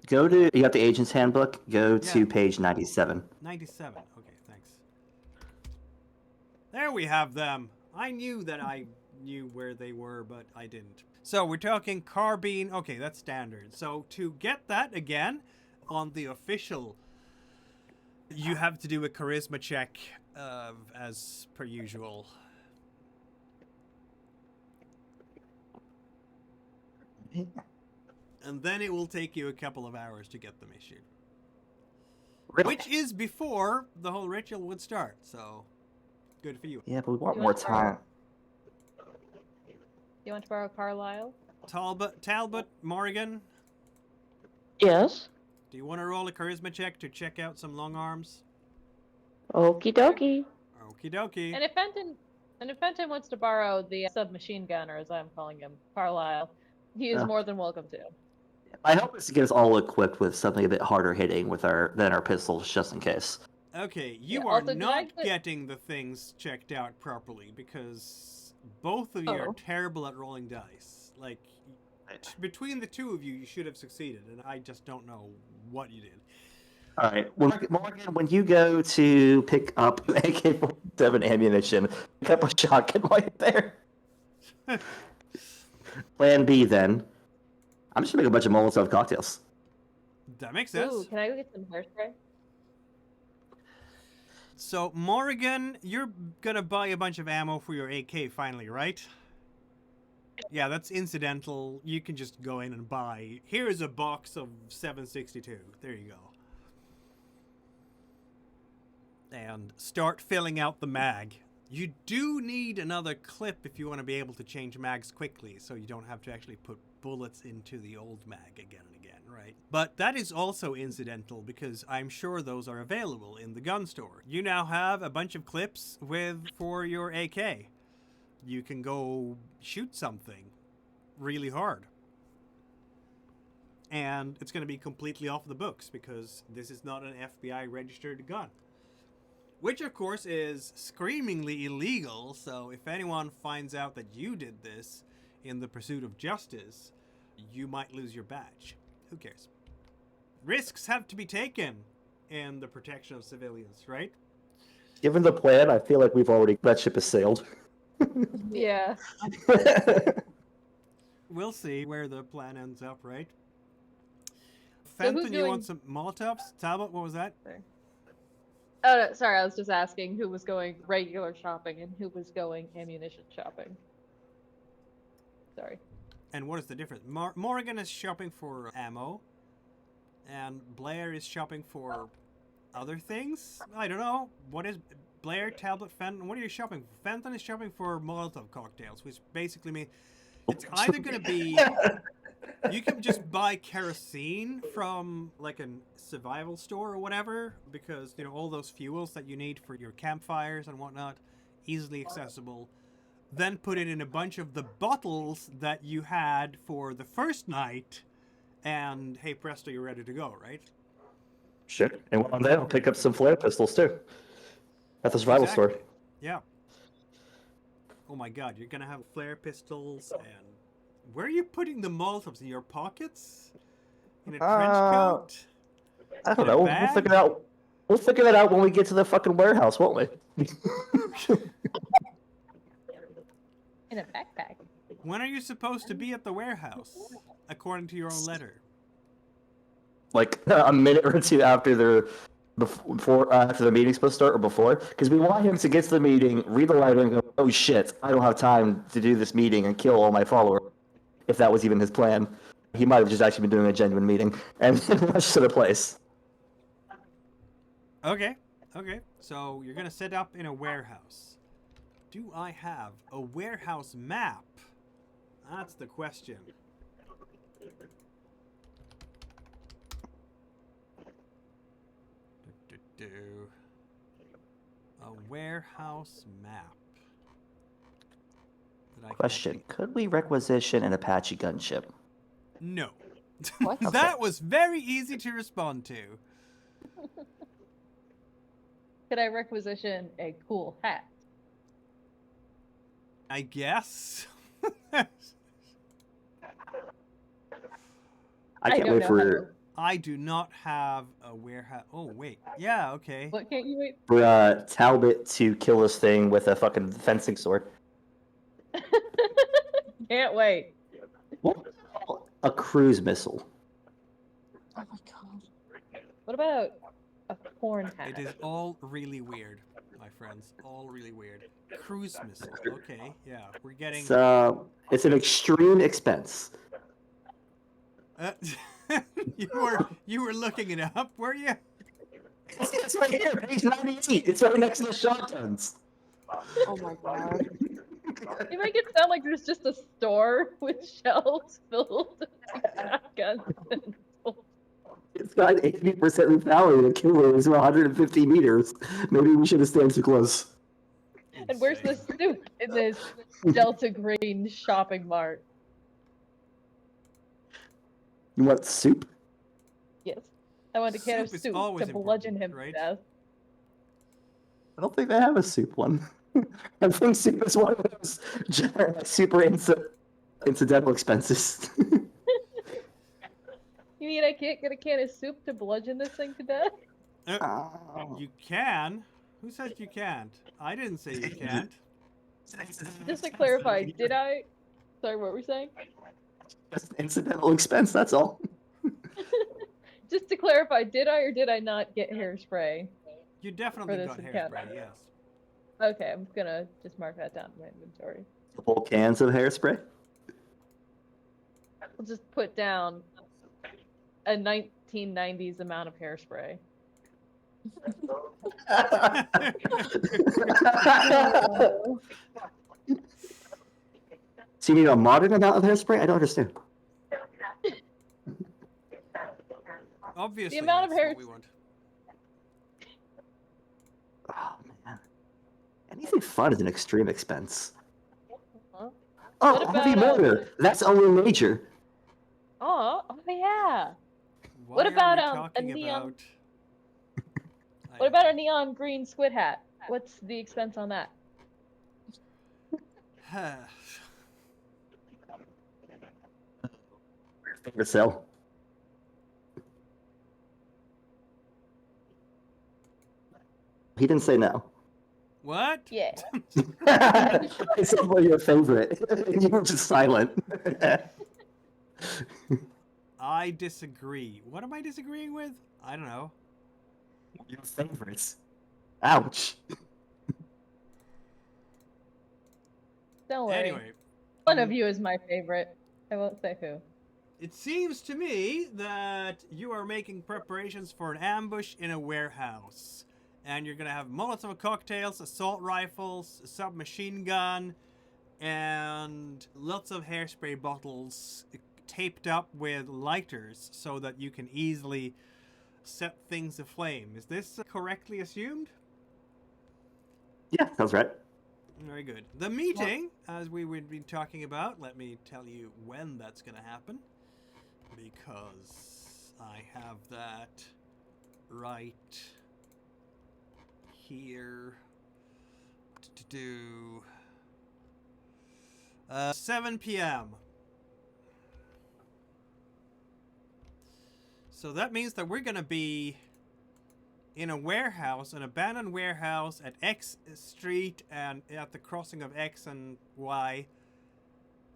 You got the agent's handbook? Go to Yeah. page 97. 97. Okay, thanks. There we have them. I knew that I knew where they were, but I didn't. So we're talking carbine. Okay, that's standard. So to get that again on the official, you have to do a charisma check as per usual. And then it will take you a couple of hours to get them issued. Really? Which is before the whole ritual would start, so good for you. Yeah, but we want You more want to borrow- time. You want to borrow Carlisle? Talbot, Morrigan, Yes. do you want to roll a charisma check to check out some long arms? Okie dokie. Okie dokie. And if Fenton wants to borrow the submachine gun, or as I'm calling him, Carlisle, he is more than welcome to. My hope is to get us all equipped with something a bit harder hitting than our pistols, just in case. Okay, you Yeah, are also, did I not get- getting the things checked out properly because both of you are Oh. terrible at rolling dice. Like, between the two of you, you should have succeeded, and I just don't know what you did. All right, Morgan, when you go to pick up AK-47 ammunition, pick up a shotgun while you're there. Plan B, then. I'm just gonna make a bunch of Molotov cocktails. That makes sense. Ooh, can I go get some hairspray? So, Morrigan, you're gonna buy a bunch of ammo for your AK finally, right? Yeah, that's incidental. You can just go in and buy. Here's a box of 7.62. There you go. And start filling out the mag. You do need another clip if you want to be able to change mags quickly, so you don't have to actually put bullets into the old mag again and again, right? But that is also incidental because I'm sure those are available in the gun store. You now have a bunch of clips for your AK. You can go shoot something really hard. And it's going to be completely off the books because this is not an FBI registered gun. Which, of course, is screamingly illegal, so if anyone finds out that you did this in the pursuit of justice, you might lose your badge. Who cares? Risks have to be taken in the protection of civilians, right? Given the plan, I feel like that ship has sailed. Yeah. We'll see where the plan ends up, right? So who's Fenton, you going- want some Molotovs? Talbot, what was that? Oh, no, sorry, I was just asking who was going regular shopping and who was going ammunition shopping. Sorry. And what is the difference? Morrigan is shopping for ammo, and Blair is shopping for other things? I don't know. What is Blair, Talbot, Fenton? What are you shopping for? Fenton is shopping for Molotov cocktails, which basically means it's either going to be... You can just buy kerosene from like a survival store or whatever, because you know all those fuels that you need for your campfires and whatnot, easily accessible. Then put it in a bunch of the bottles that you had for the first night, and hey presto, you're ready to go, right? Shit. And while I'm there, I'll pick up some flare pistols too. At the survival store. Yeah. Oh my god, you're gonna have flare pistols and... Where are you putting the Molotovs? In your pockets? In a trench coat? I don't In a know. We'll bag? figure it out. We'll figure that out when we get to the fucking warehouse, won't we? In a backpack. When are you supposed to be at the warehouse? According to your own letter. Like a minute or two after after the meeting's supposed to start, or before, because we want him to get to the meeting, read the letter, and go, "Oh shit, I don't have time to do this meeting and kill all my followers." If that was even his plan, he might have just actually been doing a genuine meeting and then rush to the place. Okay. Okay, so you're gonna set up in a warehouse. Do I have a warehouse map? That's the question. A warehouse map. That I can Question: actually- Could we requisition an Apache gunship? No. What? That was very easy to respond to. Could I requisition a cool hat? I guess. I I can't don't wait know for I do not have a warehouse. Oh, wait. Yeah, okay. What can't you wait? Talbot to kill this thing with a fucking fencing sword. Can't wait. What? A cruise missile. Oh my god. What about a corn hat? It is all really weird, my friends. All really weird. Cruise missile. Okay, yeah. We're getting... It's an extreme expense. you were looking it up, were you? It's right here, page 98. It's right next to the shotguns. Oh my god. You make it sound like there's just a store with shelves filled with shotguns. It's got 80% lethality to kill it. It's 150 meters. Maybe we should have stayed too close. And where's the soup in this Delta Green shopping mart? You want soup? Yes. I want a can of Soup is soup always to bludgeon him important, to right? death. I don't think they have a soup one. I think soup is one of those super incidental expenses. You mean I can't get a can of soup to bludgeon this thing to death? You can. Who says you can't? I didn't say you can't. Just to clarify, did I? Sorry, what were we saying? Just an incidental expense, that's all. Just to clarify, did I or did I not get hairspray? You definitely For this got account. hairspray, yes. Okay, I'm gonna just mark that down in my inventory. Couple cans of hairspray. I'll just put down a 1990s amount of hairspray. So you need a modern amount of hairspray? I don't understand. Obviously, amount of that's hair- what we want. Oh man. Anything fun is an extreme expense. Huh? Oh, What heavy about, motor. That's only major. Oh yeah. Why What are about, we a talking neon- about... What about a neon green squid hat? What's the expense on that? Favorite cell. He didn't say no. What? Yeah. I said, "Well, your favorite." You were just silent. I disagree. What am I disagreeing with? I don't know. Your favorites. Ouch. Don't worry. Anyway, One of you is my favorite. I won't say who. it seems to me that you are making preparations for an ambush in a warehouse. And you're going to have Molotov cocktails, assault rifles, a submachine gun, and lots of hairspray bottles taped up with lighters so that you can easily set things aflame. Is this correctly assumed? Yeah, sounds right. Very good. The meeting, as we would be talking about, let me tell you when that's going to happen. Because I have that right here. 7 p.m. So that means that we're going to be in a warehouse, an abandoned warehouse at X Street and at the crossing of X and Y.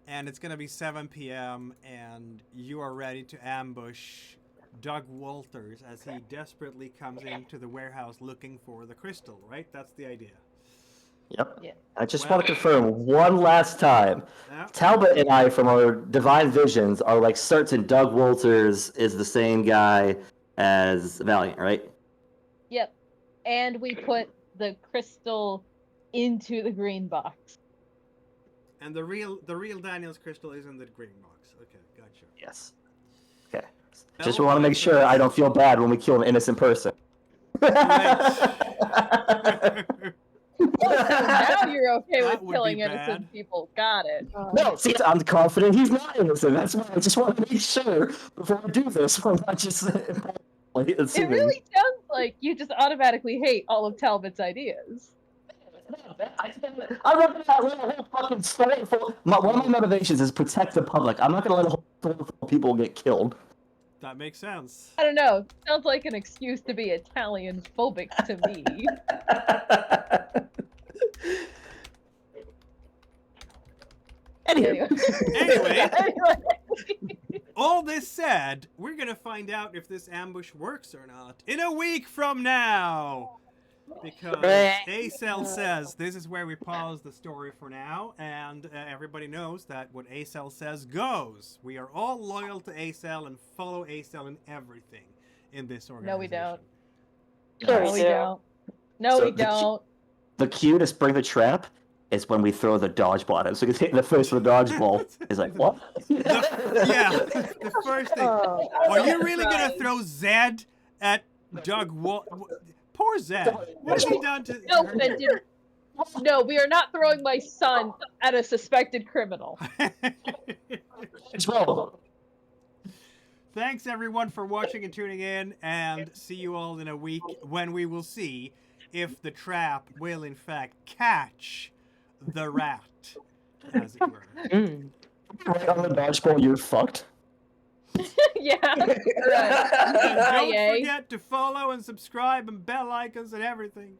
And it's going to be 7 p.m. and you are ready to ambush Doug Walters as he desperately comes into the warehouse looking for the crystal, right? That's the idea. Yep. Yeah. I just Well- want to confirm one last time. Yeah. Talbot and I, from our divine visions, are like certain Doug Walters is the same guy as Valiant, right? Yep. and we put the crystal into the green box. And the real Daniel's crystal is in the green box. Okay, gotcha. Yes. Okay. Now, Just want to make sure I don't feel bad when we kill an innocent person. Now you're okay That with would killing be innocent bad. people. Got it. No, see, I'm confident he's not innocent. That's why I just want to make sure before I do this, we're not just It really sounds like you just automatically hate all of Talbot's ideas. I'm not gonna let a whole fucking story full. One of my motivations is protect the public. I'm not gonna let a whole story full of people get killed. That makes sense. I don't know. Sounds like an excuse to be Italian phobic to me. Anyway. Anyway, Anyway. all this said, we're gonna find out if this ambush works or not in a week from now. Because Acel says this is where we pause the story for now, and everybody knows that what Acel says goes. We are all loyal to Acel and follow Acel in everything in this organization. No, we don't. Sure No, we we do. don't. No, So we don't. The cue to spring the trap is when we throw the dodgeball at him. So you can hit the face with the dodgeball. He's like, what? Yeah, the first thing. Oh, Are you really gonna throw Zed at Doug? Poor Zed. What has he done to? No, Ben didn't. No, we are not throwing my son at a suspected criminal. It's wrong. Thanks everyone for watching and tuning in, and see you all in a week when we will see if the trap will in fact catch the rat, as it were. Right on the dodgeball, you're fucked. Yeah. And don't Yay. forget to follow and subscribe and bell icons and everything.